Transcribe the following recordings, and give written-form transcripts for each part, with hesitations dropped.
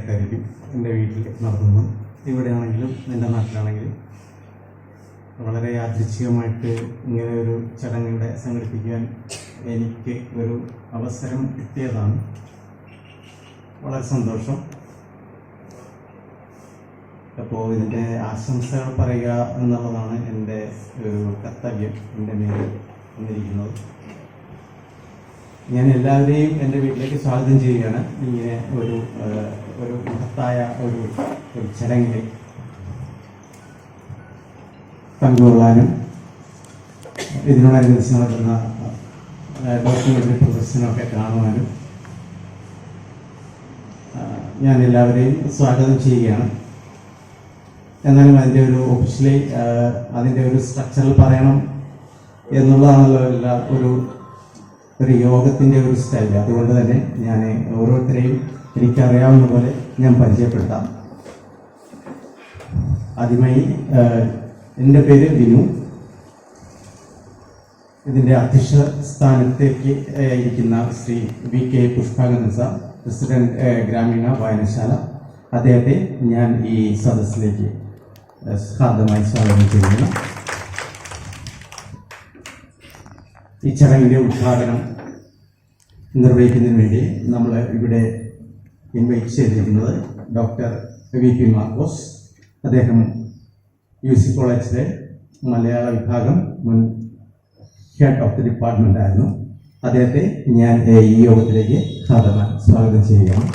കേട്ടായിരിക്കും എൻ്റെ വീട്ടിൽ നടന്നു. ഇവിടെയാണെങ്കിലും എൻ്റെ നാട്ടിലാണെങ്കിലും വളരെ യാദൃച്ഛികമായിട്ട് ഇങ്ങനെ ഒരു ചടങ്ങിവിടെ സംഘടിപ്പിക്കാൻ എനിക്ക് ഒരു അവസരം കിട്ടിയതാണ്. വളരെ സന്തോഷം. അപ്പോൾ ഇതിൻ്റെ ആശംസകൾ പറയുക എന്നുള്ളതാണ് എൻ്റെ ഒരു കർത്തവ്യം എൻ്റെ മേലിൽ വന്നിരിക്കുന്നത്. ഞാൻ എല്ലാവരെയും എൻ്റെ വീട്ടിലേക്ക് സ്വാഗതം ചെയ്യുകയാണ്. ഇങ്ങനെ ഒരു മഹത്തായ ഒരു ചടങ്ങിൽ പങ്കുകൊള്ളാനും ഇതിനോടനുബന്ധിച്ച് നടക്കുന്ന ഡോക്യുമെൻ്ററി പ്രദർശനമൊക്കെ കാണുവാനും ഞാൻ എല്ലാവരെയും സ്വാഗതം ചെയ്യുകയാണ്. എന്നാലും അതിൻ്റെ ഒരു ഒഫീഷ്യലി അതിൻ്റെ ഒരു സ്ട്രക്ചറിൽ പറയണം എന്നുള്ളതാണല്ലോ എല്ലാ ഒരു യോഗത്തിൻ്റെ ഒരു സ്റ്റൈൽ. അതുകൊണ്ട് തന്നെ ഞാൻ ഓരോരുത്തരെയും എനിക്കറിയാവുന്ന പോലെ ഞാൻ പരിചയപ്പെടുത്താം. ആദ്യമായി എൻ്റെ പേര് വിനു. ഇതിൻ്റെ അധ്യക്ഷ സ്ഥാനത്തേക്ക് ഇരിക്കുന്ന ശ്രീ VK പുഷ്പാകനസ, പ്രസിഡന്റ് ഗ്രാമീണ വായനശാല, അദ്ദേഹത്തെ ഞാൻ ഈ സദസ്സിലേക്ക് ഹാർദമായി സ്വാഗതം ചെയ്യുന്നു. ഈ ചടങ്ങിൻ്റെ ഉദ്ഘാടനം നിർവഹിക്കുന്നതിന് വേണ്ടി നമ്മൾ ഇവിടെ ഇൻവൈറ്റ് ചെയ്തിരിക്കുന്നത് ഡോക്ടർ VP മാർക്കോസ്. അദ്ദേഹം UC കോളേജിലെ മലയാള വിഭാഗം മുൻ ഹെഡ് ഓഫ് ദി ഡിപ്പാർട്ട്മെൻ്റ് ആയിരുന്നു. അദ്ദേഹത്തെ ഞാൻ ഈ യോഗത്തിലേക്ക് ഹാർദമായി സ്വാഗതം ചെയ്യുകയാണ്.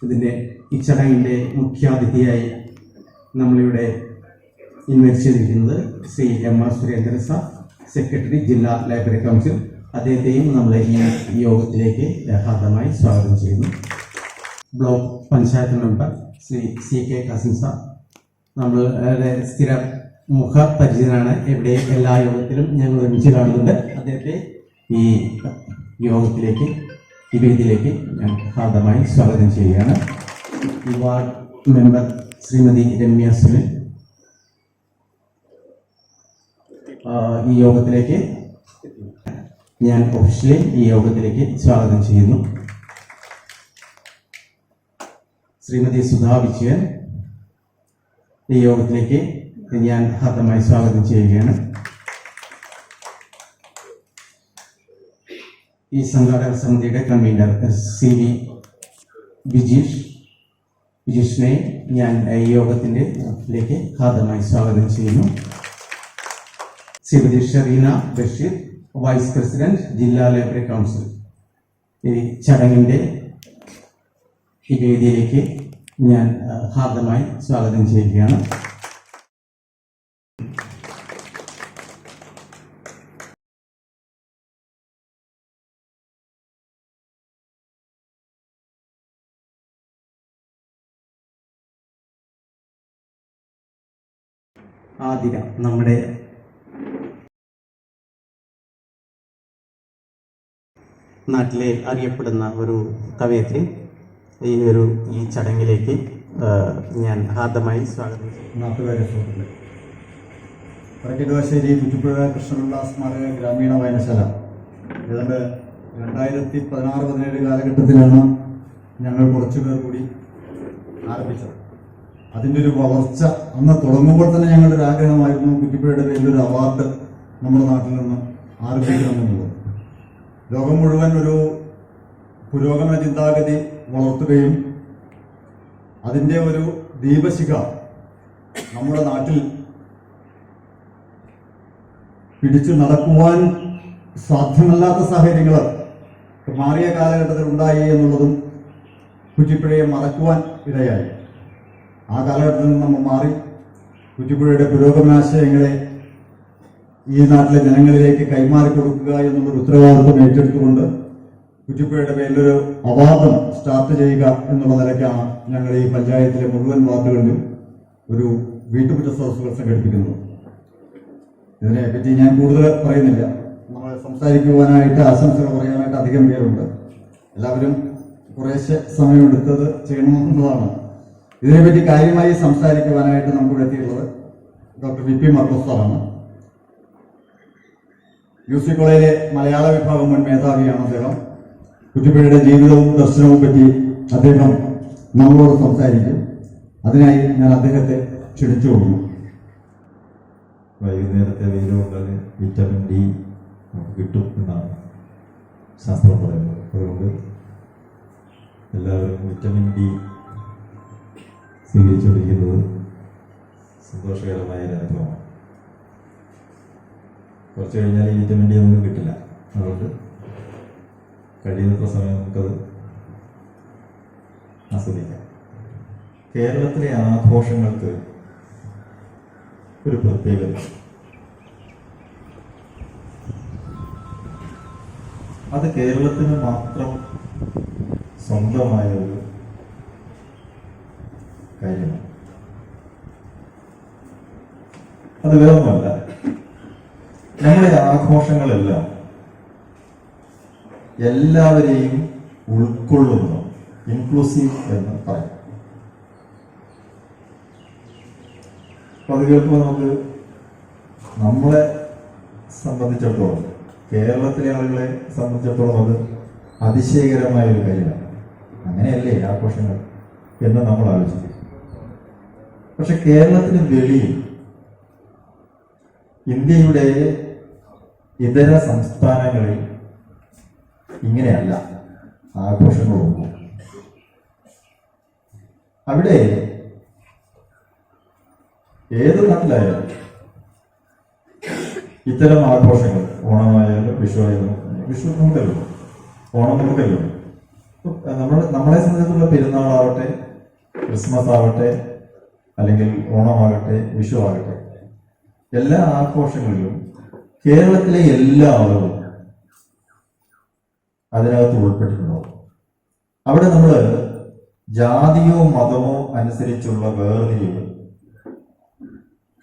ഇതിൻ്റെ ഈ ചടങ്ങിൻ്റെ മുഖ്യാതിഥിയായി നമ്മളിവിടെ ഇൻവൈറ്റ് ചെയ്തിരിക്കുന്നത് Shri MR Surendran sir, secretary ജില്ലാ ലൈബ്രറി കൗൺസിൽ. അദ്ദേഹത്തെയും നമ്മൾ ഈ യോഗത്തിലേക്ക് ഹാർദമായി സ്വാഗതം ചെയ്യുന്നു. Block panchayat member Shri CK cousin sir, നമ്മളുടെ സ്ഥിര മുഖപരിചിതനാണ്. എവിടെ എല്ലാ യോഗത്തിലും ഞങ്ങൾ ഒരുമിച്ച് കാണുന്നുണ്ട്. അദ്ദേഹത്തെ ഈ യോഗത്തിലേക്ക് ഈ വേദിയിലേക്ക് ഞാൻ ഹാർദമായി സ്വാഗതം ചെയ്യുകയാണ്. ഈ വാർഡ് മെമ്പർ ശ്രീമതി രമ്യ സുനിൽ ഈ യോഗത്തിലേക്ക് ഞാൻ ഒഫീഷ്യലി ഈ യോഗത്തിലേക്ക് സ്വാഗതം ചെയ്യുന്നു. ശ്രീമതി സുധാ വിജയൻ ഈ യോഗത്തിലേക്ക് ഞാൻ ഹാർദമായി സ്വാഗതം ചെയ്യുകയാണ്. ഈ സംഘാടക സമിതിയുടെ കൺവീനർ CV വിജീഷിനെ ഞാൻ ഈ യോഗത്തിലേക്ക് ഹാർദമായി സ്വാഗതം ചെയ്യുന്നു. ശ്രീമതി ഷെറീന ബഷീർ, വൈസ് പ്രസിഡന്റ് ജില്ലാ ലൈബ്രറി കൗൺസിൽ, ഈ ചടങ്ങിൻ്റെ ഈ വേദിയിലേക്ക് ഞാൻ ഹാർദമായി സ്വാഗതം ചെയ്യുകയാണ്. ആതിര, നമ്മുടെ നാട്ടിലെ അറിയപ്പെടുന്ന ഒരു കവയത്രി, ഈ ചടങ്ങിലേക്ക് ഞാൻ ഹാർദമായി സ്വാഗതം ചെയ്യുന്നു. നാട്ടുകാരെ സുഹൃത്തുക്കളെ, വടക്കേക്കാശ്ശേരി കുറ്റിപ്പുഴ കൃഷ്ണപിള്ള സ്മാരക ഗ്രാമീണ വായനശാല ഏതാണ്ട് 2016-17 കാലഘട്ടത്തിലാണ് ഞങ്ങൾ കുറച്ചുപേർ കൂടി ആരംഭിച്ചത്. അതിൻ്റെ ഒരു വളർച്ച അന്ന് തുടങ്ങുമ്പോൾ തന്നെ ഞങ്ങളുടെ ഒരു ആഗ്രഹമായിരുന്നു കുറ്റിപ്പുഴയുടെ പേരിലൊരു അവാർഡ് നമ്മുടെ നാട്ടിൽ നിന്ന് ആരംഭിക്കണമെന്നുള്ളത്. ലോകം മുഴുവൻ ഒരു പുരോഗമന ചിന്താഗതി വളർത്തുകയും അതിൻ്റെ ഒരു ദീപശിഖ നമ്മുടെ നാട്ടിൽ പിടിച്ചു നടക്കുവാൻ സാധ്യമല്ലാത്ത സാഹചര്യങ്ങൾ മാറിയ കാലഘട്ടത്തിൽ ഉണ്ടായി എന്നുള്ളതും കുറ്റിപ്പുഴയെ മറക്കുവാൻ ഇടയായി. ആ കാലഘട്ടത്തിൽ നിന്ന് നമ്മൾ മാറി കുറ്റിപ്പുഴയുടെ പുരോഗമനാശയങ്ങളെ ഈ നാട്ടിലെ ജനങ്ങളിലേക്ക് കൈമാറി കൊടുക്കുക എന്നുള്ളൊരു ഉത്തരവാദിത്വം ഏറ്റെടുത്തുകൊണ്ട് കുറ്റിപ്പുഴയുടെ പേരിലൊരു അവാർഡം സ്റ്റാർട്ട് ചെയ്യുക എന്നുള്ള നിലയ്ക്കാണ് ഞങ്ങൾ ഈ പഞ്ചായത്തിലെ മുഴുവൻ വാർഡുകളിലും ഒരു വീട്ടുമുറ്റ സദസ്സുകൾ സംഘടിപ്പിക്കുന്നത്. ഇതിനെപ്പറ്റി ഞാൻ കൂടുതൽ പറയുന്നില്ല. നമ്മൾ സംസാരിക്കുവാനായിട്ട് ആശംസകൾ പറയാനായിട്ട് അധികം പേരുണ്ട്. എല്ലാവരും കുറേശ്ശെ സമയമെടുത്തത് ചെയ്യണമെന്നുള്ളതാണ്. ഇതിനെപ്പറ്റി കാര്യമായി സംസാരിക്കുവാനായിട്ട് നമുക്കിവിടെ എത്തിയിട്ടുള്ളത് ഡോക്ടർ VP മാർക്കോസ് സാറാണ്. UC കോളേജിലെ മലയാള വിഭാഗം മുൻ മേധാവിയാണ് അദ്ദേഹം. കുറ്റിപ്പുഴയുടെ ജീവിതവും ദർശനവും പറ്റി അദ്ദേഹം നമ്മളോട് സംസാരിക്കും. അതിനായി ഞാൻ അദ്ദേഹത്തെ ക്ഷണിച്ചു കൊടുക്കുന്നു. വൈകുന്നേരത്തെ വെയിൽ കൊണ്ടാൽ വിറ്റമിൻ ഡി നമുക്ക് കിട്ടും എന്നാണ് ശാസ്ത്രം പറയുന്നത്. അതുകൊണ്ട് എല്ലാവരും വിറ്റമിൻ ഡി സ്വീകരിച്ചുകൊണ്ടിരിക്കുന്നത് സന്തോഷകരമായ ഒരു അനുഭവമാണ്. കുറച്ച് കഴിഞ്ഞാൽ ഈ വിറ്റമിൻ ഡി നമുക്ക് കിട്ടില്ല. അതുകൊണ്ട് കഴിയുന്നത്ര സമയം നമുക്കത് ആസ്വദിക്കാം. കേരളത്തിലെ ആഘോഷങ്ങൾക്ക് ഒരു പ്രത്യേകത. അത് കേരളത്തിന് മാത്രം സ്വന്തമായ ഒരു കാര്യമാണ്. അത് വേറൊന്നുമല്ല, നമ്മുടെ ആഘോഷങ്ങളെല്ലാം എല്ലാവരെയും ഉൾക്കൊള്ളുന്നു, ഇൻക്ലൂസീവ് എന്ന് പറയും. അപ്പൊ അത് കേൾക്കുമ്പോൾ നമുക്ക് നമ്മളെ സംബന്ധിച്ചിടത്തോളം, കേരളത്തിലെ ആളുകളെ സംബന്ധിച്ചിടത്തോളം അത് അതിശയകരമായ ഒരു കാര്യമാണ്. അങ്ങനെയല്ലേ ആഘോഷങ്ങൾ എന്ന് നമ്മൾ ആലോചിക്കും. പക്ഷെ കേരളത്തിന് വെളിയിൽ ഇന്ത്യയുടെ ഇതര സംസ്ഥാനങ്ങളിൽ ഇങ്ങനെയല്ല ആഘോഷങ്ങളൊന്നും. അവിടെ ഏത് നാട്ടിലായാലും ഇത്തരം ആഘോഷങ്ങൾ, ഓണമായാലും വിഷുവായാലും, വിഷു നമുക്കല്ലോ, ഓണം നമുക്കല്ലോ, നമ്മളെ സംബന്ധിച്ചുള്ള പെരുന്നാളാവട്ടെ, ക്രിസ്മസ് ആവട്ടെ, അല്ലെങ്കിൽ ഓണമാകട്ടെ, വിഷു ആകട്ടെ, എല്ലാ ആഘോഷങ്ങളിലും കേരളത്തിലെ എല്ലാ ആളുകളും അതിനകത്ത് ഉൾപ്പെട്ടിട്ടുണ്ടാവും. അവിടെ നമ്മൾ ജാതിയോ മതമോ അനുസരിച്ചുള്ള വേർതിരിവ്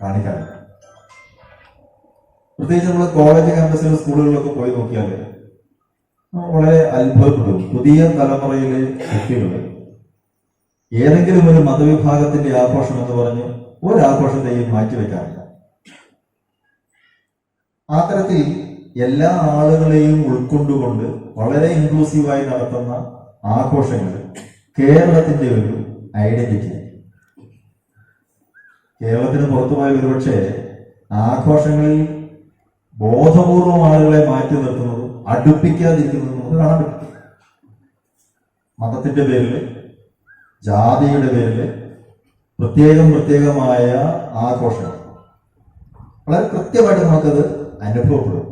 കാണിക്കാറില്ല. പ്രത്യേകിച്ച് നമ്മൾ കോളേജ് ക്യാമ്പസിലും സ്കൂളുകളിലൊക്കെ പോയി നോക്കിയാൽ വളരെ അത്ഭുതപ്പെടും. പുതിയ തലമുറയിലെ കുട്ടികൾ ഏതെങ്കിലും ഒരു മതവിഭാഗത്തിന്റെ ആഘോഷം എന്ന് പറഞ്ഞ് ഒരാഘോഷത്തെയും മാറ്റിവെക്കാറില്ല. ആ തരത്തിൽ എല്ലാ ആളുകളെയും ഉൾക്കൊണ്ടുകൊണ്ട് വളരെ ഇൻക്ലൂസീവായി നടത്തുന്ന ആഘോഷങ്ങൾ കേരളത്തിന്റെ ഒരു ഐഡന്റിറ്റി. കേരളത്തിന് പുറത്തുപോയ ഒരുപക്ഷെ ആഘോഷങ്ങളിൽ ബോധപൂർവം ആളുകളെ മാറ്റി നിർത്തുന്നതും അടുപ്പിക്കാതിരിക്കുന്നതും നമുക്ക് കാണാൻ പറ്റും. മതത്തിന്റെ പേരില്, ജാതിയുടെ പേരില് പ്രത്യേകമായ ആഘോഷങ്ങൾ വളരെ കൃത്യമായിട്ട് നമുക്കത് അനുഭവപ്പെടും.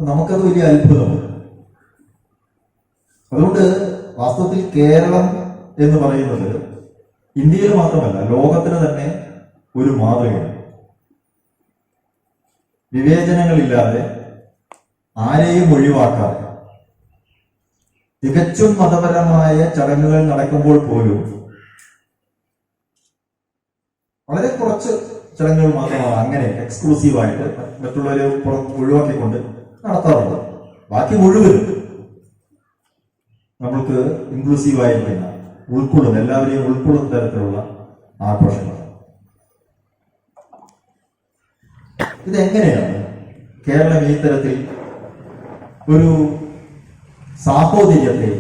നമുക്കത് വലിയ അത്ഭുതമാണ്. അതുകൊണ്ട് വാസ്തവത്തിൽ കേരളം എന്ന് പറയുന്നത് ഇന്ത്യയിൽ മാത്രമല്ല, ലോകത്തിന് തന്നെ ഒരു മാതൃകയാണ്. വിവേചനങ്ങളില്ലാതെ, ആരെയും ഒഴിവാക്കാതെ, തികച്ചും മതപരമായ ചടങ്ങുകൾ നടക്കുമ്പോൾ പോലും വളരെ കുറച്ച് ചടങ്ങുകൾ മാത്രമാണ് അങ്ങനെ എക്സ്ക്ലൂസീവായിട്ട് മറ്റുള്ളവരെ ഒഴിവാക്കിക്കൊണ്ട് നടത്താറുള്ളത്. ബാക്കി മുഴുവനും നമ്മൾക്ക് ഇൻക്ലൂസീവായിരിക്കുന്ന, ഉൾക്കൊള്ളുന്ന, എല്ലാവരെയും ഉൾക്കൊള്ളുന്ന തരത്തിലുള്ള ആഘോഷങ്ങൾ. ഇതെങ്ങനെയാണ് കേരളം ഈ തരത്തിൽ ഒരു സാഹോദര്യത്തെ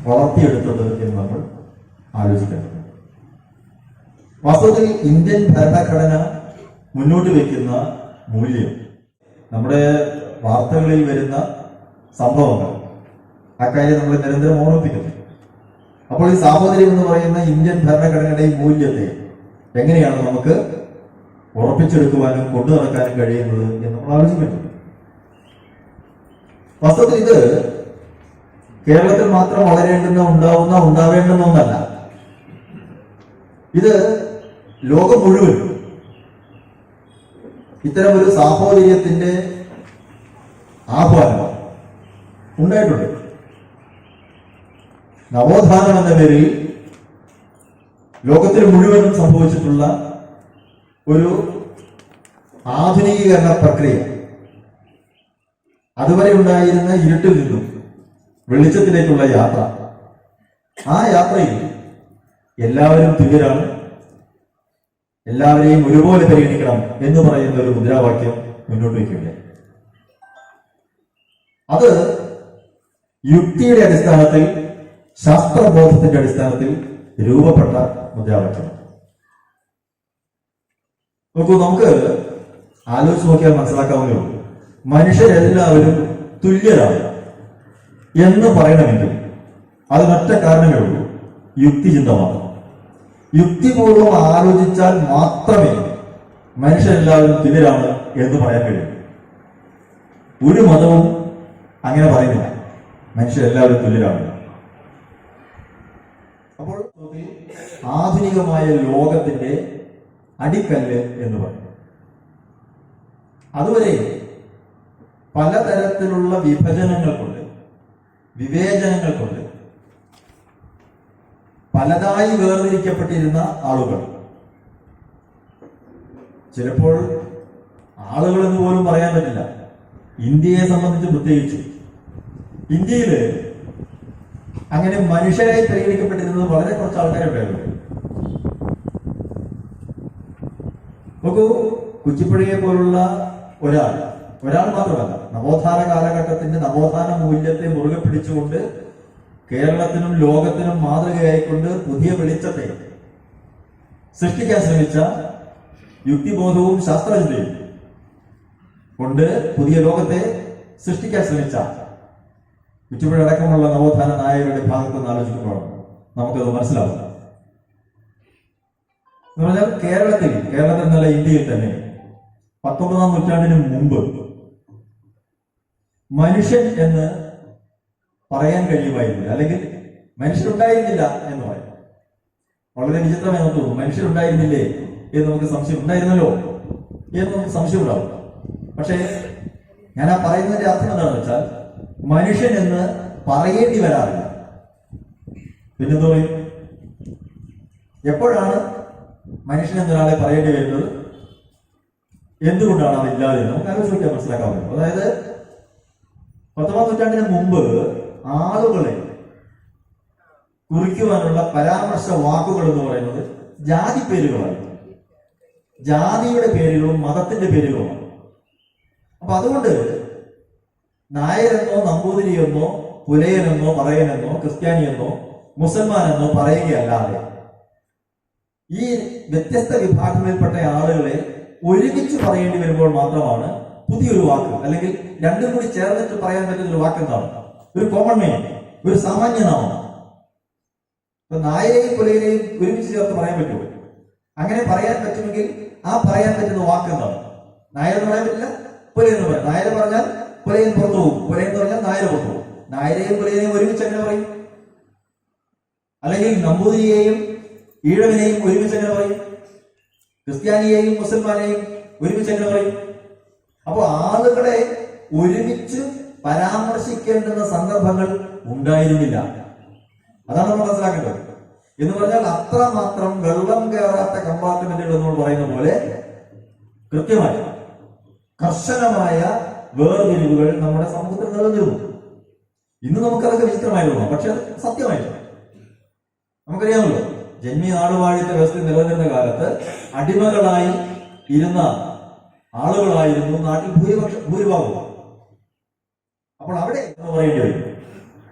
വളർത്തിയെടുത്തത് എന്ന് നമ്മൾ ആലോചിക്കണം. വാസ്തവത്തിൽ ഇന്ത്യൻ ഭരണഘടന മുന്നോട്ട് വയ്ക്കുന്ന മൂല്യം, നമ്മുടെ വാർത്തകളിൽ വരുന്ന സംഭവങ്ങൾ, അക്കാര്യം നമ്മൾ നിരന്തരം ഓർമ്മിപ്പിക്കുന്നു. അപ്പോൾ ഈ സാഹോദര്യം എന്ന് പറയുന്ന ഇന്ത്യൻ ഭരണഘടനയുടെ ഈ മൂല്യത്തെ എങ്ങനെയാണ് നമുക്ക് ഉറപ്പിച്ചെടുക്കുവാനും കൊണ്ടു നടക്കാനും കഴിയുന്നത് എന്ന് നമ്മൾ ആലോചിക്കുന്നു. വാസ്തവത്തിൽ ഇത് കേരളത്തിൽ മാത്രം ഉണ്ടാവേണ്ടുന്ന ഒന്നല്ല. ഇത് ലോകം മുഴുവൻ ഇത്തരം ഒരു സാഹോദര്യത്തിന്റെ ആഹ്വാനം ഉണ്ടായിട്ടുണ്ട്. നവോത്ഥാനം എന്ന പേരിൽ ലോകത്തിൽ മുഴുവനും സംഭവിച്ചിട്ടുള്ള ഒരു ആധുനികീകരണ പ്രക്രിയ, അതുവരെ ഉണ്ടായിരുന്ന ഇരുട്ടിൽ നിന്നും വെളിച്ചത്തിലേക്കുള്ള യാത്ര, ആ യാത്രയിൽ എല്ലാവരും തുല്യരാണ്, എല്ലാവരെയും ഒരുപോലെ പരിഗണിക്കണം എന്ന് പറയുന്ന ഒരു മുദ്രാവാക്യം മുന്നോട്ട് വയ്ക്കുകയാണ്. അത് യുക്തിയുടെ അടിസ്ഥാനത്തിൽ, ശാസ്ത്രബോധത്തിന്റെ അടിസ്ഥാനത്തിൽ രൂപപ്പെട്ട മുദ്രാവാക്യം. നോക്കൂ, നമുക്ക് ആലോചിച്ച് നോക്കിയാൽ മനസ്സിലാക്കാവുന്നേ ഉള്ളൂ. മനുഷ്യരെല്ലാവരും തുല്യരാണ് എന്ന് പറയണമെങ്കിൽ അതിനൊറ്റ കാരണമേ ഉള്ളൂ, യുക്തിചിന്ത മാത്രം. യുക്തിപൂർവം ആലോചിച്ചാൽ മാത്രമേ മനുഷ്യരെല്ലാവരും തുല്യരാണ് എന്ന് പറയാൻ കഴിയും. ഒരു മതവും അങ്ങനെ പറയുന്നില്ല മനുഷ്യരെല്ലാവരും തുല്യരാണ്. അപ്പോൾ ആധുനികമായ ലോകത്തിന്റെ അടിക്കല്ല് എന്ന് പറയും. അതുവരെ പലതരത്തിലുള്ള വിഭജനങ്ങൾ കൊണ്ട്, വിവേചനങ്ങൾ കൊണ്ട് പലതായി വേർതിരിക്കപ്പെട്ടിരുന്ന ആളുകൾ, ചിലപ്പോൾ ആളുകൾ എന്ന് പോലും പറയാൻ പറ്റില്ല, ഇന്ത്യയെ സംബന്ധിച്ച് പ്രത്യേകിച്ചു ഇന്ത്യയില് അങ്ങനെ മനുഷ്യരായി പരിഗണിക്കപ്പെട്ടിരുന്നത് വളരെ കുറച്ച് ആൾക്കാരെ ഉണ്ടായിരുന്നു. നോക്കൂ, കുച്ചിപ്പുഴയെ പോലുള്ള ഒരാൾ മാത്രമല്ല, നവോത്ഥാന കാലഘട്ടത്തിന്റെ നവോത്ഥാന മൂല്യത്തെ മുറുകെ പിടിച്ചുകൊണ്ട് കേരളത്തിനും ലോകത്തിനും മാതൃകയായിക്കൊണ്ട് പുതിയ വെളിച്ചത്തെ സൃഷ്ടിക്കാൻ ശ്രമിച്ച, യുക്തിബോധവും ശാസ്ത്രജ്ഞയും കൊണ്ട് പുതിയ ലോകത്തെ സൃഷ്ടിക്കാൻ ശ്രമിച്ച കുച്ചിപ്പുഴ അടക്കമുള്ള നവോത്ഥാന നായകരുടെ ഭാഗത്ത് നിന്ന് ആലോചിക്കുമ്പോൾ നമുക്കത് മനസ്സിലാവും. എന്ന് പറഞ്ഞാൽ കേരളത്തിൽ നല്ല ഇന്ത്യയിൽ തന്നെ 19-ാം നൂറ്റാണ്ടിന് മുമ്പ് മനുഷ്യൻ എന്ന് പറയാൻ കഴിയുമായിരുന്നില്ല, അല്ലെങ്കിൽ മനുഷ്യരുണ്ടായിരുന്നില്ല എന്ന് പറയാം. വളരെ വിചിത്രമായി നമുക്ക് തോന്നും, മനുഷ്യരുണ്ടായിരുന്നില്ലേ എന്ന് നമുക്ക് സംശയം, ഉണ്ടായിരുന്നല്ലോ എന്ന് നമുക്ക് സംശയം ഉണ്ടാവും. പക്ഷേ ഞാൻ ആ പറയുന്നതിന്റെ അർത്ഥം എന്താണെന്ന് വെച്ചാൽ, മനുഷ്യൻ എന്ന് പറയേണ്ടി വരാറില്ല. പിന്നെന്തോ പറയും? എപ്പോഴാണ് മനുഷ്യൻ എന്നൊരാളെ പറയേണ്ടി വരുന്നത്? എന്തുകൊണ്ടാണ് അതില്ലാതെ? നമുക്ക് ആലോചിക്കാൻ മനസ്സിലാക്കാവുന്നത്. അതായത് 19-ാം നൂറ്റാണ്ടിന് മുമ്പ് ആളുകളെ കുറിക്കുവാനുള്ള പരാമർശ വാക്കുകൾ എന്ന് പറയുന്നത് ജാതി പേരുകളാണ്. ജാതിയുടെ പേരുകളും മതത്തിന്റെ പേരുകളുമാണ്. അപ്പൊ അതുകൊണ്ട് നായരെന്നോ നമ്പൂതിരിയെന്നോ പുലയനെന്നോ പറയനെന്നോ ക്രിസ്ത്യാനിയെന്നോ മുസൽമാനെന്നോ പറയുകയല്ലാതെ ഈ വ്യത്യസ്ത വിഭാഗങ്ങളിൽപ്പെട്ട ആളുകളെ ഒരുമിച്ച് പറയേണ്ടി വരുമ്പോൾ മാത്രമാണ് പുതിയൊരു വാക്ക്, അല്ലെങ്കിൽ രണ്ടും കൂടി ചേർന്നിട്ട് പറയാൻ പറ്റുന്ന ഒരു വാക്ക് എന്താണ്? ഒരു കോമൺ നെയിം, ഒരു സാമാന്യ നാമം. ഇപ്പൊ നായരെയും പുലയനെയും ഒരുമിച്ച് ചേർത്ത് പറയാൻ പറ്റുമോ? അങ്ങനെ പറയാൻ പറ്റുമെങ്കിൽ ആ പറയാൻ പറ്റുന്ന വാക്ക് എന്താണ്? നായർ എന്ന് പറയാൻ പറ്റില്ല, പുലയൻ എന്ന് പറയാം. നായർ പറഞ്ഞാൽ പുലയൻ പുറത്തു പോകും, പുലയൻ എന്ന് പറഞ്ഞാൽ നായർ പുറത്തു പോകും. നായരെയും പുലയനെയും ഒരുമിച്ച് എങ്ങനെ പറയും? അല്ലെങ്കിൽ നമ്പൂതിരിയെയും ഈഴവിനെയും ഒരുമിച്ച് എങ്ങനെ പറയും? ക്രിസ്ത്യാനിയെയും മുസൽമാനെയും ഒരുമിച്ച് എങ്ങനെ പറയും? അപ്പോൾ ആളുകളെ ഒരുമിച്ച് പരാമർശിക്കേണ്ടുന്ന സന്ദർഭങ്ങൾ ഉണ്ടായിരുന്നില്ല. അതാണ് നമ്മൾ മനസ്സിലാക്കേണ്ടത്. എന്ന് പറഞ്ഞാൽ അത്രമാത്രം വെള്ളം കയറാത്ത കമ്പാർട്ട്മെന്റുകൾ നമ്മൾ പറയുന്ന പോലെ കൃത്യമായ കർശനമായ വേർതിരിവുകൾ നമ്മുടെ സമൂഹത്തിൽ നിലനിന്നിരുന്നു. ഇന്ന് നമുക്കതൊക്കെ വിചിത്രമായിരുന്നു, പക്ഷെ അത് സത്യമായിരുന്നു. നമുക്കറിയാമല്ലോ, ജന്മി നാടുവാഴിന്റെ വ്യവസ്ഥ നിലനിന്നിരുന്ന കാലത്ത് അടിമകളായി ഇരുന്ന ആളുകളായിരുന്നു നാട്ടിൽ ഭൂരിഭാഗവും. അപ്പോൾ അവിടെ എന്ന് പറയേണ്ടി വരും,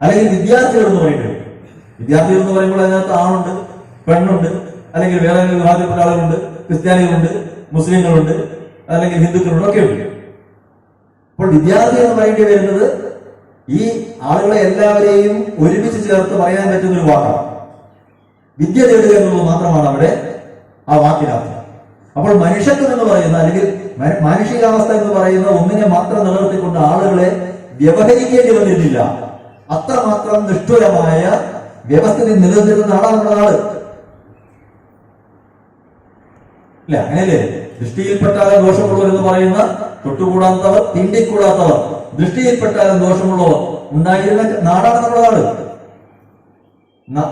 അല്ലെങ്കിൽ വിദ്യാർത്ഥികൾ എന്ന് പറയേണ്ടി വരും. വിദ്യാർത്ഥികൾ എന്ന് പറയുമ്പോൾ അതിനകത്ത് ആണുണ്ട്, പെണ്ണുണ്ട്, അല്ലെങ്കിൽ വേറെ വിഭാഗത്തിൽപ്പെട്ട ആളുകളുണ്ട്, ക്രിസ്ത്യാനികളുണ്ട്, മുസ്ലിങ്ങളുണ്ട്, അല്ലെങ്കിൽ ഹിന്ദുക്കളുണ്ട്, ഒക്കെ ഉണ്ട്. അപ്പോൾ വിദ്യാർത്ഥി എന്ന് പറയേണ്ടി വരുന്നത് ഈ ആളുകളെ എല്ലാവരെയും ഒരുമിച്ച് ചേർത്ത് പറയാൻ പറ്റുന്ന ഒരു വാക്കാണ്. വിദ്യ തേടുക എന്നുള്ളത് മാത്രമാണ് അവിടെ ആ വാക്കിനർത്ഥം. അപ്പോൾ മനുഷ്യത്വം എന്ന് പറയുന്ന, അല്ലെങ്കിൽ മാനുഷികാവസ്ഥ എന്ന് പറയുന്ന ഒന്നിനെ മാത്രം നിലനിർത്തിക്കൊണ്ട് ആളുകളെ വ്യവഹരിക്കേണ്ടി വന്നിട്ടില്ല. അത്രമാത്രം നിഷ്ഠുരമായ വ്യവസ്ഥിതി നിലനിന്നിരുന്ന നാടാണ് നമ്മുടെ നാട്. ഇല്ല, അങ്ങനെയല്ലേ? ദൃഷ്ടിയിൽപ്പെട്ടാലും ദോഷമുള്ളവർ എന്ന് പറയുന്ന തൊട്ടുകൂടാത്തവർ, തീണ്ടിക്കൂടാത്തവർ, ദൃഷ്ടിയിൽപ്പെട്ടാലും ദോഷമുള്ളവർ ഉണ്ടായിരുന്ന നാടാണ് നമ്മുടെ നാട്.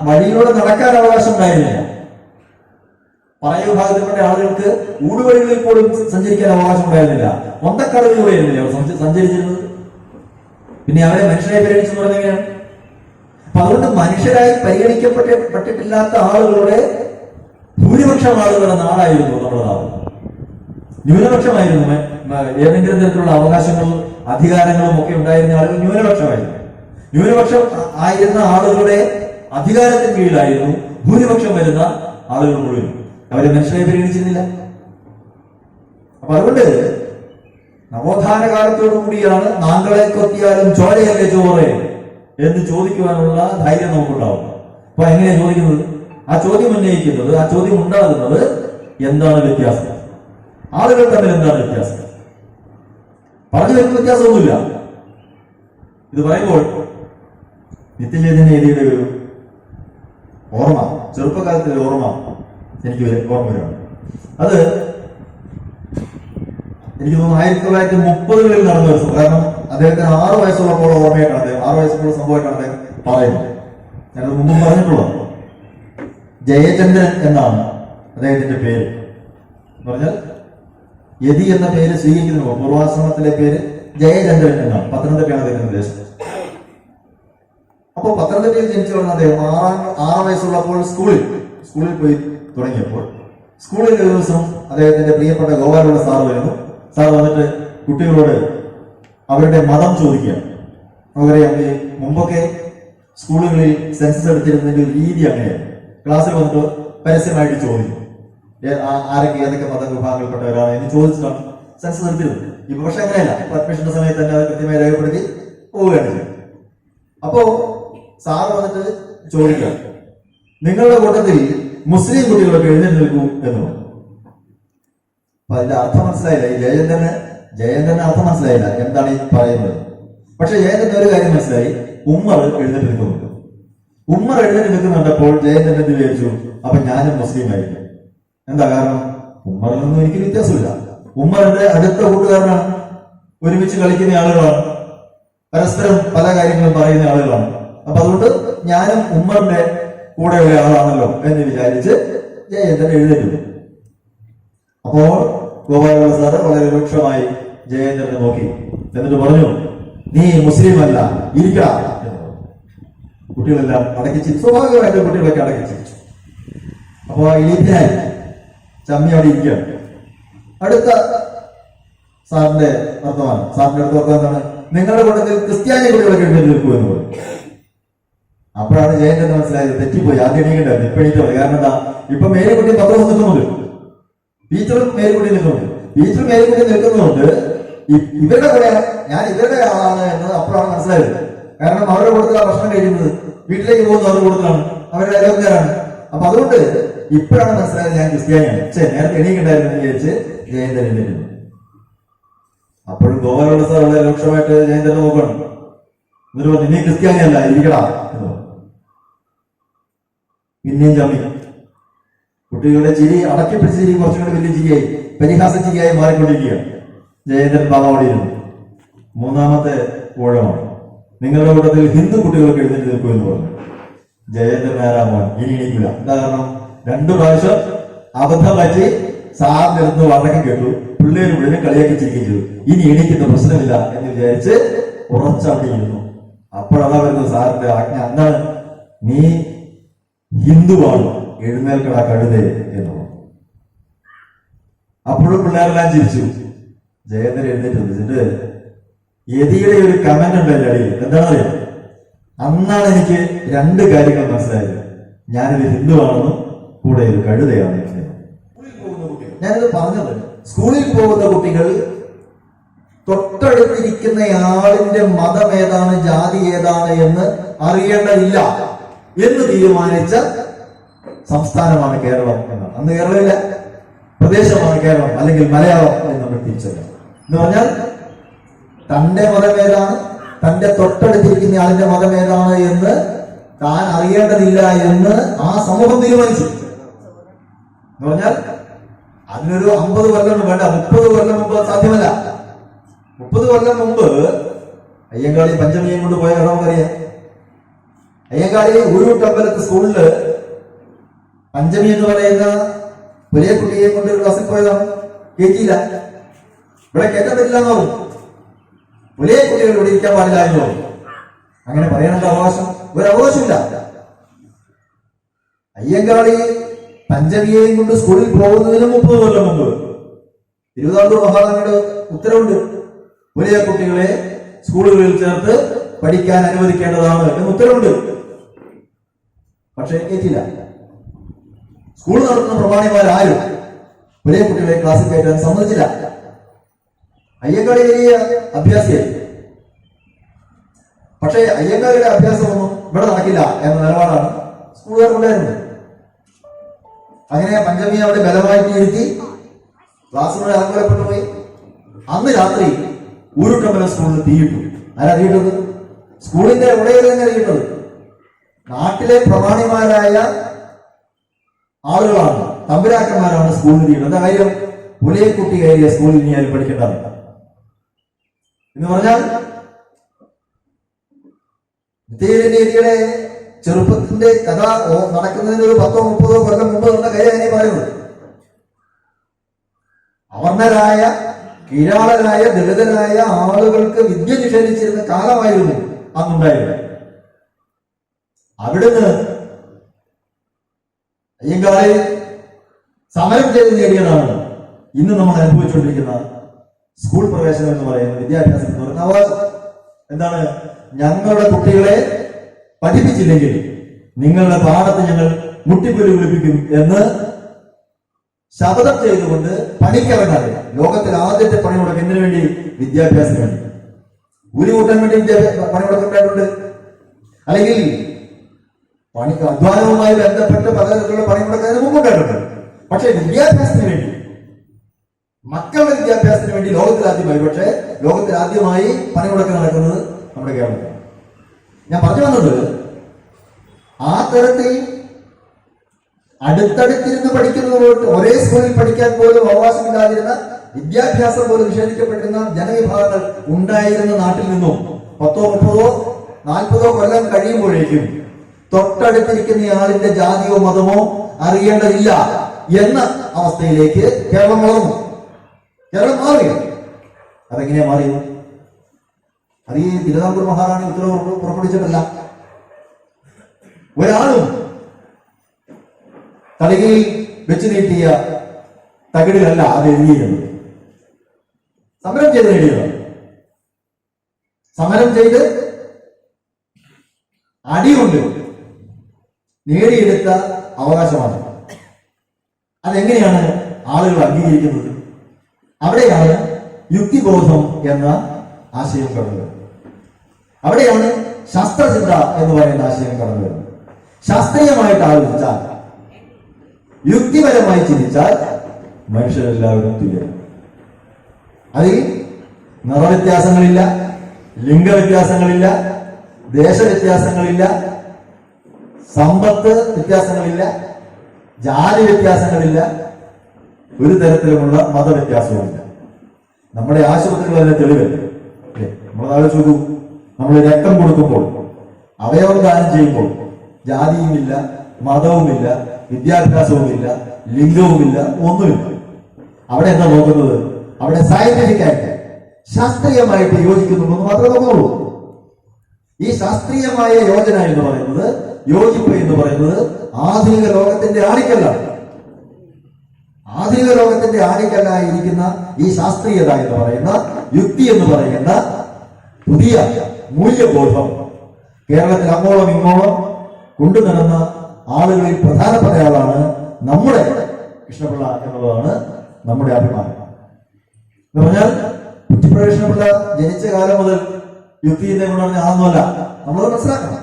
വഴിയിലൂടെ നടക്കാൻ അവകാശം ഉണ്ടായിരുന്നില്ല. പറയ വിഭാഗത്തിൽപ്പെട്ട ആളുകൾക്ക് ഊടുവഴികളിൽ പോലും സഞ്ചരിക്കാൻ അവകാശം ഉണ്ടായിരുന്നില്ല. ഒന്തക്കടലിലൂടെ ആയിരുന്നില്ല അവർ സഞ്ചരിച്ചിരുന്നത്. പിന്നെ അവരെ മനുഷ്യരായി പരിഗണിച്ചെന്ന് പറഞ്ഞെങ്ങനെയാണ്? അപ്പൊ അതുകൊണ്ട് മനുഷ്യരായി പരിഗണിക്കപ്പെട്ടിട്ടില്ലാത്ത ആളുകളുടെ ഭൂരിപക്ഷം ആളുകളുടെ നാടായിരുന്നു നമ്മുടെ നാട്. ന്യൂനപക്ഷമായിരുന്നു. ഏതെങ്കിലും തരത്തിലുള്ള അവകാശങ്ങളും അധികാരങ്ങളും ഒക്കെ ഉണ്ടായിരുന്ന ആളുകൾ ന്യൂനപക്ഷമായിരുന്നു. ന്യൂനപക്ഷം ആയിരുന്ന ആളുകളുടെ അധികാരത്തിന് കീഴിലായിരുന്നു ഭൂരിപക്ഷം വരുന്ന ആളുകൾ മുഴുവൻ. അവരെ മനുഷ്യരെ പരിഗണിച്ചിരുന്നില്ല. അപ്പൊ അതുകൊണ്ട് നവോത്ഥാന കാലത്തോടു കൂടിയാണ് നാങ്കളെ കൊത്തിയാലും ചോരയല്ലേ ചോറ് എന്ന് ചോദിക്കുവാനുള്ള ധൈര്യം നമുക്കുണ്ടാവും. അപ്പൊ എങ്ങനെയാ ചോദിക്കുന്നത്? ആ ചോദ്യം ഉന്നയിക്കുന്നത്, ആ ചോദ്യം ഉണ്ടാകുന്നത് എന്താണ് വ്യത്യാസം, ആളുകൾ തമ്മിൽ എന്താണ് വ്യത്യാസം? പറഞ്ഞു വരുന്ന വ്യത്യാസമൊന്നുമില്ല. ഇത് പറയുമ്പോൾ നിത്യചൈതന്യയുടെ ഒരു ഓർമ്മ, ചെറുപ്പകാലത്തെ ഓർമ്മ എനിക്ക് ഓർമ്മ വരികയാണ്. അത് എനിക്ക് തോന്നുന്നു 1930-കളിൽ നടന്ന ഒരു സംഭവം. കാരണം അദ്ദേഹത്തിന് 6 വയസ്സുള്ളപ്പോൾ ഓർമ്മയായിട്ടാണ് അദ്ദേഹം, 6 വയസ്സുള്ള സംഭവമായിട്ടാണ് അദ്ദേഹം പറയുന്നത്. ഞാനത് മുമ്പ് പറഞ്ഞിട്ടുള്ളത്. ജയചന്ദ്രൻ എന്നാണ് അദ്ദേഹത്തിന്റെ പേര്. എന്ന് പറഞ്ഞാൽ യതി എന്ന പേര് സ്വീകരിക്കുന്നു. പൂർവാശ്രമത്തിലെ പേര് ജയചന്ദ്രൻ എന്നാണ്. പത്തനംതിട്ടയാണ് അദ്ദേഹത്തിന്റെ ദേശം. അപ്പോൾ പത്തനംതിട്ടയിൽ ജനിച്ചു വളർന്ന അദ്ദേഹം 6 വയസ്സുള്ളപ്പോൾ സ്കൂളിൽ പോയി തുടങ്ങിയപ്പോൾ സ്കൂളിൽ ഒരു ദിവസം അദ്ദേഹത്തിന്റെ പ്രിയപ്പെട്ട ഗോപാലുള്ള സാറ് വരുന്നു. സാർ വന്നിട്ട് കുട്ടികളോട് അവരുടെ മതം ചോദിക്കുക. നമുക്കറിയാം, മുമ്പൊക്കെ സ്കൂളുകളിൽ സെൻസസ് എടുത്തിരുന്നതിന്റെ ഒരു രീതി അങ്ങനെയാണ്. ക്ലാസ്സിൽ വന്നിട്ട് പരസ്യമായിട്ട് ചോദിക്കും ആരൊക്കെ ഏതൊക്കെ മതവിഭാഗങ്ങളിൽപ്പെട്ടവരാണ് എന്ന് ചോദിച്ചിട്ടാണ് സെൻസസ് എടുത്തിരുന്നത്. ഇപ്പൊ പക്ഷെ അങ്ങനെയല്ല. ഇപ്പൊ അഡ്മിഷന്റെ സമയത്ത് തന്നെ അത് കൃത്യമായി രേഖപ്പെടുത്തി പോവുകയാണ് ചെയ്യും. അപ്പോ സാറ് വന്നിട്ട് ചോദിക്കുക, നിങ്ങളുടെ കൂട്ടത്തിൽ മുസ്ലിം കുട്ടികളൊക്കെ എഴുന്നേറ്റ് നിൽക്കൂ എന്ന് പറഞ്ഞു. അപ്പൊ അതിന്റെ അർത്ഥം മനസ്സിലായില്ല. ഈ ജയചന്ദ്രന് അർത്ഥം മനസ്സിലായില്ല എന്താണ് ഈ പറയുന്നത്. പക്ഷെ ജയചന്ദ്രൻ ഒരു കാര്യം മനസ്സിലായി, ഉമ്മർ എഴുന്നേറ്റ് നിൽക്കുന്നുണ്ട്. ഉമ്മർ എഴുന്നേറ്റ് നിൽക്കുന്നുണ്ടപ്പോൾ ജയചന്ദ്രൻ വിചാരിച്ചു, അപ്പൊ ഞാനും മുസ്ലിം ആയിരിക്കും. എന്താ കാരണം? ഉമ്മറിൽ നിന്നും എനിക്ക് വ്യത്യാസമില്ല. ഉമ്മറിന്റെ അടുത്ത കൂട്ടുകാരനാണ്, ഒരുമിച്ച് കളിക്കുന്ന ആളുകളാണ്, പരസ്പരം പല കാര്യങ്ങളും പറയുന്ന ആളുകളാണ്. അപ്പൊ അതുകൊണ്ട് ഞാനും ഉമ്മറിന്റെ കൂടെയുള്ള ആളാണല്ലോ എന്ന് വിചാരിച്ച് ജയചന്ദ്രൻ എഴുന്നേറ്റു. അപ്പോൾ ഗോപാലഗോപാൽ സാറ് വളരെ രൂക്ഷമായി ജയചന്ദ്രനെ നോക്കി, എന്നിട്ട് പറഞ്ഞു, നീ മുസ്ലിം അല്ല, ഇരിക്കടാ എന്ന് പറഞ്ഞു. കുട്ടികളെല്ലാം അടക്കിച്ചിരിച്ചു. സ്വാഭാവികമായിട്ട് കുട്ടികളൊക്കെ അടക്കിച്ചിരിച്ചു. അപ്പൊ ഇലിപ്പിനായി ചമ്മി അവിടെ ഇരിക്കുകയാണ്. അടുത്ത സാറിന്റെ അടുത്ത വർത്തമാനം എന്താണ്? നിങ്ങളുടെ കൂട്ടത്തിൽ ക്രിസ്ത്യാനി കുട്ടികളൊക്കെ എഴുന്നേറ്റ് നിൽക്കൂ എന്ന് പറഞ്ഞു. അപ്പോഴാണ് ജയചന്ദ്രൻ മനസ്സിലായത്, തെറ്റിപ്പോയി. ആദ്യം എണീക്കണ്ടായിരുന്നു, ഇപ്പൊ എണീറ്റോ. കാരണം എന്താ, ഇപ്പൊ മേരിക്കുട്ടി പത്രം നിൽക്കുന്നുണ്ട്, ടീച്ചറും മേരിക്കുട്ടി നിൽക്കുന്നുണ്ട്. ടീച്ചറും മേരിക്കുട്ടി നിൽക്കുന്നുണ്ട്. ഇവരുടെ കൂടെ ഞാൻ ഇവരുടെ ആളാണ് എന്നത് അപ്പോഴാണ് മനസ്സിലായത്. കാരണം അവരുടെ കൂട്ടത്തിലാണ് ഭക്ഷണം കഴിക്കുന്നത്, വീട്ടിലേക്ക് പോകുന്നത് അവരുടെ കൂട്ടത്തിലാണ്, അവരുടെ അയൽക്കാരാണ്. അപ്പൊ അതുകൊണ്ട് ഇപ്പോഴാണ് മനസ്സിലായത് ഞാൻ ക്രിസ്ത്യാനിയാണ്. നേരത്തെ എണീക്കണ്ടായിരുന്നു എന്ന് വിചാരിച്ച് ജയചന്ദ്രൻ എഴുന്നേറ്റു. അപ്പോഴും ഗോപാലഗോപാൽ സാർ വളരെ രൂക്ഷമായിട്ട് ജയചന്ദ്രനെ നോക്കണം. എന്നിട്ട് പറഞ്ഞു, നീ ക്രിസ്ത്യാനിയല്ല, ഇരിക്കടാ എന്ന് പറഞ്ഞു. പിന്നെയും ചമ്മി. കുട്ടികളുടെ ചിരി, അടക്കിപ്പിടിച്ച ചിരി കുറച്ചുകൂടി വലിയ ചിരിയായി, പരിഹാസ ചിരിയായി മാറിക്കൊണ്ടിരിക്കുകയാണ്. ജയചന്ദ്രൻ പാവോടിയിരുന്നു. മൂന്നാമത്തെ ഊഴമാണ്, നിങ്ങളുടെ കൂട്ടത്തിൽ ഹിന്ദു കുട്ടികളൊക്കെ എഴുന്നേറ്റ് നിൽക്കൂ എന്ന് പറഞ്ഞു. ജയചന്ദ്രൻ ആരാമോൻ ഇനി എണീക്കില്ല. എന്താ കാരണം? 2 പ്രാവശ്യം അബദ്ധം പറ്റി സാറിന്റെ അടുത്ത് വഴക്കം കേട്ടു, പിള്ളേര് മുഴുവൻ കളിയാക്കി ചിരിക്കുകയും ചെയ്തു. ഇനി എണീക്കുന്ന പ്രശ്നമില്ല എന്ന് വിചാരിച്ച് ഉറച്ചവിടെയിരുന്നു. അപ്പോഴാണ് വരുന്നത് സാറിന്റെ ആജ്ഞ. എന്താണ്? നീ ഹിന്ദുവാണ്, എഴുന്നേൽക്കട കഴുതേ എന്ന് പറഞ്ഞു. അപ്പോഴും പിള്ളേരെല്ലാം ചിരിച്ചു. ജയചന്ദ്രൻ എഴുന്നേറ്റ് വെച്ചിട്ട് യതിയുടെ ഒരു കമന്റ് ഉണ്ട് എന്റെ അടിയിൽ. എന്താണെന്നറിയാം? അന്നാണ് എനിക്ക് 2 കാര്യങ്ങൾ മനസ്സിലായത്. ഞാനൊരു ഹിന്ദുവാണെന്നും കൂടെ ഒരു കഴുതയാണ്. ഞാനിത് പറഞ്ഞത്, സ്കൂളിൽ പോകുന്ന കുട്ടികൾ തൊട്ടടുത്തിരിക്കുന്ന ആളിന്റെ മതം ഏതാണ്, ജാതി ഏതാണ് എന്ന് അറിയേണ്ടതില്ല എന്ന് തീരുമാനിച്ച സംസ്ഥാനമാണ് കേരളം എന്നാണ്. അന്ന് കേരളമില്ല, പ്രദേശമാണ് കേരളം, അല്ലെങ്കിൽ മലയാളം എന്ന് നമ്മൾ തിരിച്ചറിയാം. എന്ന് പറഞ്ഞാൽ തന്റെ മതം ഏതാണ്, തന്റെ തൊട്ടടുത്തിരിക്കുന്ന ആളിന്റെ മതം ഏതാണ് എന്ന് താൻ അറിയേണ്ടതില്ല എന്ന് ആ സമൂഹം തീരുമാനിച്ചു. എന്ന് പറഞ്ഞാൽ അതിനൊരു 50 കൊല്ലം വേണ്ട, 30 കൊല്ലം മുമ്പ് സാധ്യമല്ല. 30 കൊല്ലം മുമ്പ് അയ്യങ്കാളി പഞ്ചമിയും കൊണ്ട് പോയ കഥ നമുക്കറിയാം. അയ്യങ്കാളി ഊരൂട്ടമ്പലത്ത് സ്കൂളില് പഞ്ചമി എന്ന് പറയുന്ന വലിയ കുട്ടിയെ കൊണ്ട് ഒരു ക്ലാസ്സിൽ പോയതാണ്. കേട്ടില്ല, ഇവിടെ കേൾക്കാൻ പറ്റില്ല എന്ന് പറഞ്ഞു. വലിയ കുട്ടികൾ ഇവിടെ ഇരിക്കാൻ പാടില്ല എന്ന് പറഞ്ഞു. അങ്ങനെ പറയാനുള്ള അവകാശം ഒരു അവകാശമില്ല. അയ്യങ്കാളി പഞ്ചമിയെയും കൊണ്ട് സ്കൂളിൽ പോകുന്നതിന് 30 കൊല്ലം മുമ്പ് തിരുവിതാംകൂർ മഹാരാജയുടെ ഉത്തരവുണ്ട്. വലിയ കുട്ടികളെ സ്കൂളുകളിൽ ചേർത്ത് പഠിക്കാൻ അനുവദിക്കേണ്ടതാണ് എന്ന് ഉത്തരവുണ്ട്. പക്ഷേ ഏറ്റില്ല. സ്കൂൾ നടത്തുന്ന പ്രമാണിമാരാരും വലിയ കുട്ടികളെ ക്ലാസ്സിൽ കയറ്റാൻ സമ്മതിച്ചില്ല. അയ്യങ്കാളി വലിയ അഭ്യാസിയായി. പക്ഷേ അയ്യങ്കാളിയുടെ അഭ്യാസമൊന്നും ഇവിടെ നടക്കില്ല എന്ന നിലപാടാണ് സ്കൂളുകാർക്കുണ്ടായിരുന്നത്. അങ്ങനെ പഞ്ചമി അവിടെ ബലമായിട്ട് ഇരുത്തി ക്ലാസ് മുഴുവൻ അലങ്കോലപ്പെട്ടു പോയി. അന്ന് രാത്രി ഊരുട്ടമ്പലം സ്കൂളിൽ തീയിട്ടു. ആരാ തീയിട്ടത്? സ്കൂളിന്റെ ഉടയർ തന്നെ തീയിട്ടത്. നാട്ടിലെ പ്രമാണിമാരായ ആളുകളാണ്, തമ്പുരാക്കന്മാരാണ് സ്കൂളിൽ തീയിട്ടത്. എന്താ കാര്യം? പുലിയെ കുട്ടി കയറിയ സ്കൂളിൽ ഇനി ആരും പഠിക്കേണ്ടതാണ് എന്ന് പറഞ്ഞാൽ നിത്യയുടെ ചെറുപ്പത്തിന്റെ കഥ നടക്കുന്നതിന് ഒരു 10-30 കൊല്ലം മുമ്പ് നടന്ന കാര്യമാണ് പറയുന്നത്. അവർണരായ, കീഴാളരായ, ദളിതരായ ആളുകൾക്ക് വിദ്യ നിഷേധിച്ചിരുന്ന കാലമായിരുന്നു അന്നുണ്ടായിരുന്നത്. അവിടുന്ന് അയ്യങ്കാളി സമരം ചെയ്ത് നേടിയതാണ് ഇന്ന് നമ്മൾ അനുഭവിച്ചുകൊണ്ടിരിക്കുന്ന സ്കൂൾ പ്രവേശനം എന്ന് പറയുന്നത്, വിദ്യാഭ്യാസം എന്ന് പറയുന്ന അവകാശം. എന്താണ്? ഞങ്ങളുടെ കുട്ടികളെ പഠിപ്പിച്ചില്ലെങ്കിൽ നിങ്ങളുടെ പാടത്ത് ഞങ്ങൾ മുട്ടിപ്പുലി വിളിപ്പിക്കും എന്ന് ശപഥം ചെയ്തുകൊണ്ട് പണിക്കിറങ്ങാതെ ലോകത്തിൽ ആദ്യത്തെ പണിമുടക്ക് എന്തിനു വേണ്ടി? വിദ്യാഭ്യാസത്തിന് വേണ്ടി. കൂലി കൂട്ടാൻ വേണ്ടി പണിമുടക്ക് ഉണ്ടായിട്ടുണ്ട്. അല്ലെങ്കിൽ അധ്വാനവുമായി ബന്ധപ്പെട്ട് പലതരത്തിലുള്ള പണിമുടക്ക് മുമ്പുണ്ടായിട്ടുണ്ട്. പക്ഷെ വിദ്യാഭ്യാസത്തിന് വേണ്ടി, മക്കളുടെ വിദ്യാഭ്യാസത്തിന് വേണ്ടി ലോകത്തിൽ ആദ്യമായി, പക്ഷേ ലോകത്തിൽ ആദ്യമായി പണിമുടക്ക് നടക്കുന്നത് നമ്മുടെ കേരളത്തിൽ. ഞാൻ പറഞ്ഞു വന്നത്, ആ തരത്തിൽ അടുത്തടുത്തിരുന്ന് പഠിക്കുന്നത് പോലും, ഒരേ സ്കൂളിൽ പഠിക്കാൻ പോലും അവകാശമില്ലാതിരുന്ന, വിദ്യാഭ്യാസം പോലും നിഷേധിക്കപ്പെട്ടിരുന്ന ജനവിഭാഗങ്ങൾ ഉണ്ടായിരുന്ന നാട്ടിൽ നിന്നും 10, 30, 40 കൊല്ലം കഴിയുമ്പോഴേക്കും തൊട്ടടുത്തിരിക്കുന്നയാളിന്റെ ജാതിയോ മതമോ അറിയേണ്ടതില്ല എന്ന അവസ്ഥയിലേക്ക് കേരളം വളർന്നു. കേരളം മാറി. അതെങ്ങനെയാ മാറിയത്? അത് ഈ തിരുവിതാംകൂർ മഹാറാണി ഉത്തരവ് പുറപ്പെടുവിച്ചിട്ടല്ല. ഒരാളും തളികയിൽ വെച്ച് നീട്ടിയ തകിടിലല്ല അത് എഴുതിയിരുന്നത്. സമരം ചെയ്ത് നേടിയതാണ്. സമരം ചെയ്ത് അടികൊണ്ട് നേടിയെടുത്ത അവകാശമാണ്. അതെങ്ങനെയാണ് ആളുകൾ അംഗീകരിക്കുന്നത്? അവിടെയാണ് യുക്തിബോധം എന്ന ആശയം കടന്നു വരുന്നത്. അവിടെയാണ് ശാസ്ത്രചിന്ത എന്ന് പറയുന്ന ആശയം കടന്നു വരുന്നത്. ശാസ്ത്രീയമായിട്ട് ആലോചിച്ചാൽ, യുക്തിപരമായി ചിന്തിച്ചാൽ മനുഷ്യരെല്ലാവരും തുല്യരാണ്. അതിൽ നിറവ്യത്യാസങ്ങളില്ല, ലിംഗവ്യത്യാസങ്ങളില്ല, ദേശവ്യത്യാസങ്ങളില്ല, സമ്പത്ത് വ്യത്യാസങ്ങളില്ല, ജാതി വ്യത്യാസങ്ങളില്ല, ഒരു തരത്തിലുമുള്ള മതവ്യത്യാസവുമില്ല. നമ്മുടെ ആശുപത്രികൾ അതിന്റെ തെളിവല്ലേ? നമ്മൾ ആലോചിച്ചു, നമ്മൾ രക്തം കൊടുക്കുമ്പോൾ, അവയവം ദാനം ചെയ്യുമ്പോൾ ജാതിയുമില്ല, മതവുമില്ല, വിദ്യാഭ്യാസവുമില്ല, ലിംഗവുമില്ല, ഒന്നുമില്ല. അവിടെ എന്താ നോക്കുന്നത്? അവിടെ സയന്റിഫിക് ആയിട്ട്, ശാസ്ത്രീയമായിട്ട് യോജിക്കുന്നുണ്ടെന്ന് മാത്രമേ നോക്കുന്നുള്ളൂ. ഈ ശാസ്ത്രീയമായ യോജന എന്ന് പറയുന്നത്, യോജിപ്പ് എന്ന് പറയുന്നത് ആധുനിക ലോകത്തിന്റെ ആണിക്കല്ലാണ്. ആധുനിക ലോകത്തിന്റെ ആണിക്കല്ലായിരിക്കുന്ന ഈ ശാസ്ത്രീയത എന്ന് പറയുന്ന, യുക്തി എന്ന് പറയുന്ന പുതിയ മൂല്യബോധം കേരളത്തിൽ അങ്ങോളം ഇങ്ങോളം കൊണ്ടുനടന്ന ആളുകളിൽ പ്രധാനപ്പെട്ട ആളാണ് നമ്മുടെ കൃഷ്ണപിള്ള എന്നുള്ളതാണ് നമ്മുടെ അഭിമാനം. എന്ന് പറഞ്ഞാൽ കൃഷ്ണപിള്ള ജനിച്ച കാലം മുതൽ യുക്തിന്റെ ഗുണം ആണെന്നല്ല നമ്മൾ മനസ്സിലാക്കണം.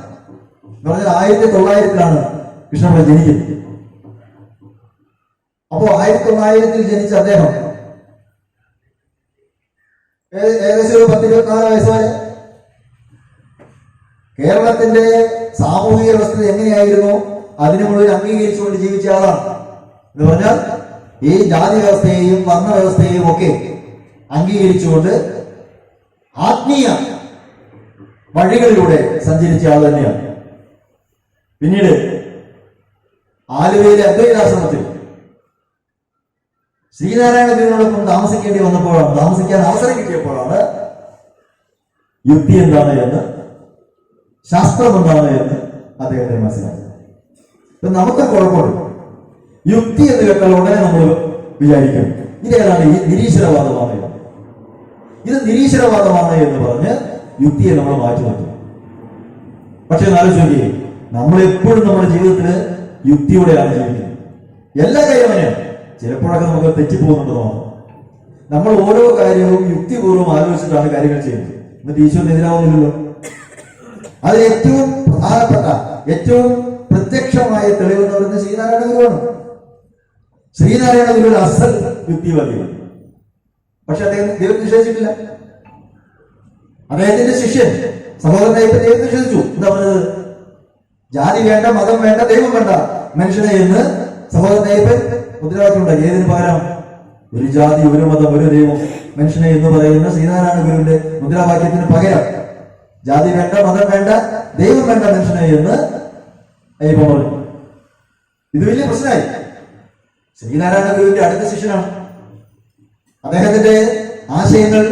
എന്ന് പറഞ്ഞാൽ 1900 കൃഷ്ണപിള്ള ജനിക്കുന്നത്. അപ്പോ 1900 ജനിച്ച അദ്ദേഹം ഏകദേശം ഒരു 10-24 വയസ്സ് വരെ കേരളത്തിന്റെ സാമൂഹിക വ്യവസ്ഥ എങ്ങനെയായിരുന്നു അതിനെ മുഴുവൻ അംഗീകരിച്ചുകൊണ്ട് ജീവിച്ച ആളാണ്. എന്ന് പറഞ്ഞാൽ ഈ ജാതി വ്യവസ്ഥയെയും വർണ്ണ വ്യവസ്ഥയെയും ഒക്കെ അംഗീകരിച്ചുകൊണ്ട് ആത്മീയ വഴികളിലൂടെ സഞ്ചരിച്ച ആൾ തന്നെയാണ്. പിന്നീട് ആലുവയിലെ അദ്വൈതാശ്രമത്തിൽ ശ്രീനാരായണ ഗുരുവിനോടൊപ്പം താമസിക്കേണ്ടി വന്നപ്പോഴാണ്, താമസിക്കാൻ അവസരം കിട്ടിയപ്പോഴാണ് യുക്തി എന്താണ് എന്ന്, ശാസ്ത്രം എന്താണ് എന്ന് അദ്ദേഹത്തിന് മനസ്സിലാക്കി. ഇപ്പൊ നമുക്ക് കുഴപ്പമുണ്ട്. യുക്തി എന്ന് കേട്ടാൽ ഉടനെ നമ്മൾ വിചാരിക്കും ഇതേതാണ്, ഈ നിരീശ്വരവാദമാണ്. ഇത് നിരീശ്വരവാദമാണ് എന്ന് പറഞ്ഞ് യുക്തിയെ നമ്മൾ മാറ്റി നിർത്തും. പക്ഷെ ആലോചിക്കുക, നമ്മളെപ്പോഴും നമ്മുടെ ജീവിതത്തിന് യുക്തിയോടെയാണ് ജീവിക്കുന്നത്. എല്ലാ കാര്യവും അങ്ങനെയാണ്. ചിലപ്പോഴൊക്കെ നമുക്ക് തെറ്റിപ്പോകുന്നുണ്ട് തോന്നുന്നു. നമ്മൾ ഓരോ കാര്യവും യുക്തിപൂർവ്വം ആലോചിച്ചിട്ടാണ് കാര്യങ്ങൾ ചെയ്യുന്നത്. എന്നിട്ട് ഈശ്വരന് എതിരാവുന്നില്ലല്ലോ. അത് ഏറ്റവും പ്രധാനപ്പെട്ട, ഏറ്റവും പ്രത്യക്ഷമായ തെളിവ് എന്ന് പറയുന്നത് ശ്രീനാരായണ ഗുരുവാണ്. ശ്രീനാരായണ ഗുരു ഒരു അസൽ യുക്തിവാദിയാണ്. പക്ഷെ അദ്ദേഹം ദൈവത്തെ നിഷേധിച്ചിട്ടില്ല. അദ്ദേഹത്തിന്റെ ശിഷ്യൻ സഹോദരനെ ഇപ്പൊ ദൈവത്തെ നിഷേധിച്ചു. എന്താ പറഞ്ഞത്? ജാതി വേണ്ട, മതം വേണ്ട, ദൈവം വേണ്ട മനുഷ്യനെ എന്ന് സഹോദരനയ്യപ്പൻ മുദ്രാവാക്യം ഉണ്ടാക്കി. ഏതിന് പകരം? ഒരു ജാതി, ഒരു മതം, ഒരു ദൈവം, മനുഷ്യനെ എന്ന് പറയുന്ന ശ്രീനാരായണ ഗുരുവിന്റെ മുദ്രാവാക്യത്തിന് പകരം ജാതി വേണ്ട, മതം വേണ്ട, ദൈവം വേണ്ട മനുഷ്യനെ എന്ന് അയ്യപ്പൻ പറഞ്ഞു. ഇത് വലിയ പ്രശ്നമായി. ശ്രീനാരായണ ഗുരുവിന്റെ അടുത്ത ശിഷ്യനാണ്. അദ്ദേഹത്തിന്റെ ആശയങ്ങൾ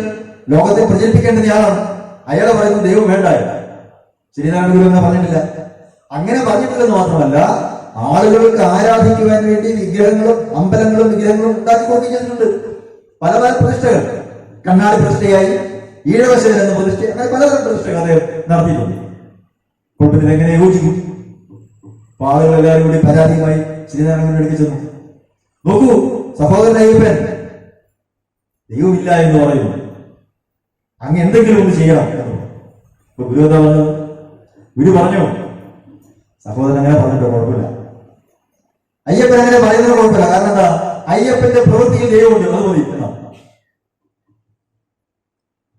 ലോകത്തെ പ്രചരിപ്പിക്കേണ്ടത് ആളാണ്. അയാൾ പറയുന്നത് ദൈവം വേണ്ട. ശ്രീനാരായണ ഗുരു എന്ന് പറഞ്ഞിട്ടില്ല. അങ്ങനെ പറഞ്ഞിട്ടില്ലെന്ന് മാത്രമല്ല, ആളുകൾക്ക് ആരാധിക്കുവാൻ വേണ്ടി വിഗ്രഹങ്ങളും അമ്പലങ്ങളും വിഗ്രഹങ്ങളും ഉണ്ടാക്കിക്കൊണ്ടിരിക്കുന്നുണ്ട്. പല പല പ്രതിഷ്ഠകൾ, കണ്ണാടി പ്രതിഷ്ഠയായി, ഈഴവശേഖരൻ എന്ന പ്രതിഷ്ഠ, അങ്ങനെ പലതരം പ്രതിഷ്ഠകൾ അദ്ദേഹം നടത്തിയിട്ടുണ്ട്. കുടുംബത്തിൽ എങ്ങനെ യോജിക്കും? ആളുകൾ എല്ലാവരും കൂടി പരാതിയുമായി ശ്രീനാരായണ അടുത്ത് ചെന്നു. നോക്കൂ, സഹോദരൻ അയ്യപ്പൻ ദൈവമില്ല എന്ന് പറയുന്നു, അങ്ങ് എന്തെങ്കിലും ഒന്ന് ചെയ്യണം എന്ന്. ഗുരു എന്താ പറഞ്ഞത്? ഗുരു പറഞ്ഞു, സഹോദരൻ അങ്ങനെ പറഞ്ഞിട്ടോ കുഴപ്പമില്ല, അയ്യപ്പൻ അങ്ങനെ പറയുന്നത് കുഴപ്പമില്ല. കാരണം എന്താ? അയ്യപ്പന്റെ പ്രവൃത്തിയിൽ ദൈവമുണ്ട്, അത് മതി എന്നാ.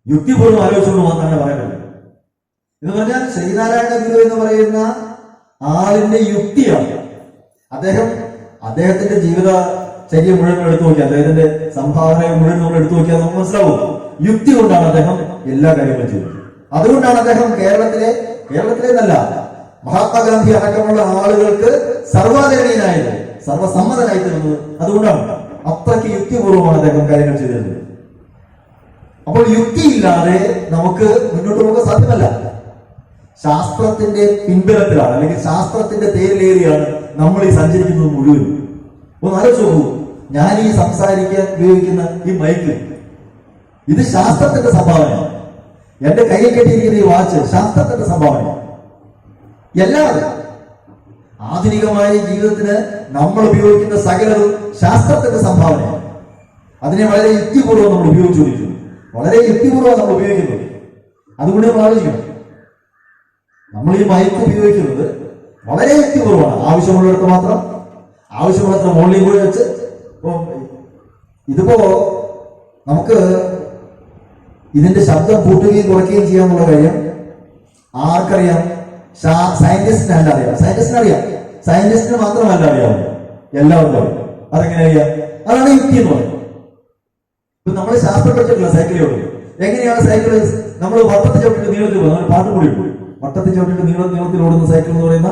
യുക്തിപൂർവ്വം ആലോചിച്ചുകൊണ്ട് മാത്രം അങ്ങനെ പറയാൻ പറ്റില്ല. എന്ന് പറഞ്ഞാൽ ശ്രീനാരായണ ഗുരു എന്ന് പറയുന്ന ആളിന്റെ യുക്തിയാണ്. അദ്ദേഹത്തിന്റെ ജീവിത ചര്യ മുഴുവൻ എടുത്തു നോക്കിയാൽ, അദ്ദേഹത്തിന്റെ സംഭാവന മുഴുവൻ നമ്മൾ എടുത്തു നോക്കിയാൽ നമുക്ക് മനസ്സിലാവും. യുക്തി കൊണ്ടാണ് അദ്ദേഹം എല്ലാ കാര്യങ്ങളും ചെയ്തത്. അതുകൊണ്ടാണ് അദ്ദേഹം കേരളത്തിലെ നല്ല മഹാത്മാഗാന്ധി അടക്കമുള്ള ആളുകൾക്ക് സർവാദരണീയനായത്, സർവസമ്മതനായി തീർന്നത്. അതുകൊണ്ടാണ് അത്രയ്ക്ക് യുക്തിപൂർവ്വമാണ് അദ്ദേഹം കാര്യങ്ങൾ ചെയ്തിരുന്നത്. അപ്പോൾ യുക്തിയില്ലാതെ നമുക്ക് മുന്നോട്ട് പോകാൻ സാധ്യമല്ല. ശാസ്ത്രത്തിന്റെ പിൻബലത്തിലാണ്, അല്ലെങ്കിൽ ശാസ്ത്രത്തിന്റെ തേരിലേറിയാണ് നമ്മൾ ഈ സഞ്ചരിക്കുന്നത് മുഴുവൻ. ഒന്ന് ആലോചിച്ച് നോക്കൂ, ഞാൻ ഈ സംസാരിക്കാൻ ഉപയോഗിക്കുന്ന ഈ മൈക്ക്, ഇത് ശാസ്ത്രത്തിന്റെ സംഭാവനയാണ്. എന്റെ കയ്യിൽ കെട്ടിയിരിക്കുന്ന ഈ വാച്ച് ശാസ്ത്രത്തിന്റെ സംഭാവനയാണ്. എല്ലാവരും ആധുനികമായ ജീവിതത്തിന് നമ്മൾ ഉപയോഗിക്കുന്ന സകലതും ശാസ്ത്രത്തിന്റെ സംഭാവനയാണ്. അതിനെ വളരെ യുക്തിപൂർവ്വം നമ്മൾ ഉപയോഗിച്ചുകൊണ്ടിരിക്കുന്നു, വളരെ യുക്തിപൂർവ്വം നമ്മൾ ഉപയോഗിക്കുന്നത്. അതുകൊണ്ട് നമ്മൾ ആലോചിക്കണം, നമ്മൾ ഈ മൈക്ക് ഉപയോഗിക്കുന്നത് വളരെ യുക്തിപൂർവ്വമാണ്. ആവശ്യമുള്ളിടത്ത് മാത്രം, ആവശ്യമുള്ളത്ര മോളിൽ കൂടി വെച്ച്. ഇതിപ്പോ നമുക്ക് ഇതിന്റെ ശബ്ദം കൂട്ടുകയും കുറയ്ക്കുകയും ചെയ്യാന്നുള്ള കാര്യം ആർക്കറിയാം? സയന്റിസ്റ്റിനല്ല അറിയാം. സയന്റിസ്റ്റിന് മാത്രമല്ല അറിയാവുന്നത്, എല്ലാവർക്കും അറിയാം. അതെങ്ങനെ അറിയാം? അതാണ് യുക്തി എന്ന് പറയുന്നത്. ഇപ്പൊ നമ്മൾ ശാസ്ത്രം പഠിച്ചിട്ടില്ല സൈക്കിൾ ഓടുക. എങ്ങനെയാണ് സൈക്കിൾ? നമ്മൾ വട്ടത്തിൽ ചവിട്ടിട്ട് നീളത്തിൽ പോകുന്നത്. ഒരു പാട്ട് കൂടി പോയി, വട്ടത്തിൽ ചവിട്ടിട്ട് നീളത്തിൽ ഓടുന്ന സൈക്കിൾ എന്ന് പറയുന്ന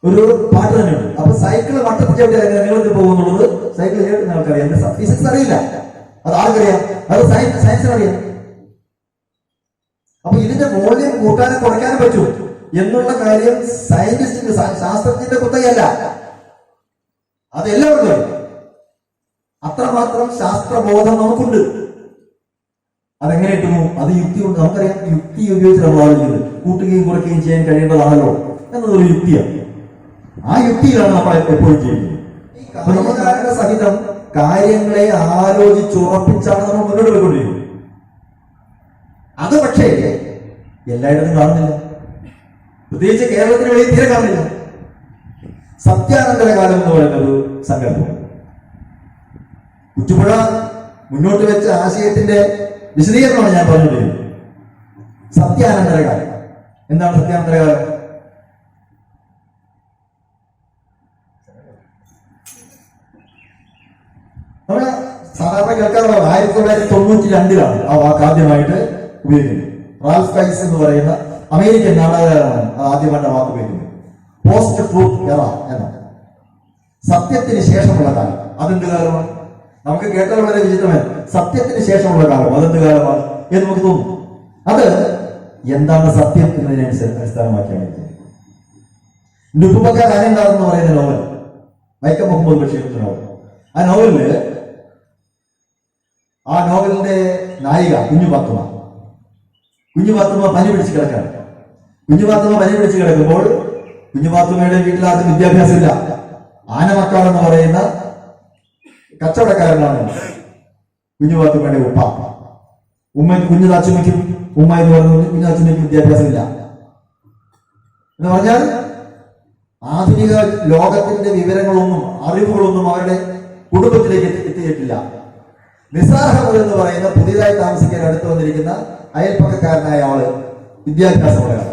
ഒരു പാട്ട് തന്നെയുണ്ട്. അപ്പൊ സൈക്കിൾ വട്ടത്തിൽ ചവിട്ടിയാൽ എങ്ങനെ നീളത്തിൽ പോകുന്നുള്ളത് സൈക്കിൾ കേട്ടുന്ന ആൾക്കറിയാം. ഫിസിക്സ് അറിയില്ല, അത് ആർക്കറിയാം? അത് സയൻസിനറിയാം. അപ്പൊ ഇതിന്റെ വോള്യം കൂട്ടാനും കുറയ്ക്കാനും പറ്റൂ എന്നുള്ള കാര്യം സയന്റിസ്റ്റിന്റെ, ശാസ്ത്രജ്ഞന്റെ കുത്തകയല്ല, അത് എല്ലാവർക്കും അറിയാം. അത്രമാത്രം ശാസ്ത്രബോധം നമുക്കുണ്ട്. അതെങ്ങനെ കിട്ടുന്നു? അത് യുക്തി കൊണ്ട്. നമുക്കറിയാം, യുക്തി ഉപയോഗിച്ച് നമ്മൾ ആലോചിക്കുന്നത് കൂട്ടുകയും കുറയ്ക്കുകയും ചെയ്യാൻ കഴിയേണ്ടതാണല്ലോ എന്നതൊരു യുക്തിയാണ്. ആ യുക്തിയിലാണ് നമ്മൾ എപ്പോഴും ചെയ്യുന്നത്. അപ്പൊ നമ്മൾ കാരണസഹിതം കാര്യങ്ങളെ ആലോചിച്ചുറപ്പിച്ചാണ് നമ്മൾ മുന്നോട്ട് പോയിക്കൊണ്ടിരിക്കുന്നത്. അത് പക്ഷേ എല്ലായിടത്തും കാണുന്നില്ല, പ്രത്യേകിച്ച് കേരളത്തിന് വെളിയിൽ തീരെ കാണുന്നില്ല. സത്യാനന്തര കാലം എന്ന് പറയുന്ന ഒരു സങ്കല്പം കുറ്റുപുഴ മുന്നോട്ട് വെച്ച ആശയത്തിന്റെ വിശദീകരണമാണ് ഞാൻ പറഞ്ഞുകൊണ്ടിരിക്കുന്നത്. സത്യാനന്തര കാലം എന്താണ്? സത്യാനന്തര കാലം നമ്മള് സാധാരണ കേൾക്കാറുള്ള 1992 ആ വാക്ക് ആദ്യമായിട്ട് ഉപയോഗിക്കുന്നത്. റാൽഫ് കൈസ് എന്ന് പറയുന്ന അമേരിക്കൻ നാടകകാരനാണ് ആദ്യമായിട്ട് ആ വാക്ക് ഉപയോഗിക്കുന്നത്. പോസ്റ്റ് ട്രൂത്ത് എറ എന്നാണ്. സത്യത്തിന് ശേഷമുള്ള കാലം. അതെന്ത് കാലമാണ്? നമുക്ക് കേട്ടാൽ വളരെ വിചിത്രമാണ്. സത്യത്തിന് ശേഷമുള്ള കാലം അതെന്ത് കാലമാണ് എന്ന് നമുക്ക് തോന്നും. അത് എന്താണ് സത്യം എന്നതിനനുസരിച്ച് അടിസ്ഥാനമാക്കിയാണ്. നുപുബക്കർ അനന്താർ എന്ന് പറയുന്ന നോവൽ, വൈക്കം മുഹമ്മദ് ബഷീറിന്റെ നോവൽ. ആ നോവലിന്റെ നായിക കുഞ്ഞു പാത്തുമ്മ പനി പിടിച്ച് കിടക്കാണ്. കുഞ്ഞുപാത്തുമ്മ പനി പിടിച്ച് കിടക്കുമ്പോൾ കുഞ്ഞുപാത്തുമ്മയുടെ വീട്ടിലാർക്കും വിദ്യാഭ്യാസമില്ല. ആനമക്കാർ എന്ന് പറയുന്ന കച്ചവടക്കാരനാണ് കുഞ്ഞുപാത്തുമ്മയുടെ ഉപ്പ. ഉമ്മയ്ക്ക് കുഞ്ഞു താച്ചുമ്മയ്ക്കും ഉമ്മ എന്ന് പറയുന്നത് കുഞ്ഞു താച്ചുമ്മയ്ക്കും വിദ്യാഭ്യാസമില്ല. എന്ന് പറഞ്ഞാൽ ആധുനിക ലോകത്തിന്റെ വിവരങ്ങളൊന്നും അറിവുകളൊന്നും അവരുടെ കുടുംബത്തിലേക്ക് എത്തിയിട്ടില്ല. നിസാർ അഹമ്മദ് എന്ന് പറയുന്ന പുതിയതായി താമസിക്കാൻ അടുത്ത് വന്നിരിക്കുന്ന അയൽപ്പക്കക്കാരനായ ആള് വിദ്യാഭ്യാസമുള്ളയാണ്.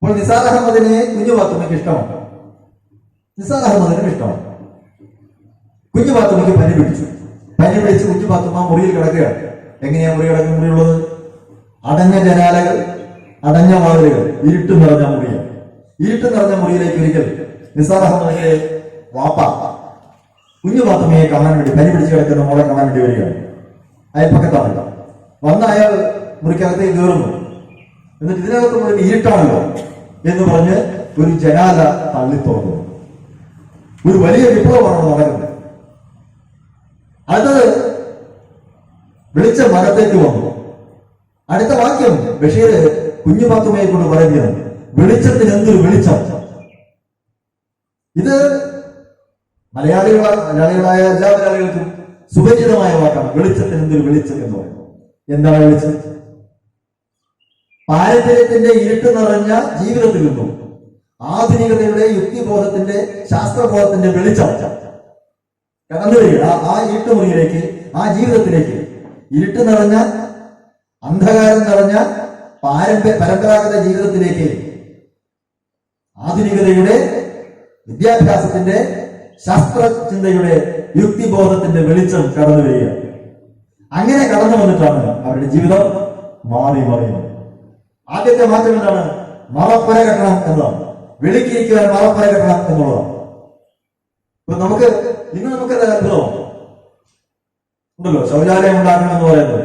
അപ്പോൾ നിസാർ അഹമ്മദിനെ കുഞ്ഞുപാത്തുമ്മയ്ക്ക് ഇഷ്ടമാണ്, നിസാർ അഹമ്മദിനും ഇഷ്ടമാണ്. കുഞ്ഞുപാത്തുമ്മയ്ക്ക് പനി പിടിച്ച് കുഞ്ഞുപാത്തുമ്മ മുറിയിൽ കിടക്കുകയാണ്. എങ്ങനെയാ മുറി കിടക്കുന്ന മുറിയുള്ളത്? അടഞ്ഞ ജനാലകൾ, അടഞ്ഞ വാതിലുകൾ, ഇരുട്ട് നിറഞ്ഞ മുറിയാണ്. ഇരുട്ട് നിറഞ്ഞ മുറിയിലേക്ക് ഒരിക്കൽ നിസാർ അഹമ്മദിന്റെ വാപ്പ കുഞ്ഞുപാത്തുമ്മയെ കാണാൻ വേണ്ടി, പനി പിടിച്ച് കിടക്കുന്ന മോളെ കാണാൻ വേണ്ടി വരികയാണ്. അയൽപ്പക്കത്താണ്. വന്ന അയാൾ മുറിക്കകത്തേക്ക് കയറുന്നു. എന്നിട്ട് ഇതിനകത്ത് മുഴുവൻ ഇരുട്ടാണല്ലോ എന്ന് പറഞ്ഞ് ഒരു ജനാല തള്ളി തുറന്നു. ഒരു വലിയ വിപ്ലവമാണ് നടക്കുന്നത്. അടുത്തത് വെളിച്ചം മരത്തേക്ക് വന്നു. അടുത്ത വാക്യം ബഷീർ കുഞ്ഞുപാത്തുമ്മയെ കൊണ്ട് പറയുന്നത്, വെളിച്ചത്തിന് എന്തൊരു വെളിച്ചം. ഇത് മലയാളികളായ എല്ലാ മലയാളികൾക്കും സുപരിചിതമായ വാക്കാണ്. വെളിച്ചത്തിന് എന്തൊരു വെളിച്ചം എന്ന് പറയുന്നത്. എന്താണ് വെളിച്ചം? പാരമ്പര്യത്തിന്റെ ഇരുട്ട് നിറഞ്ഞ ജീവിതത്തിൽ നിന്നും ആധുനികതയുടെ യുക്തിബോധത്തിന്റെ ശാസ്ത്രബോധത്തിന്റെ വെളിച്ചം കടന്നു വരിക. ആ ഇരുട്ടുമുറിയിലേക്ക്, ആ ജീവിതത്തിലേക്ക്, ഇരുട്ട് നിറഞ്ഞ അന്ധകാരം നിറഞ്ഞ പരമ്പരാഗത ജീവിതത്തിലേക്ക് ആധുനികതയുടെ, വിദ്യാഭ്യാസത്തിന്റെ, ശാസ്ത്രചിന്തയുടെ, യുക്തിബോധത്തിന്റെ വെളിച്ചം കടന്നു വരിക. അങ്ങനെ കടന്നു വന്നിട്ടാണ് അവരുടെ ജീവിതം മാറി മറിയുന്നത്. ആദ്യത്തെ മാറ്റം എന്താണ്? മറപ്പര കെട്ടണം എന്നതാണ്. വെളിക്കിരിക്കുവാൻ മറപ്പര കെട്ടണം എന്നുള്ളതാണ്. ഇപ്പൊ നമുക്കത് അത്ഭുതമാണ് ഉണ്ടല്ലോ. ശൗചാലയം ഉണ്ടാക്കണം എന്ന് പറയുന്നത്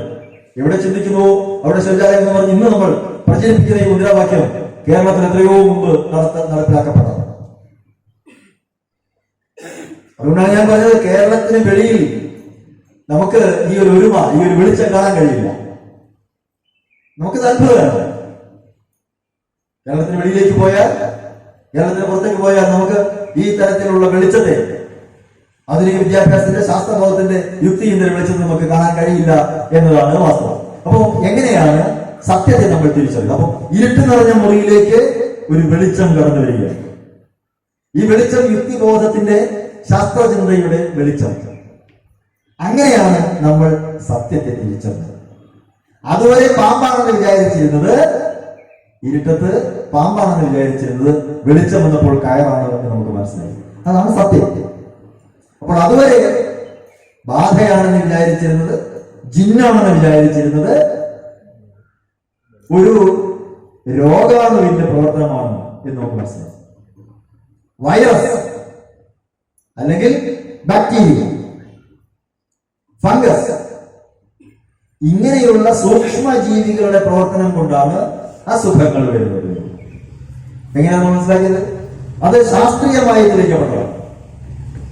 എവിടെ ചിന്തിക്കുന്നു അവിടെ ശൗചാലയം എന്ന് പറഞ്ഞ് ഇന്ന് നമ്മൾ പ്രചരിപ്പിക്കുന്ന ഈ മുദ്രാവാക്യം കേരളത്തിൽ എത്രയോ മുമ്പ് നടപ്പിലാക്കപ്പെട്ടത്. അതുകൊണ്ടാണ് ഞാൻ പറഞ്ഞത്, കേരളത്തിന് വെളിയിൽ നമുക്ക് ഈ ഒരു ഒരുമ, ഈ ഒരു വെളിച്ചം കാണാൻ കഴിയില്ല. നമുക്കത് അത്ഭുതമാണ്. കേരളത്തിന് വെളിയിലേക്ക് പോയാൽ, കേരളത്തിന് പുറത്തേക്ക് പോയാൽ നമുക്ക് ഈ തരത്തിലുള്ള വെളിച്ചത്തെ, ആധുനിക വിദ്യാഭ്യാസത്തിന്റെ, ശാസ്ത്രബോധത്തിന്റെ, യുക്തിയുടെ വെളിച്ചം നമുക്ക് കാണാൻ കഴിയില്ല എന്നതാണ് വാസ്തവം. അപ്പൊ എങ്ങനെയാണ് സത്യത്തെ നമ്മൾ തിരിച്ചറിയുന്നത്? അപ്പൊ ഇരുട്ട് നിറഞ്ഞ മുറിയിലേക്ക് ഒരു വെളിച്ചം കടന്നു വരികയാണ്. ഈ വെളിച്ചം യുക്തിബോധത്തിന്റെ, ശാസ്ത്രചിന്തയുടെ വെളിച്ചം. അങ്ങനെയാണ് നമ്മൾ സത്യത്തെ തിരിച്ചറിഞ്ഞത്. അതുവരെ പാമ്പാണെന്ന് വിചാരിച്ചിരുന്നത്, ഇരുട്ടത്ത് പാമ്പാണെന്ന് വിചാരിച്ചിരുന്നത്, വെളിച്ചം വന്നപ്പോൾ കയറാണ് എന്ന് നമുക്ക് മനസ്സിലായി. അതാണ് സത്യം. അപ്പോൾ അതുവരെ ബാധയാണെന്ന് വിചാരിച്ചിരുന്നത്, ജിന്നാണെന്ന് വിചാരിച്ചിരുന്നത്, ഒരു രോഗാണുവിന്റെ പ്രവർത്തനമാണ് എന്ന് നമുക്ക് മനസ്സിലായി. വൈറസ് അല്ലെങ്കിൽ ബാക്ടീരിയ, ഫംഗസ്, ഇങ്ങനെയുള്ള സൂക്ഷ്മജീവികളുടെ പ്രവർത്തനം കൊണ്ടാണ് അസുഖങ്ങൾ വരുന്നത്. എങ്ങനെയാണ് മനസ്സിലാക്കിയത്? അത് ശാസ്ത്രീയമായി തെളിയിക്കപ്പെട്ടതാണ്,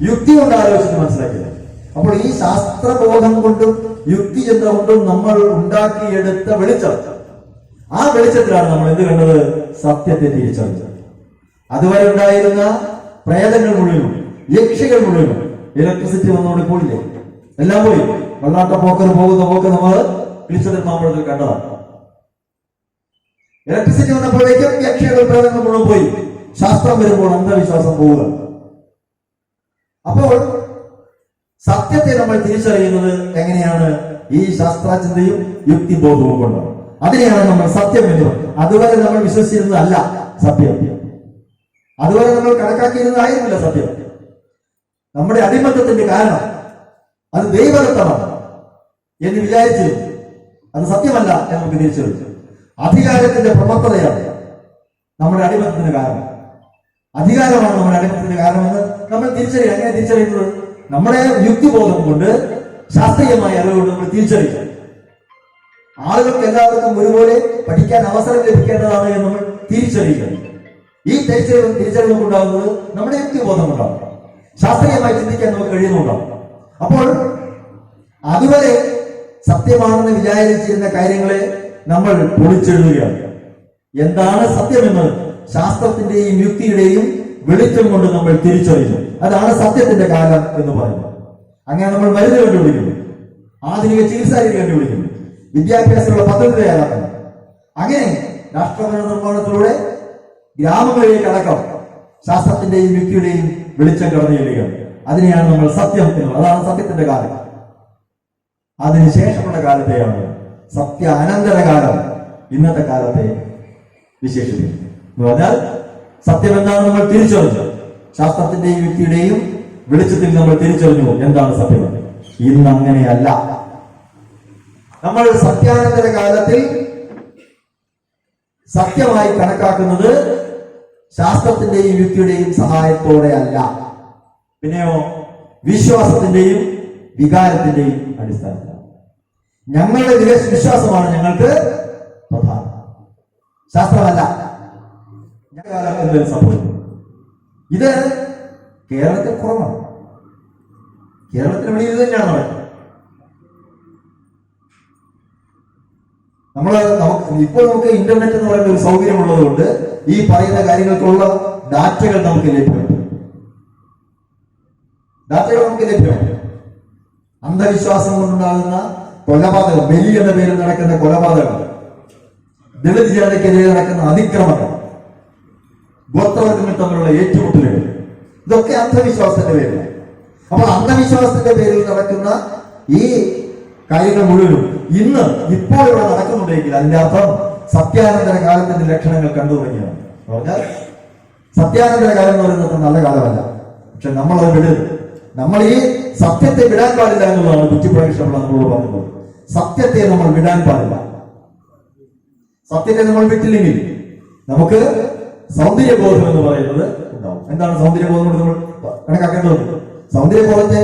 യുക്തി കൊണ്ട് ആലോചിച്ച് മനസ്സിലാക്കിയത്. അപ്പോൾ ഈ ശാസ്ത്രബോധം കൊണ്ടും യുക്തിചിന്ത കൊണ്ടും നമ്മൾ ഉണ്ടാക്കിയെടുത്ത വെളിച്ചം, ആ വെളിച്ചത്തിലാണ് നമ്മൾ എന്ത് കണ്ടത്? സത്യത്തെ തിരിച്ചറിഞ്ഞത്. അതുവരെ ഉണ്ടായിരുന്ന പ്രേതങ്ങൾ മുഴുവനും, യക്ഷികൾ മുഴുവനും, ഇലക്ട്രിസിറ്റി വന്നോണ്ട് പോയില്ലേ? എല്ലാം പോയി. വെള്ളാട്ട പോക്കർ പോകുന്ന പോക്ക് നമ്മൾ കിളിച്ചതിൽ മാമ്പഴത്തിൽ കണ്ടതാണ്. ഇലക്ട്രിസിറ്റി വന്നപ്പോഴേക്കും യക്ഷികൾ, പ്രേതങ്ങൾ മുഴുവൻ പോയി. ശാസ്ത്രം വരുമ്പോൾ അന്ധവിശ്വാസം പോവുക. അപ്പോൾ സത്യത്തെ നമ്മൾ തിരിച്ചറിയുന്നത് എങ്ങനെയാണ്? ഈ ശാസ്ത്രചിന്തയും യുക്തിബോധവും കൊണ്ടാണ്. അതിനെയാണ് നമ്മൾ സത്യം എന്ന് പറയുന്നത്. അതുവരെ നമ്മൾ വിശ്വസിച്ചിരുന്നതല്ല സത്യം. അതുവരെ നമ്മൾ കണക്കാക്കിയിരുന്നതായിരുന്നില്ല സത്യം. നമ്മുടെ അടിമത്തത്തിന്റെ കാരണം അത് ദൈവദത്തമാണ് എന്ന് വിചാരിച്ചിരുന്നു. അത് സത്യമല്ല എന്ന് നമുക്ക് തിരിച്ചറിഞ്ഞു. അധികാരത്തിന്റെ പ്രമത്തതയാണ് നമ്മുടെ അടിമത്തത്തിന് കാരണം. അധികാരമാണ് നമ്മുടെ അടിമത്തത്തിന് കാരണമെന്ന് നമ്മൾ തിരിച്ചറിയുക. എങ്ങനെ തിരിച്ചറിയുന്നത്? നമ്മുടെ യുക്തിബോധം കൊണ്ട്, ശാസ്ത്രീയമായ അറിവുകൊണ്ട് നമ്മൾ തിരിച്ചറിയുക. ആളുകൾക്ക് എല്ലാവർക്കും ഒരുപോലെ പഠിക്കാൻ അവസരം ലഭിക്കേണ്ടതാണ് എന്ന് നമ്മൾ തിരിച്ചറിയുക. ഈ തിരിച്ചറിവ് ഉണ്ടാകുന്നത് നമ്മുടെ യുക്തിബോധം കൊണ്ടാണ്. ശാസ്ത്രീയമായി ചിന്തിക്കാൻ നമുക്ക് കഴിയുന്നുണ്ടാവും. അപ്പോൾ അതുവരെ സത്യമാണെന്ന് വിചാരിച്ചിരുന്ന കാര്യങ്ങളെ നമ്മൾ പൊളിച്ചെഴുതുകയാണ്. എന്താണ് സത്യമെന്ന് ശാസ്ത്രത്തിന്റെയും യുക്തിയുടെയും വെളിച്ചം കൊണ്ട് നമ്മൾ തിരിച്ചറിയുന്നു. അതാണ് സത്യത്തിന്റെ കാലം എന്ന് പറയുന്നത്. അങ്ങനെ നമ്മൾ മരുന്ന് കണ്ടുപിടിക്കുന്നു, ആധുനിക ചികിത്സാ രീതി കണ്ടുപിടിക്കുന്നു, വിദ്യാഭ്യാസമുള്ള പദ്ധതി തയ്യാറാക്കുന്നു. അങ്ങനെ രാഷ്ട്രഭരണ നിർമ്മാണത്തിലൂടെ ഗ്രാമങ്ങളിലേക്ക് അടക്കം ശാസ്ത്രത്തിന്റെയും യുക്തിയുടെയും വെളിച്ചം കടന്നു ചെല്ലുകയാണ്. അതിനെയാണ് നമ്മൾ സത്യം എന്നുള്ളത്. അതാണ് സത്യത്തിന്റെ കാലം. അതിനുശേഷമുള്ള കാലത്തെയാണ് സത്യ അനന്തര കാലം ഇന്നത്തെ കാലത്തെ വിശേഷിപ്പിക്കുന്നത്. എന്ന് പറഞ്ഞാൽ സത്യം എന്താണ് നമ്മൾ തിരിച്ചറിഞ്ഞു, ശാസ്ത്രത്തിന്റെയും യുക്തിയുടെയും വെളിച്ചത്തിൽ നമ്മൾ തിരിച്ചറിഞ്ഞു എന്താണ് സത്യം. ഇന്ന് അങ്ങനെയല്ല. നമ്മൾ സത്യാനന്തര കാലത്തിൽ സത്യമായി കണക്കാക്കുന്നത് ശാസ്ത്രത്തിന്റെയും യുക്തിയുടെയും സഹായത്തോടെ അല്ല, പിന്നെയോ വിശ്വാസത്തിന്റെയും വികാരത്തിന്റെയും അടിസ്ഥാനത്തിലാണ്. ഞങ്ങളുടെ വിശ്വാസമാണ് ഞങ്ങൾക്ക് പ്രധാനം, ശാസ്ത്രമല്ല. സംഭവിക്കും. ഇത് കേരളത്തിൽ കുറവാണ്. കേരളത്തിന് വെളിയിൽ തന്നെയാണ് നടക്കുന്നത്. ഇപ്പോൾ നമുക്ക് ഇന്റർനെറ്റ് എന്ന് പറയുന്ന ഒരു സൗകര്യമുള്ളത് കൊണ്ട് ഈ പറയുന്ന കാര്യങ്ങൾക്കുള്ള ഡാറ്റകൾ നമുക്ക് ലഭ്യമാണ്. അന്ധവിശ്വാസം കൊണ്ടുണ്ടാകുന്ന കൊലപാതകം, ബലി എന്ന പേരിൽ നടക്കുന്ന കൊലപാതകങ്ങൾ, ദളിത് ജനതയ്ക്കെതിരെ നടക്കുന്ന അതിക്രമങ്ങൾ, ഗോത്രവർഗങ്ങൾ തമ്മിലുള്ള ഏറ്റുമുട്ടലുകൾ, ഇതൊക്കെ അന്ധവിശ്വാസത്തിന്റെ പേരിലാണ്. അപ്പോൾ അന്ധവിശ്വാസത്തിന്റെ പേരിൽ നടക്കുന്ന ഈ കാര്യങ്ങൾ മുഴുവനും ഇപ്പോൾ ഇവിടെ നടക്കുന്നുണ്ടെങ്കിൽ അതിന്റെ അർത്ഥം സത്യാനന്തര കാലത്തിന്റെ ലക്ഷണങ്ങൾ കണ്ടു തുടങ്ങിയാണ്. പറഞ്ഞാൽ സത്യാനന്തര കാലം എന്ന് പറയുന്നത് നല്ല കാലമല്ല. പക്ഷെ നമ്മളത് വിടരുത്. നമ്മൾ ഈ സത്യത്തെ വിടാൻ പാടില്ല എന്നുള്ളതാണ് കുറ്റിപ്രേക്ഷകൾ നമ്മളോട് പറഞ്ഞത്. സത്യത്തെ നമ്മൾ വിടാൻ പാടില്ല. സത്യത്തെ നമ്മൾ വിട്ടില്ലെങ്കിൽ നമുക്ക് സൗന്ദര്യബോധം എന്ന് പറയുന്നത് ഉണ്ടാവും. എന്താണ് സൗന്ദര്യബോധം കൊണ്ട് നമ്മൾ കണക്കാക്കേണ്ടത്? സൗന്ദര്യബോധത്തെ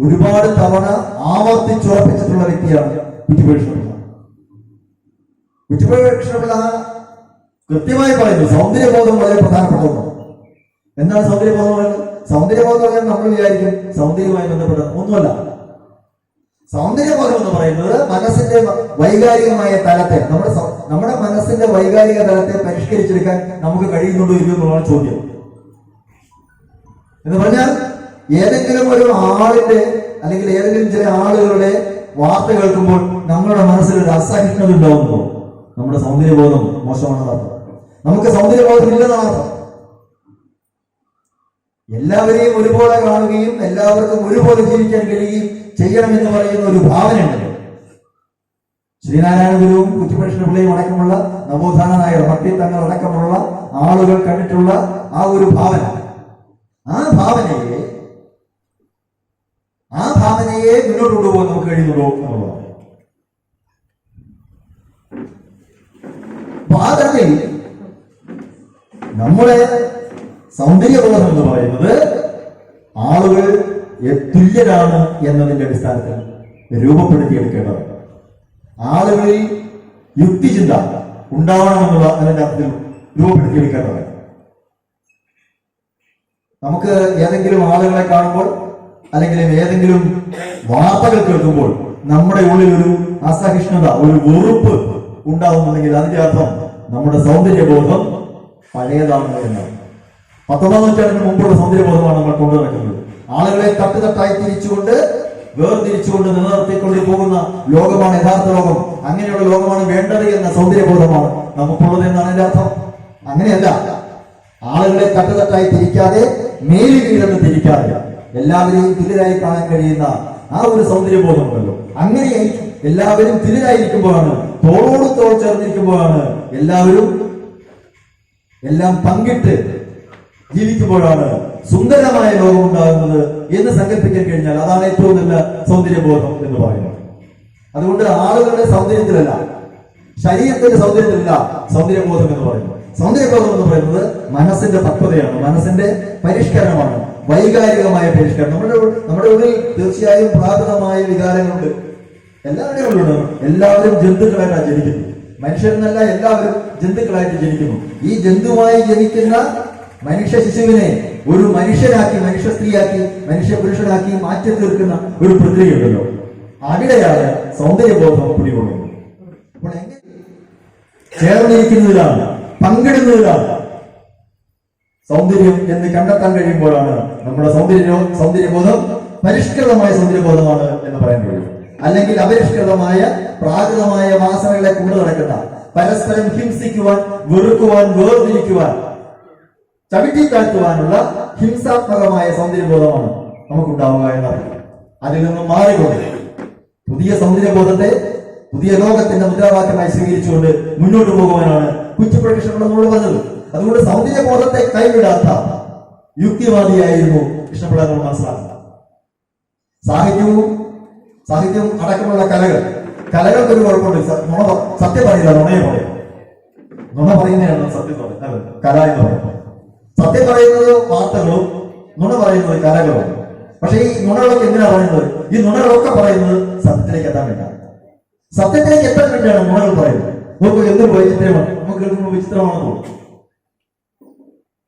ഒരുപാട് തവണ ആവർത്തിച്ചുറപ്പിച്ചിട്ടുള്ള വ്യക്തിയാണ് കുറ്റിപ്രേക്ഷകൾ. കൃത്യമായി പറയുന്നു സൗന്ദര്യബോധം വളരെ പ്രധാനപ്പെട്ട ഒന്നാണ്. എന്താണ് സൗന്ദര്യബോധം പറയുന്നത്? സൗന്ദര്യബോധം പറയാൻ നമ്മൾ വിചാരിക്കും സൗന്ദര്യവുമായി ബന്ധപ്പെട്ട ഒന്നുമല്ല. സൗന്ദര്യബോധം എന്ന് പറയുന്നത് മനസ്സിന്റെ വൈകാരികമായ തലത്തെ, നമ്മുടെ മനസ്സിന്റെ വൈകാരിക തലത്തെ പരിഷ്കരിച്ചെടുക്കാൻ നമുക്ക് കഴിയുന്നുണ്ടോ ഇല്ലയോ എന്നുള്ളതാണ് ചോദ്യം. എന്ന് പറഞ്ഞാൽ ഏതെങ്കിലും ഒരു ആളിന്റെ അല്ലെങ്കിൽ ഏതെങ്കിലും ചില ആളുകളുടെ വാർത്ത കേൾക്കുമ്പോൾ നമ്മളുടെ മനസ്സിലൊരു അസഹിഷ്ണുത ഉണ്ടാവുന്നുണ്ടോ? നമ്മുടെ സൗന്ദര്യബോധം മോശമാണെന്ന് അർത്ഥം. നമുക്ക് സൗന്ദര്യബോധം ഇല്ലെന്നാണ് അർത്ഥം. എല്ലാവരെയും ഒരുപോലെ കാണുകയും എല്ലാവർക്കും ഒരുപോലെ ജീവിക്കാൻ കഴിയുകയും ചെയ്യണമെന്ന് പറയുന്ന ഒരു ഭാവനയുണ്ടല്ലോ. ശ്രീനാരായണ ഗുരുവും കുറ്റിപ്രേക്ഷണ പിള്ളയും അടക്കമുള്ള നവോത്ഥാന നായർ, ഭക്തി തങ്ങൾ അടക്കമുള്ള ആളുകൾ കണ്ടിട്ടുള്ള ആ ഒരു ഭാവന, ആ ഭാവനയെ മുന്നോട്ട് കൊണ്ടുപോകാൻ നമുക്ക് കഴിയുന്നുണ്ടോ എന്നുള്ളതാണ്. അപ്പൊ ആ തരത്തിൽ നമ്മുടെ സൗന്ദര്യബോധം എന്ന് പറയുന്നത് ആളുകൾ തുല്യരാണ് എന്നതിന്റെ അടിസ്ഥാനത്തിൽ രൂപപ്പെടുത്തിയെടുക്കേണ്ടത്. ആളുകളിൽ യുക്തിചിന്ത ഉണ്ടാവണമെന്നുള്ള അതിന്റെ അർത്ഥത്തിൽ രൂപപ്പെടുത്തിയെടുക്കേണ്ടത്. നമുക്ക് ഏതെങ്കിലും ആളുകളെ കാണുമ്പോൾ അല്ലെങ്കിൽ ഏതെങ്കിലും വാർത്തകൾ കേൾക്കുമ്പോൾ നമ്മുടെ ഉള്ളിൽ ഒരു അസഹിഷ്ണുത, ഒരു വെറുപ്പ് ഉണ്ടാവുന്നുണ്ടെങ്കിൽ അതിന്റെ അർത്ഥം നമ്മുടെ സൗന്ദര്യബോധം പഴയതാണ് എന്നാണ്. 19ാം നൂറ്റാണ്ടിന് മുമ്പുള്ള സൗന്ദര്യബോധമാണ് നമ്മൾ കൊണ്ടു നടക്കുന്നത്. ആളുകളെ തട്ടുതട്ടായി വേർതിരിച്ചുകൊണ്ട് നിലനിർത്തിക്കൊണ്ട് പോകുന്ന ലോകമാണ് യഥാർത്ഥ ലോകം. അങ്ങനെയുള്ള ലോകമാണ് വേണ്ടത് എന്ന സൗന്ദര്യബോധമാണ് നമുക്കുള്ളത് എന്നാണ് എന്റെ അർത്ഥം. അങ്ങനെയല്ല. ആളുകളെ തട്ടുതട്ടായി തിരിക്കാതെ, മേലി കീഴെന്ന് തിരിക്കാതെ എല്ലാവരെയും തുല്യരായി കാണാൻ കഴിയുന്ന ആ ഒരു സൗന്ദര്യബോധമുണ്ടല്ലോ. അങ്ങനെ എല്ലാവരും തുല്യരായിരിക്കുമ്പോഴാണ്, തോളോട് തോൾ ചേർന്നിരിക്കുമ്പോഴാണ്, എല്ലാവരും എല്ലാം പങ്കിട്ട് ജീവിക്കുമ്പോഴാണ് സുന്ദരമായ ലോകം ഉണ്ടാകുന്നത് എന്ന് സങ്കല്പിക്കാൻ കഴിഞ്ഞാൽ അതാണ് ഏറ്റവും നല്ല സൗന്ദര്യബോധം എന്ന് പറയുന്നത്. അതുകൊണ്ട് ആളുകളുടെ സൗന്ദര്യത്തിലല്ല, ശരീരത്തിന്റെ സൗന്ദര്യത്തിലല്ല സൗന്ദര്യബോധം എന്ന് പറയുന്നത്. സൗന്ദര്യബോധം എന്ന് പറയുന്നത് മനസ്സിന്റെ പക്വതയാണ്, മനസ്സിന്റെ പരിഷ്കരണമാണ്, വൈകാരികമായ പരിഷ്കരണം. നമ്മുടെ ഉള്ളിൽ തീർച്ചയായും പ്രാകൃതമായ വികാരങ്ങളുണ്ട്, എല്ലാവരുടെയും ഉള്ളിലുണ്ട്. എല്ലാവരും ജന്തുക്കളായിട്ടാണ് ജനിക്കുന്നത്. മനുഷ്യരെന്നല്ല, എല്ലാവരും ജന്തുക്കളായിട്ട് ജനിക്കുന്നു. ഈ ജന്തുവായി ജനിക്കുന്ന മനുഷ്യ ശിശുവിനെ ഒരു മനുഷ്യനാക്കി, മനുഷ്യ സ്ത്രീയാക്കി, മനുഷ്യ പുരുഷനാക്കി മാറ്റി തീർക്കുന്ന ഒരു പ്രക്രിയയുണ്ടല്ലോ. അവിടെയാണ് സൗന്ദര്യബോധം പിടികൊള്ളുന്നത്. അപ്പോൾ ചേർന്നിരിക്കുന്നതിലാണ്, പങ്കിടുന്നതിലാണ് സൗന്ദര്യം എന്ന് കണ്ടെത്താൻ കഴിയുമ്പോഴാണ് നമ്മുടെ സൗന്ദര്യബോധം പരിഷ്കൃതമായ സൗന്ദര്യബോധമാണ് എന്ന് പറയാൻ കഴിയും. അല്ലെങ്കിൽ അപരിഷ്കൃതമായ പ്രാകൃതമായ വാസനകളെ കൊണ്ടു നടക്കുന്ന, പരസ്പരം ഹിംസിക്കുവാൻ, വെറുക്കുവാൻ, വേർതിരിക്കുവാൻ, ചവിട്ടി താഴ്ത്തുവാനുള്ള ഹിംസാത്മകമായ സൗന്ദര്യബോധമാണ് നമുക്കുണ്ടാവുക എന്നറിയാം. അതിൽ നിന്നും മാറിക്കൊണ്ട് പുതിയ സൗന്ദര്യബോധത്തെ പുതിയ ലോകത്തിന്റെ മുദ്രാവാക്യമായി സ്വീകരിച്ചുകൊണ്ട് മുന്നോട്ട് പോകുവാനാണ് കുറ്റിപ്പുഴ കൃഷ്ണപിള്ള നമ്മളോട് പറഞ്ഞത്. അതുകൊണ്ട് സൗന്ദര്യബോധത്തെ കൈവിടാത്ത യുക്തിവാദിയായിരുന്നു കൃഷ്ണപിള്ള നമ്മൾ മനസ്സിലാക്കുന്നത്. സാഹിത്യവും അടക്കമുള്ള കലകൾക്കൊരു കുഴപ്പമുണ്ട്. സത്യം പറയില്ല, നുണയെ പറയും. നുണ പറയുന്നതാണ് സത്യം കല എന്ന് പറയുന്നത്. സത്യം പറയുന്നത് വാർത്തകളും, നുണ പറയുന്നത് കലകളും. പക്ഷെ ഈ നുണകളൊക്കെ എന്തിനാ പറയുന്നത്? ഈ നുണകളൊക്കെ പറയുന്നത് സത്യത്തിലേക്ക് എത്താൻ വേണ്ടിയാണ്. സത്യത്തിലേക്ക് എത്താൻ വേണ്ടിയാണ് നുണകൾ പറയുന്നത്. നോക്കൂ, എന്തൊരു വൈചിത്രമാണ്. നമുക്ക് കേൾക്കുമ്പോൾ വിചിത്രമാണെന്ന് തോന്നും.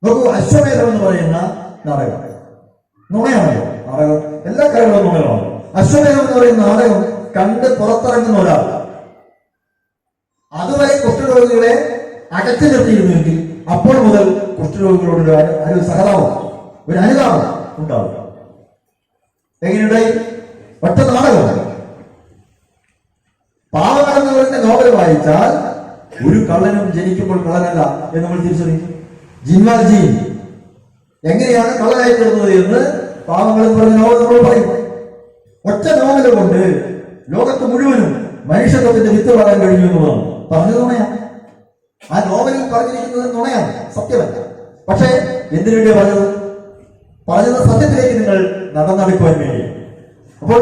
നോക്കൂ, അശ്വമേധം എന്ന് പറയുന്ന നാടകം നുണയാണല്ലോ. നാടകം എല്ലാ കലകളും നുണകളാണ്. അശ്വമേധം എന്ന് പറയുന്ന നാടകം കണ്ട് പുറത്തിറങ്ങുന്ന ഒരാൾ അതുവരെ കുഷ്ഠരോഗികളെ അകറ്റി നിർത്തിയിരുന്നുവെങ്കിൽ അപ്പോൾ മുതൽ കുഷ്ഠരോഗികളോട് ഒരു സഹതാപം, ഒരു അനുതാപം ഉണ്ടാവും. എങ്ങനെയുണ്ടായി? ഒറ്റ നാടകം. പാവകടന്നവരുടെ നോവൽ വായിച്ചാൽ ഒരു കള്ളനും ജനിക്കുമ്പോൾ കള്ളനല്ല എന്ന് നമ്മൾ തിരിച്ചറിയും. ജിൻവാൽജി എങ്ങനെയാണ് കള്ളനായി തീർന്നത് എന്ന് പാവങ്ങൾ പറഞ്ഞ നോവൽ നമ്മൾ പറയും. ഒറ്റ നോവൽ കൊണ്ട് ലോകത്ത് മുഴുവനും മനുഷ്യത്വത്തിന്റെ വിത്ത് വളരാൻ കഴിഞ്ഞു എന്നുള്ളതാണ്. പറഞ്ഞത് നുണയാണ്. ആ നോവലിൽ പറഞ്ഞിരിക്കുന്നത് നുണയാണ്, സത്യമല്ല. പക്ഷേ എന്തിനു വേണ്ടിയാ പറഞ്ഞത് സത്യത്തിലേക്ക് നിങ്ങൾ നടന്നെടുക്കുവാൻ വേണ്ടി. അപ്പോൾ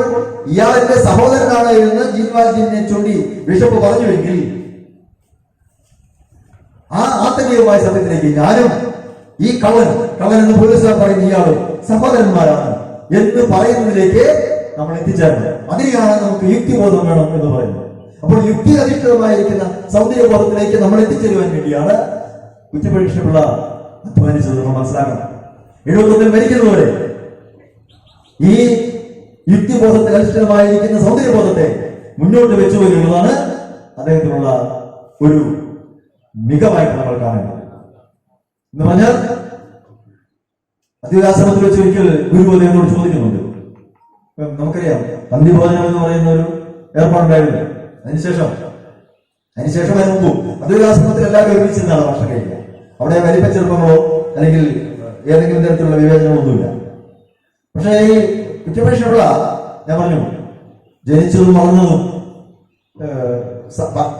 ഇയാളെന്റെ സഹോദരനാണ് എന്ന് ജീൻവാൽജിനെ ചൊല്ലി ബിഷപ്പ് പറഞ്ഞുവെങ്കിൽ ആ ആത്മീയമായ സത്യത്തിലേക്ക് ഞാനും ഈ കള്ളൻ എന്ന് പോലീസുകാർ പറയുന്ന ഇയാളും സഹോദരന്മാരാണ് എന്ന് പറയുന്നതിലേക്ക് നമ്മൾ എത്തിച്ചേരണം. അതിനെയാണ് നമുക്ക് യുക്തിബോധം വേണം എന്ന് പറയുന്നത്. അപ്പോൾ യുക്തി അധിഷ്ഠിതമായിരിക്കുന്ന സൗന്ദര്യബോധത്തിലേക്ക് നമ്മൾ എത്തിച്ചേരുവാൻ വേണ്ടിയാണ് കുറ്റിപ്പുഴ കൃഷ്ണപിള്ള അധ്വാനിച്ചത്. നമ്മൾ മനസ്സിലാക്കണം. 71 മരിക്കുന്നവരെ ഈ യുക്തിബോധത്തിൽ അധിഷ്ഠിതമായിരിക്കുന്ന സൗന്ദര്യബോധത്തെ മുന്നോട്ട് വെച്ചു എന്നുള്ളതാണ് അദ്ദേഹത്തിനുള്ള ഒരു മികവായിട്ട് നമ്മൾ കാണേണ്ടത്. എന്ന് പറഞ്ഞാൽ അദ്വൈതാശ്രമത്തിൽ വെച്ച് ഒരിക്കൽ ഗുരു അദ്ദേഹത്തോട് ചോദിക്കുന്നുണ്ട്. നമുക്കറിയാം പന്തിഭോജനം എന്ന് പറയുന്ന ഒരു ഏർപ്പാടുണ്ടായിരുന്നു. അതിനുശേഷം അതിന് മുമ്പും അദ്വൈതാശ്രമത്തിൽ എല്ലാവരും ഒരുമിച്ചിരുന്നാണ് ഭക്ഷണം കഴിക്കുക. അവിടെ വലിപ്പ ചെറുപ്പങ്ങളോ അല്ലെങ്കിൽ ഏതെങ്കിലും തരത്തിലുള്ള വിവേചനമൊന്നുമില്ല. പക്ഷേ ഈ കുറ്റപേക്ഷയുള്ള ഞാൻ പറഞ്ഞു ജനിച്ചതും വളർന്നതും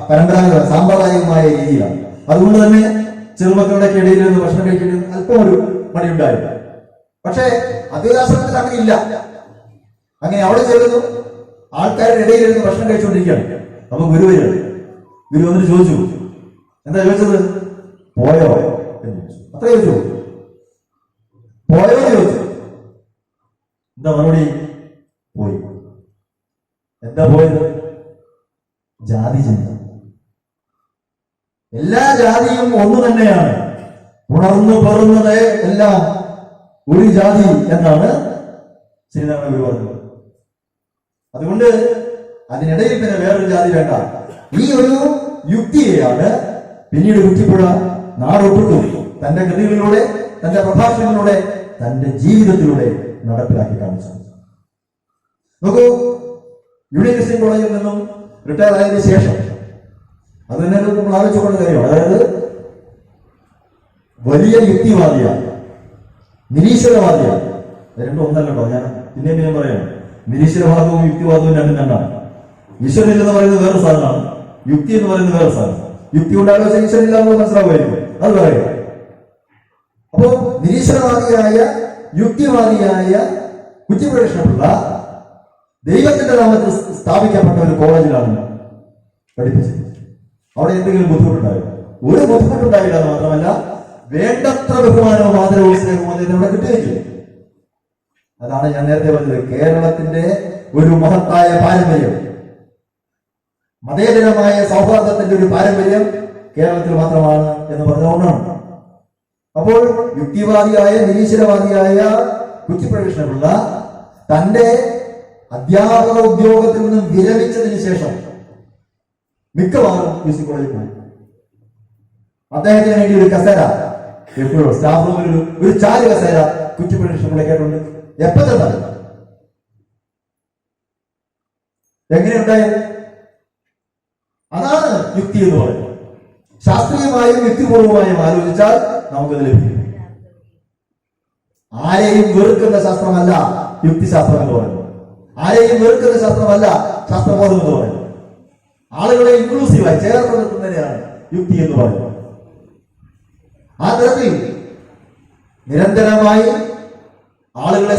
പരമ്പരാഗത സാമ്പ്രദായികമായ രീതിയിലാണ്. അതുകൊണ്ട് തന്നെ ചെറുമക്കളുടെ ഇടയിൽ നിന്ന് ഭക്ഷണം കഴിക്കേണ്ടത് അല്പം ഒരു മടിയുണ്ടായില്ല. പക്ഷേ അദ്വൈതാശ്രമത്തിൽ അങ്ങനെ ഇല്ല. അങ്ങനെ അവിടെ ചേരുന്നു ആൾക്കാരുടെ ഇടയിൽ നിന്ന് ഭക്ഷണം കഴിച്ചുകൊണ്ടിരിക്കുകയാണ്. അപ്പൊ ഗുരു വന്നിട്ട് ചോദിച്ചു, എന്താ ചോദിച്ചത്? പോയോ എന്ന് ചോദിച്ചു. അത്ര ചോദിച്ചു. പോയോ എന്ന് ചോദിച്ചു. എന്താ മറുപടി? പോയി. എന്താ പോയത്? ജാതി ചിന്ത. എല്ലാ ജാതിയും ഒന്ന് തന്നെയാണ്, ഉണർന്നു പറന്നത് എല്ലാം ഒരു ജാതി എന്നാണ് ശ്രീനാരായണ ഗുരു പറഞ്ഞത്. അതുകൊണ്ട് അതിനിടയിൽ പിന്നെ വേറൊരു ജാതി വേണ്ട. ഈ ഒരു യുക്തിയെയാണ് പിന്നീട് കുറ്റിപ്പുഴ നാടൊട്ടുക്കും തന്റെ കൃതികളിലൂടെ, തന്റെ പ്രഭാഷണങ്ങളിലൂടെ, തന്റെ ജീവിതത്തിലൂടെ നടപ്പിലാക്കി കാണിച്ചത്. നോക്കൂ, യൂണിവേഴ്സിറ്റി കോളേജിൽ നിന്നും റിട്ടയർ ആയതിനു ശേഷം അത് തന്നെ നമ്മൾ ആലോചിച്ചുകൊണ്ട് കാര്യമാണ്. അതായത് വലിയ യുക്തിവാദിയാണ്, നിരീശ്വരവാദിയാണ്. രണ്ടും ഒന്നല്ലോ. ഞാൻ പിന്നെ പറയാം, നിരീശ്വരവാദവും യുക്തിവാദവും രണ്ടാണ്. ഈശ്വരൻ എന്ന് പറയുന്നത് വേറെ സാധനമാണ്, യുക്തി എന്ന് പറയുന്നത് വേറെ സാധനം. യുക്തി ഉണ്ടാകുന്ന ഈശ്വരൻ ഇല്ലാന്ന് മനസ്സിലാവുമായിരിക്കും, അത് പറയുക. അപ്പോ നിരീശ്വരവാദിയായ യുക്തിവാദിയായ കുറ്റിപ്പുഴ കൃഷ്ണപിള്ള ദൈവത്തിന്റെ നാമത്തിൽ സ്ഥാപിക്കപ്പെട്ട ഒരു കോളേജിലാണ് പഠിപ്പിച്ചത്. അവിടെ എന്തെങ്കിലും ബുദ്ധിമുട്ടുണ്ടായില്ല? ഒരു ബുദ്ധിമുട്ടുണ്ടായില്ല എന്ന് മാത്രമല്ല, വേണ്ടത്ര ബഹുമാനവും ആദരവും സ്നേഹവും അദ്ദേഹത്തിന് അവിടെ കിട്ടുകയില്ല. അതാണ് ഞാൻ നേരത്തെ പറഞ്ഞത്, കേരളത്തിന്റെ ഒരു മഹത്തായ പാരമ്പര്യം, മതേതരമായ സൗഹാർദ്ദത്തിന്റെ ഒരു പാരമ്പര്യം കേരളത്തിൽ മാത്രമാണ് എന്ന് പറഞ്ഞുകൊണ്ടാണ്. അപ്പോൾ യുക്തിവാദിയായ നിരീശ്വരവാദിയായ കുറ്റിപ്പുഴ കൃഷ്ണപിള്ള തന്റെ അധ്യാപക ഉദ്യോഗത്തിൽ നിന്നും വിരമിച്ചതിന് ശേഷം മിക്കവാറും മ്യൂസിക് കോളേജിൽ പോയി. അദ്ദേഹത്തിന് വേണ്ടി ഒരു കസേര എപ്പോഴും സ്റ്റാഫ് റൂമിൽ ഒരു ചാല് കസേര കുറ്റിപ്പുഴ ഇഷ്ടമുള്ളേക്കായിട്ടുണ്ട്. എപ്പോ ചെന്നാലും എങ്ങനെയുണ്ടായത്? അതാണ് യുക്തി എന്ന് പറയുന്നത്. ശാസ്ത്രീയമായും യുക്തിപൂർവമായും ആലോചിച്ചാൽ നമുക്കത് ലഭിക്കും. ആരെയും വെറുക്കുന്ന ശാസ്ത്രമല്ല യുക്തിശാസ്ത്രം എന്ന് പറയുന്നത്. ആരെയും വെറുക്കുന്ന ശാസ്ത്രമല്ല ശാസ്ത്രബോധം എന്ന് പറയുന്നത്. ആളുകളെ ഇൻക്ലൂസീവായി ചേർത്ത് നിർത്തുന്നതിനെയാണ് യുക്തി എന്ന് പറയുന്നത്. ആ തരത്തിൽ നിരന്തരമായി ആളുകളെ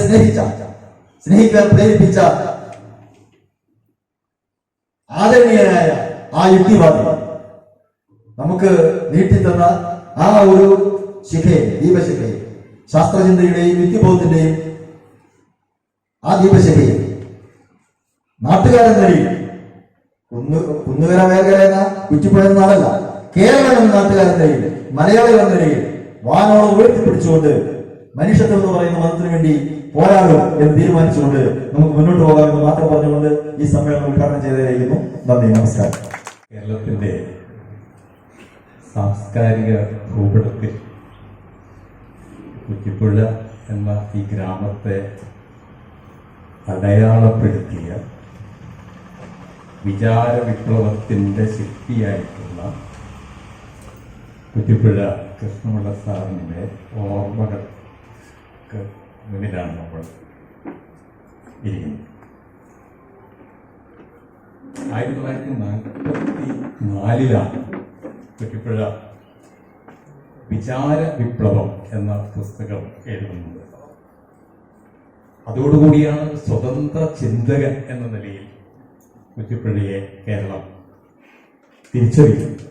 സ്നേഹിക്കാൻ പ്രേരിപ്പിച്ച ആദരണീയനായ ആ യുക്തിവാദി നമുക്ക് നീട്ടിത്തന്ന ആ ഒരു ശിഖയെ, ദീപശിഖയെ, ശാസ്ത്രചിന്തയുടെയും യുക്തിബോധത്തിന്റെയും ആ ദീപശിഖയെ നാട്ടുകാരെന്ന നിലയിൽ കുന്നുകര മേഖല എന്ന കുറ്റിപ്പുഴ എന്ന നാടല്ല, കേരളം എന്ന നാട്ടുകാരെന്ന നിലയിൽ, മലയാളികൾ എന്ന നിലയിൽ വാനോളം ഉയർത്തിപ്പിടിച്ചുകൊണ്ട് മനുഷ്യത്വം എന്ന് പറയുന്ന മതത്തിന് വേണ്ടി പോരാടും എന്ന് തീരുമാനിച്ചുകൊണ്ട് നമുക്ക് മുന്നോട്ട് പോകാമെന്ന് മാത്രം പറഞ്ഞുകൊണ്ട് ഈ സമ്മേളനം ഉദ്ഘാടനം ചെയ്തതായിരുന്നു. നന്ദി, നമസ്കാരം. കേരളത്തിന്റെ സാംസ്കാരിക ഭൂപടത്തിൽ കുറ്റിപ്പുഴ എന്ന ഈ ഗ്രാമത്തെ അടയാളപ്പെടുത്തിയ വിചാര വിപ്ലവത്തിന്റെ ശക്തിയായിട്ടുള്ള കുറ്റിപ്പുഴ കൃഷ്ണപിള്ള സാറിന്റെ ഓർമ്മകൾക്ക് മുന്നിലാണ് നമ്മൾ ഇരിക്കുന്നത്. 1944 കുറ്റിപ്പുഴ വിചാര വിപ്ലവം എന്ന പുസ്തകം എഴുതുന്നത്. അതോടുകൂടിയാണ് സ്വതന്ത്ര ചിന്തകൻ എന്ന നിലയിൽ കുറ്റിപ്പുഴയെ കേരളം തിരിച്ചറിയുന്നത്.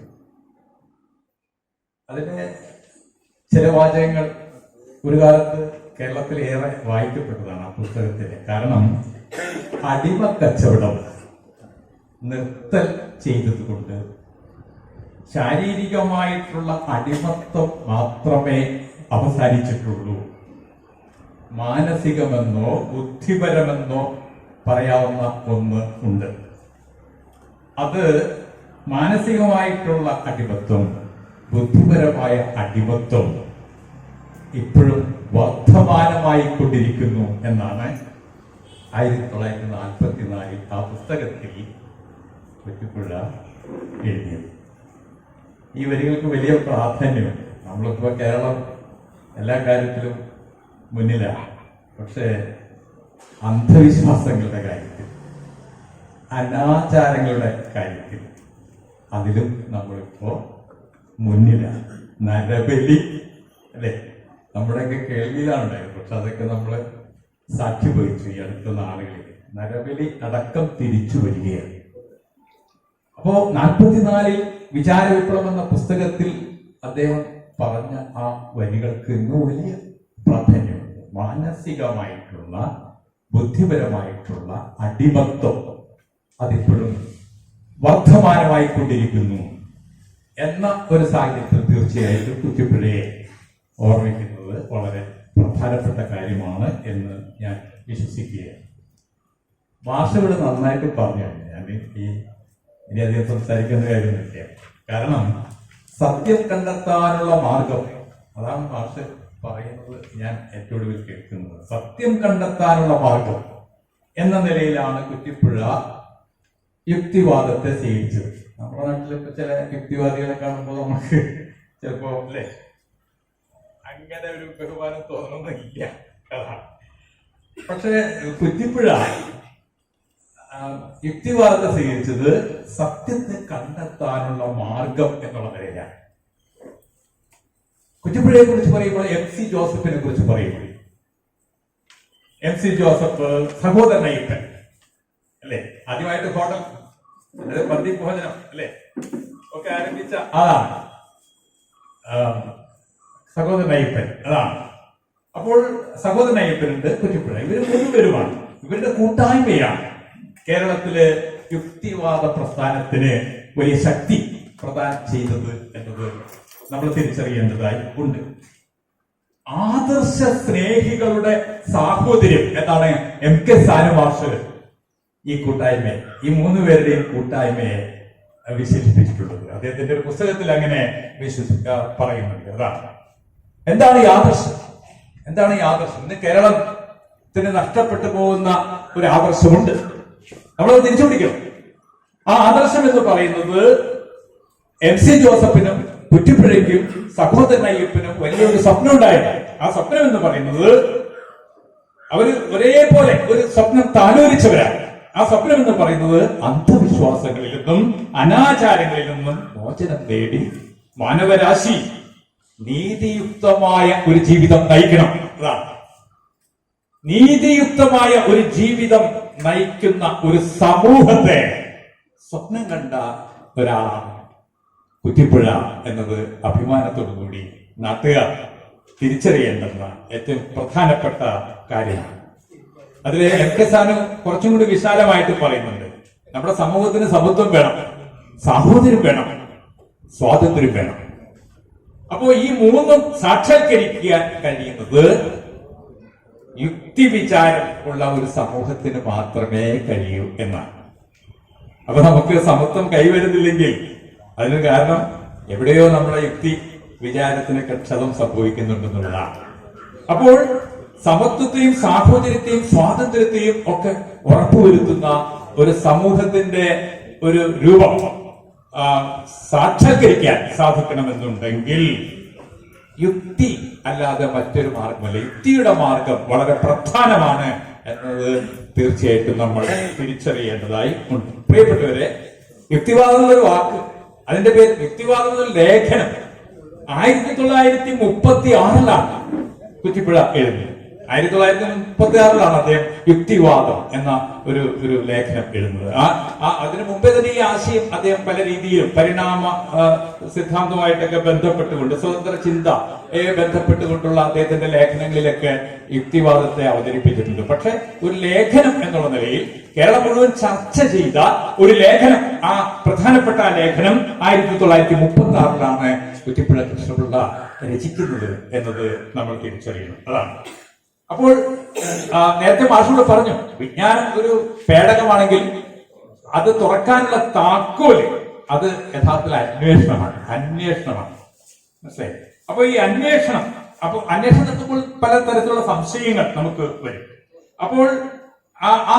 അതിന്റെ ചില വാചകങ്ങൾ ഒരു കാലത്ത് കേരളത്തിൽ ഏറെ വായിക്കപ്പെട്ടതാണ് ആ പുസ്തകത്തിലെ. കാരണം അടിമ കച്ചവടം നിർത്തൽ ചെയ്തതുകൊണ്ട് ശാരീരികമായിട്ടുള്ള അടിമത്വം മാത്രമേ അവസാനിച്ചിട്ടുള്ളൂ, മാനസികമെന്നോ ബുദ്ധിപരമെന്നോ പറയാവുന്ന ഒന്ന് ഉണ്ട്. അത് മാനസികമായിട്ടുള്ള അടിമത്വം, ബുദ്ധിപരമായ അടിമത്വം ഇപ്പോഴും വർദ്ധമാനമായിക്കൊണ്ടിരിക്കുന്നു എന്നാണ് 1944 ആ പുസ്തകത്തിൽ കുറ്റിപ്പുഴ എഴുതിയത്. ഈ വരികൾക്ക് വലിയ പ്രാധാന്യമുണ്ട്. നമ്മളിപ്പോ കേരളം എല്ലാ കാര്യത്തിലും മുന്നിലാണ്. പക്ഷേ അന്ധവിശ്വാസങ്ങളുടെ കാര്യത്തിൽ, അനാചാരങ്ങളുടെ കാര്യത്തിൽ അതിലും നമ്മളിപ്പോ മുന്നിലാണ്. നരബലി അല്ലെ, നമ്മുടെയൊക്കെ കേൾവിയിലാണ് ഉണ്ടായത്. പക്ഷെ അതൊക്കെ നമ്മൾ സാക്ഷ്യം വഹിച്ചു ഈ അടുത്ത നാളുകളിൽ. നരബലി അടക്കം തിരിച്ചു വരികയാണ്. അപ്പോ 44 വിചാര വിപ്ലവം എന്ന പുസ്തകത്തിൽ അദ്ദേഹം പറഞ്ഞ ആ വരികൾക്ക് ഇന്ന് വലിയ പ്രാധാന്യമുണ്ട്. മാനസികമായിട്ടുള്ള ബുദ്ധിപരമായിട്ടുള്ള അടിമത്വം അതിപ്പോഴും വർദ്ധമാനമായിക്കൊണ്ടിരിക്കുന്നു എന്ന ഒരു സാഹചര്യത്തിൽ തീർച്ചയായിട്ടും കുറ്റിപ്പുഴയെ ഓർമ്മിക്കുന്നത് വളരെ പ്രധാനപ്പെട്ട കാര്യമാണ് എന്ന് ഞാൻ വിശ്വസിക്കുകയാണ്. ഭാഷകൾ നന്നായിട്ട് പറഞ്ഞു. ഞാൻ ഇനി അധികം സംസാരിക്കുന്ന കാര്യമൊന്നുമില്ല. കാരണം സത്യം കണ്ടെത്താനുള്ള മാർഗം, അതാണ് ഭാഷ പറയുന്നത്. ഞാൻ ഏറ്റവും ഒടുവിൽ കേൾക്കുന്നത് സത്യം കണ്ടെത്താനുള്ള മാർഗം എന്ന നിലയിലാണ് കുറ്റിപ്പുഴ യുക്തിവാദത്തെ സ്വീകരിച്ചത്. നമ്മുടെ നാട്ടിലിപ്പോ ചില യുക്തിവാദികളെ കാണുമ്പോൾ നമുക്ക് ചിലപ്പോ അല്ലേ അങ്ങനെ ഒരു ബഹുമാനം തോന്നുന്നില്ല. പക്ഷെ കുറ്റിപ്പുഴ യുക്തിവാദത്തെ സ്വീകരിച്ചത് സത്യത്തെ കണ്ടെത്താനുള്ള മാർഗം എന്നുള്ള നിലയിലാണ്. കുറ്റിപ്പുഴയെ കുറിച്ച് പറയുമ്പോൾ MC ജോസഫിനെ കുറിച്ച് പറയുമ്പോൾ MC ജോസഫ് സഹോദരൻ അയ്യപ്പൻ അല്ലെ, ആദ്യമായിട്ട് ഹോട്ടൽ പന്തി ഭോജനം അല്ലെ ഒക്കെ ആരംഭിച്ച ആളാണ് സഹോദരൻ അയ്യപ്പൻ. അതാണ്. അപ്പോൾ സഹോദരൻ അയ്യപ്പനുണ്ട്, കുറ്റിപ്പുഴ. ഇവര് മൂന്നുപേരുമാണ്. ഇവരുടെ കൂട്ടായ്മയാണ് കേരളത്തിലെ യുക്തിവാദ പ്രസ്ഥാനത്തിന് വലിയ ശക്തി പ്രദാനം ചെയ്തത് എന്നത് നമ്മൾ തിരിച്ചറിയേണ്ടതായി ഉണ്ട്. ആദർശ സ്നേഹികളുടെ സാഹോദര്യം എന്നാണ് MK സാനു മാഷ് ഈ കൂട്ടായ്മയെ, ഈ മൂന്നുപേരുടെയും കൂട്ടായ്മയെ വിശേഷിപ്പിച്ചിട്ടുള്ളത്. അദ്ദേഹത്തിന്റെ ഒരു പുസ്തകത്തിൽ അങ്ങനെ പറയുന്നുണ്ട്. അതാണ് എന്താണ് ഈ ആദർശം, എന്താണ് ഈ ആദർശം. ഇന്ന് കേരളത്തിന് നഷ്ടപ്പെട്ടു പോകുന്ന ഒരു ആദർശമുണ്ട്, നമ്മളത് തിരിച്ചു പിടിക്കണം. ആ ആദർശം എന്ന് പറയുന്നത് MC ജോസഫിനും കുറ്റിപ്പുഴയ്ക്കും സഹോദരൻ അയ്യപ്പനും വലിയൊരു സ്വപ്നം ഉണ്ടായിരുന്നു. ആ സ്വപ്നം എന്ന് പറയുന്നത് അവര് ഒരേപോലെ ഒരു സ്വപ്നം താലോലിച്ചവരാണ്. ആ സ്വപ്നം എന്ന് പറയുന്നത് അന്ധവിശ്വാസങ്ങളിൽ നിന്നും അനാചാരങ്ങളിൽ നിന്നും മോചനം നേടി മാനവരാശി നീതിയുക്തമായ ഒരു ജീവിതം നയിക്കണം. അതാണ് നീതിയുക്തമായ ഒരു ജീവിതം നയിക്കുന്ന ഒരു സമൂഹത്തെ സ്വപ്നം കണ്ട ഒരാളാണ് കുറ്റിപ്പുഴ എന്നത് അഭിമാനത്തോടുകൂടി നാട്ടുകാർ തിരിച്ചറിയേണ്ടെന്ന ഏറ്റവും പ്രധാനപ്പെട്ട കാര്യമാണ്. അതിൽ MK സാനു കുറച്ചും കൂടി വിശാലമായിട്ട് പറയുന്നുണ്ട്. നമ്മുടെ സമൂഹത്തിന് സമത്വം വേണം, സാഹോദര്യം വേണം, സ്വാതന്ത്ര്യം വേണം. അപ്പോ ഈ മൂന്നും സാക്ഷാത്കരിക്കാൻ കഴിയുന്നത് യുക്തിവിചാരം ഉള്ള ഒരു സമൂഹത്തിന് മാത്രമേ കഴിയൂ എന്നാണ്. അപ്പൊ നമുക്ക് സമത്വം കൈവരുന്നില്ലെങ്കിൽ അതിന് കാരണം എവിടെയോ നമ്മുടെ യുക്തി വിചാരത്തിനൊക്കെ ക്ഷതം സംഭവിക്കുന്നുണ്ടെന്നുള്ളതാണ്. അപ്പോൾ സമത്വത്തെയും സാഹോദര്യത്തെയും സ്വാതന്ത്ര്യത്തെയും ഒക്കെ ഉറപ്പുവരുത്തുന്ന ഒരു സമൂഹത്തിന്റെ ഒരു രൂപം സാക്ഷാത്കരിക്കാൻ സാധിക്കണമെന്നുണ്ടെങ്കിൽ യുക്തി അല്ലാതെ മറ്റൊരു മാർഗമല്ല. യുക്തിയുടെ മാർഗം വളരെ പ്രധാനമാണ് എന്നത് തീർച്ചയായിട്ടും നമ്മൾ തിരിച്ചറിയേണ്ടതായി ഉണ്ട്. പ്രിയപ്പെട്ടവരെ, യുക്തിവാദം എന്നൊരു വാക്ക്, അതിന്റെ പേര് യുക്തിവാദം എന്നൊരു ലേഖനം 1936 കുറ്റിപ്പുഴ എഴുതി. 1936 അദ്ദേഹം യുക്തിവാദം എന്ന ഒരു ലേഖനം എഴുതുന്നത്. അതിനു മുമ്പേ തന്നെ ഈ ആശയം അദ്ദേഹം പല രീതിയിലും പരിണാമ സിദ്ധാന്തവുമായിട്ടൊക്കെ ബന്ധപ്പെട്ടുകൊണ്ട് സ്വതന്ത്ര ചിന്തയെ ബന്ധപ്പെട്ടുകൊണ്ടുള്ള അദ്ദേഹത്തിന്റെ ലേഖനങ്ങളിലൊക്കെ യുക്തിവാദത്തെ അവതരിപ്പിച്ചിട്ടുണ്ട്. പക്ഷെ ഒരു ലേഖനം എന്നുള്ള നിലയിൽ കേരളം മുഴുവൻ ചർച്ച ചെയ്ത ഒരു ലേഖനം, ആ പ്രധാനപ്പെട്ട ആ ലേഖനം 1936 കുറ്റിപ്പുഴ കൃഷ്ണപിള്ള രചിക്കുന്നത് എന്നത് നമ്മൾ തിരിച്ചറിയണം. അതാണ്. അപ്പോൾ നേരത്തെ മാഷോട് പറഞ്ഞു, വിജ്ഞാനം ഒരു പേടകമാണെങ്കിൽ അത് തുറക്കാനുള്ള താക്കോല് അത് യഥാർത്ഥത്തിൽ അന്വേഷണമാണ്. മനസ്സിലായി? അപ്പൊ ഈ അന്വേഷണം നടത്തുമ്പോൾ പല തരത്തിലുള്ള സംശയങ്ങൾ നമുക്ക് വരും. അപ്പോൾ ആ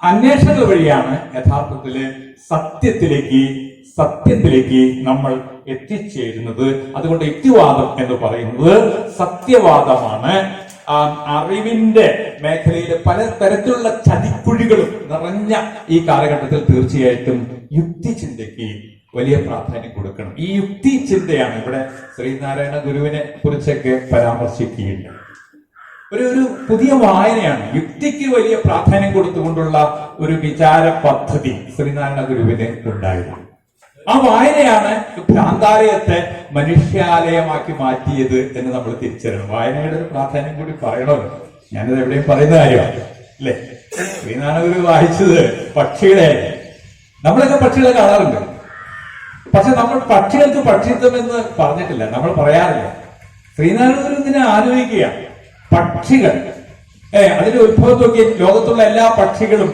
അന്വേഷണങ്ങൾ വഴിയാണ് യഥാർത്ഥത്തില് സത്യത്തിലേക്ക് നമ്മൾ എത്തിച്ചേരുന്നത്. അതുകൊണ്ട് യുക്തിവാദം എന്ന് പറയുന്നത് സത്യവാദമാണ്. അറിവിന്റെ മേഖലയിൽ പല തരത്തിലുള്ള ചതിക്കുഴികളും നിറഞ്ഞ ഈ കാലഘട്ടത്തിൽ തീർച്ചയായിട്ടും യുക്തിചിന്തയ്ക്ക് വലിയ പ്രാധാന്യം കൊടുക്കണം. ഈ യുക്തി ചിന്തയാണ് ഇവിടെ ശ്രീനാരായണ ഗുരുവിനെ കുറിച്ചൊക്കെ പരാമർശിക്കുകയില്ല. ഒരു പുതിയ വായനയാണ്. യുക്തിക്ക് വലിയ പ്രാധാന്യം കൊടുത്തുകൊണ്ടുള്ള ഒരു വിചാര പദ്ധതി ശ്രീനാരായണ ഗുരുവിന് ഉണ്ടായിരുന്നു. ആ വായനയാണ് ഭ്രാന്താലയത്തെ മനുഷ്യാലയമാക്കി മാറ്റിയത് എന്ന് നമ്മൾ തിരിച്ചറിയണം. വായനയുടെ ഒരു പ്രാധാന്യം കൂടി പറയണമല്ലോ. ഞാനത് എവിടെയും പറയുന്ന കാര്യമാണ്, അല്ലേ? ശ്രീനാരായണ ഗുരു വായിച്ചത് പക്ഷികളെ, നമ്മളൊക്കെ പക്ഷികളെ കാണാറുണ്ട്. പക്ഷെ നമ്മൾ പക്ഷികൾക്ക് പക്ഷിത്വം എന്ന് പറഞ്ഞിട്ടില്ല, നമ്മൾ പറയാറില്ല. ശ്രീനാരായണ ഗുരു ഇതിനെ ആലോചിക്കുക. പക്ഷികൾ, അതിന്റെ ഉത്ഭവം നോക്കി, ലോകത്തുള്ള എല്ലാ പക്ഷികളും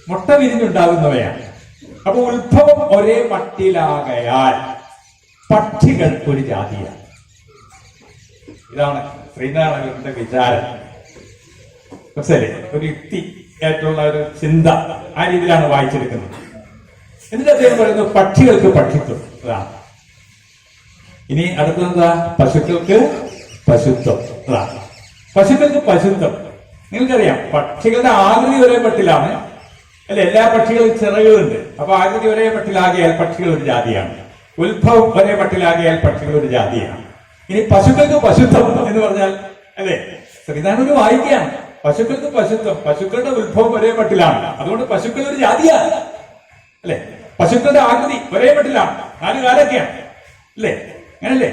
മുട്ട വിരിഞ്ഞുണ്ടാകുന്നവയാണ്. അപ്പൊ ഉത്ഭവം ഒരേ മട്ടിലാകയാൽ പക്ഷികൾ ഒരു ജാതിയാണ്. ഇതാണ് ശ്രീനാരായണന്റെ വിചാരം. മനസ്സിലെ ഒരു യുക്തി ആയിട്ടുള്ള ഒരു ചിന്ത ആ രീതിയിലാണ് വായിച്ചെടുക്കുന്നത്. എന്നിട്ട് അദ്ദേഹം പറയുന്നത് പക്ഷികൾക്ക് പക്ഷിത്വം. അതാണ്. ഇനി അടുത്തതെന്താ? പശുക്കൾക്ക് പശുത്വം. അതാണ്. പശുക്കൾക്ക് പശുത്വം. നിങ്ങൾക്കറിയാം, പക്ഷികളുടെ ആകൃതി ഒരേ മട്ടിലാണ്, അല്ലെ? എല്ലാ പക്ഷികളും ചിറകുകളുണ്ട്. അപ്പൊ ആകൃതി ഒരേ മട്ടിലാകിയാൽ പക്ഷികൾ ഒരു ജാതിയാണ്. ഉത്ഭവം ഒരേ മട്ടിലാകിയാൽ പക്ഷികൾ ഒരു ജാതിയാണ്. ഇനി പശുക്കൾക്ക് പശുത്വം എന്ന് പറഞ്ഞാൽ, അല്ലെ, ശ്രീനാരായണ വായിക്കുകയാണ്. പശുക്കൾക്ക് പശുത്വം, പശുക്കളുടെ ഉത്ഭവം ഒരേ മട്ടിലാണ്, അതുകൊണ്ട് പശുക്കൾ ഒരു ജാതിയാണ്, അല്ലെ? പശുക്കളുടെ ആകൃതി ഒരേ മട്ടിലാണ്, 4 കാലൊക്കെയാണ്, അല്ലെ? അങ്ങനല്ലേ?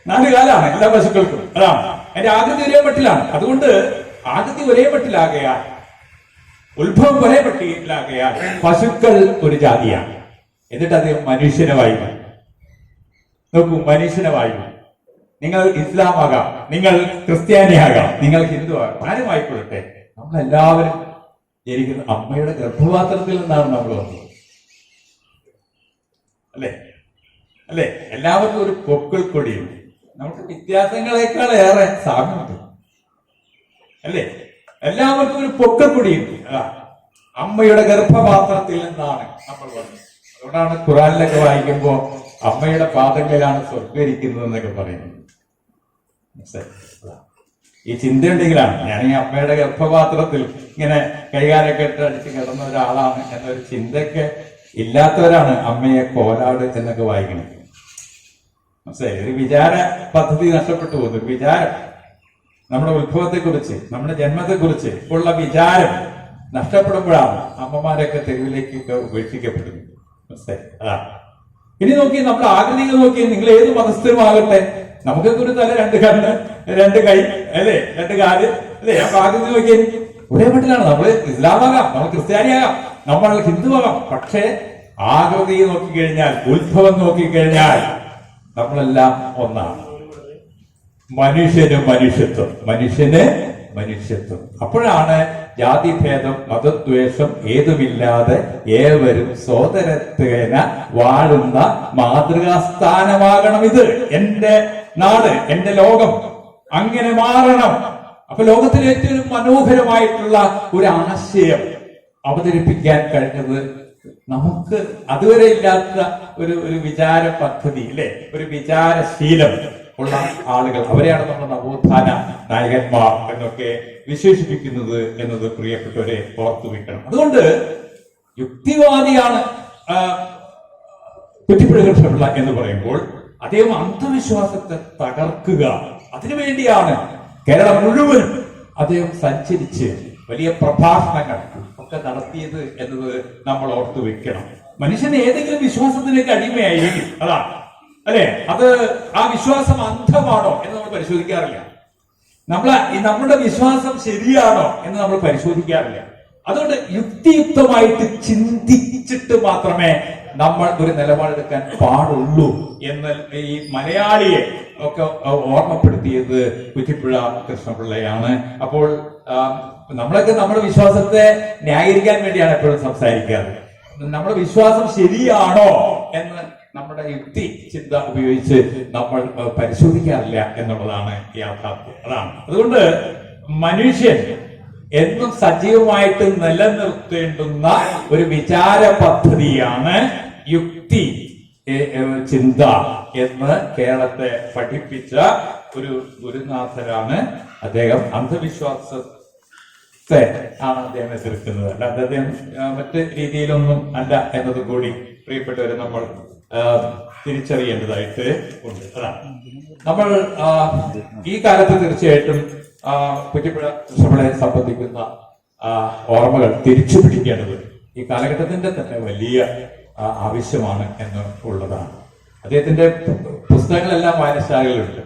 4 കാലാണ് എല്ലാ പശുക്കൾക്കും. അതാണ്, അതിന്റെ ആകൃതി ഒരേ മട്ടിലാണ്. അതുകൊണ്ട് ആകൃതി ഒരേ മട്ടിലാകയാൽ, ഉത്ഭവം ഒരേ മട്ടിലാകയാൽ പശുക്കൾ ഒരു ജാതിയാണ്. എന്നിട്ട് അദ്ദേഹം മനുഷ്യനെ വായിക്കും. നോക്കൂ, മനുഷ്യനെ വായിക്കും. നിങ്ങൾ ഇസ്ലാം ആകാം, നിങ്ങൾ ക്രിസ്ത്യാനി ആകാം, നിങ്ങൾ ഹിന്ദു ആകാം, ആരും ആയിക്കൊള്ളട്ടെ, നമ്മളെല്ലാവരും ജനിക്കുന്ന അമ്മയുടെ ഗർഭപാത്രത്തിൽ നിന്നാണ് നമ്മൾ വന്നത്. അല്ലേ അല്ലേ? എല്ലാവർക്കും ഒരു പൊക്കിൾ കൊടിയുണ്ട്. നമുക്ക് വ്യത്യാസങ്ങളെക്കാൾ ഏറെ സാമ്യമുണ്ട് അല്ലേ? എല്ലാവർക്കും ഒരു പൊക്കിൾ കൊടിയുണ്ട്. അമ്മയുടെ ഗർഭപാത്രത്തിൽ നിന്നാണ് നമ്മൾ വന്നത്. അതുകൊണ്ടാണ് ഖുറാനിലൊക്കെ വായിക്കുമ്പോൾ അമ്മയുടെ പാദങ്ങളിലാണ് സ്വർഗ്ഗരിക്കുന്നത് എന്നൊക്കെ പറയുന്നത്. ഈ ചിന്തയുണ്ടെങ്കിലാണ് ഞാൻ ഈ അമ്മയുടെ ഗർഭപാത്രത്തിൽ ഇങ്ങനെ കൈകാലൊക്കെ ഇട്ട് അടിച്ച് കിടന്ന ഒരാളാണ് എന്നൊരു ചിന്തയൊക്കെ ഇല്ലാത്തവരാണ് അമ്മയെ കോലാട് എന്നൊക്കെ വായിക്കുന്നത്. മനസ്സിലായി? ഒരു വിചാര പദ്ധതി നഷ്ടപ്പെട്ടു പോകുന്നു. ഒരു വിചാരം, നമ്മുടെ ഉത്ഭവത്തെ കുറിച്ച്, നമ്മുടെ ജന്മത്തെ കുറിച്ച് ഉള്ള വിചാരം നഷ്ടപ്പെടുമ്പോഴാണ് അമ്മമാരൊക്കെ തെരുവിലേക്കൊക്കെ ഉപേക്ഷിക്കപ്പെടുന്നത്. മനസ്സിലായി? അതാണ്. ഇനി നോക്കി നമ്മുടെ ആകൃതികൾ നോക്കി, നിങ്ങൾ ഏത് മതസ്ഥരുമാകട്ടെ, നമുക്കൊക്കെ ഒരു തല, രണ്ട് കണ്ണ്, രണ്ട് കൈ, അല്ലേ, രണ്ട് കാല്, അല്ലേ? അപ്പൊ ആകൃതി നോക്കി ഒരേ മട്ടിലാണ്. നമ്മൾ ഇസ്ലാമാകാം, നമ്മൾ ക്രിസ്ത്യാനിയാകാം, നമ്മൾ ഹിന്ദുവാകാം. പക്ഷേ ആകൃതി നോക്കിക്കഴിഞ്ഞാൽ, ഉത്ഭവം നോക്കിക്കഴിഞ്ഞാൽ നമ്മളെല്ലാം ഒന്നാണ്. മനുഷ്യന് മനുഷ്യത്വം, മനുഷ്യന് മനുഷ്യത്വം. അപ്പോഴാണ് ജാതിഭേദം, മതദ്വേഷം ഏതുമില്ലാതെ ഏവരും സോദരത്വേന വാഴുന്ന മാതൃകാസ്ഥാനമാകണം ഇത്. എന്റെ നാട്, എന്റെ ലോകം അങ്ങനെ മാറണം. അപ്പൊ ലോകത്തിലെ ഏറ്റവും മനോഹരമായിട്ടുള്ള ഒരു ആശയം അവതരിപ്പിക്കാൻ കഴിഞ്ഞത് നമുക്ക് അതുവരെ ഇല്ലാത്ത ഒരു വിചാര പദ്ധതി, അല്ലെ, ഒരു വിചാരശീലം ഉള്ള ആളുകൾ, അവരെയാണ് നമ്മൾ നവോത്ഥാന നായകന്മാർ എന്നൊക്കെ വിശേഷിപ്പിക്കുന്നത് എന്നത് പ്രിയപ്പെട്ടവരെ ഓർത്തു വെക്കണം. അതുകൊണ്ട് യുക്തിവാദിയാണ് കുറ്റിപ്പുഴ കൃഷ്ണപിള്ള എന്ന് പറയുമ്പോൾ അദ്ദേഹം അന്ധവിശ്വാസത്തെ തകർക്കുക, അതിനുവേണ്ടിയാണ് കേരളം മുഴുവൻ അദ്ദേഹം സഞ്ചരിച്ച് വലിയ പ്രഭാഷണങ്ങൾ ഒക്കെ നടത്തിയത് എന്നത് നമ്മൾ ഓർത്തു വെക്കണം. മനുഷ്യൻ ഏതെങ്കിലും വിശ്വാസത്തിലേക്ക് അടിമയായിരിക്കും, അതാണ്, അല്ലെ? അത് ആ വിശ്വാസം അന്ധമാണോ എന്ന് നമ്മൾ പരിശോധിക്കാറില്ല. നമ്മുടെ വിശ്വാസം ശരിയാണോ എന്ന് നമ്മൾ പരിശോധിക്കാറില്ല. അതുകൊണ്ട് യുക്തിയുക്തമായിട്ട് ചിന്തിച്ചിട്ട് മാത്രമേ നമ്മൾ ഒരു നിലപാടെടുക്കാൻ പാടുള്ളൂ എന്ന് ഈ മലയാളിയെ ഒക്കെ ഓർമ്മപ്പെടുത്തിയത് കുറ്റിപ്പുഴ കൃഷ്ണപിള്ളയാണ്. അപ്പോൾ നമ്മളൊക്കെ നമ്മുടെ വിശ്വാസത്തെ ന്യായീകരിക്കാൻ വേണ്ടിയാണ് എപ്പോഴും സംസാരിക്കാറ്. നമ്മുടെ വിശ്വാസം ശരിയാണോ എന്ന് നമ്മുടെ യുക്തി ചിന്ത ഉപയോഗിച്ച് നമ്മൾ പരിശോധിക്കാറില്ല എന്നുള്ളതാണ് യാഥാർത്ഥ്യം. അതാണ്. അതുകൊണ്ട് മനുഷ്യൻ എന്നും സജീവമായിട്ട് നിലനിർത്തേണ്ടുന്ന ഒരു വിചാര പദ്ധതിയാണ് യുക്തി ചിന്ത എന്ന് കേരളത്തെ പഠിപ്പിച്ച ഒരു ഗുരുനാഥനാണ് അദ്ദേഹം. അന്ധവിശ്വാസത്തെ ആണ് അദ്ദേഹം എതിർക്കുന്നത്, അല്ലാതെ അദ്ദേഹം മറ്റ് രീതിയിലൊന്നും അല്ല എന്നത് കൂടി പ്രിയപ്പെട്ടവരെ നമ്മൾ തിരിച്ചറിയേണ്ടതായിട്ട് ഉണ്ട്. അതാണ് നമ്മൾ ഈ കാലത്ത് തീർച്ചയായിട്ടും കുറ്റിപ്പുഴ കൃഷ്ണപിള്ളയെ സംബന്ധിക്കുന്ന ഓർമ്മകൾ തിരിച്ചു പിടിക്കേണ്ടത് ഈ കാലഘട്ടത്തിന്റെ തന്നെ വലിയ ആവശ്യമാണ് എന്ന് ഉള്ളതാണ്. അദ്ദേഹത്തിന്റെ പുസ്തകങ്ങളെല്ലാം വായനശാലകളിലുണ്ട്.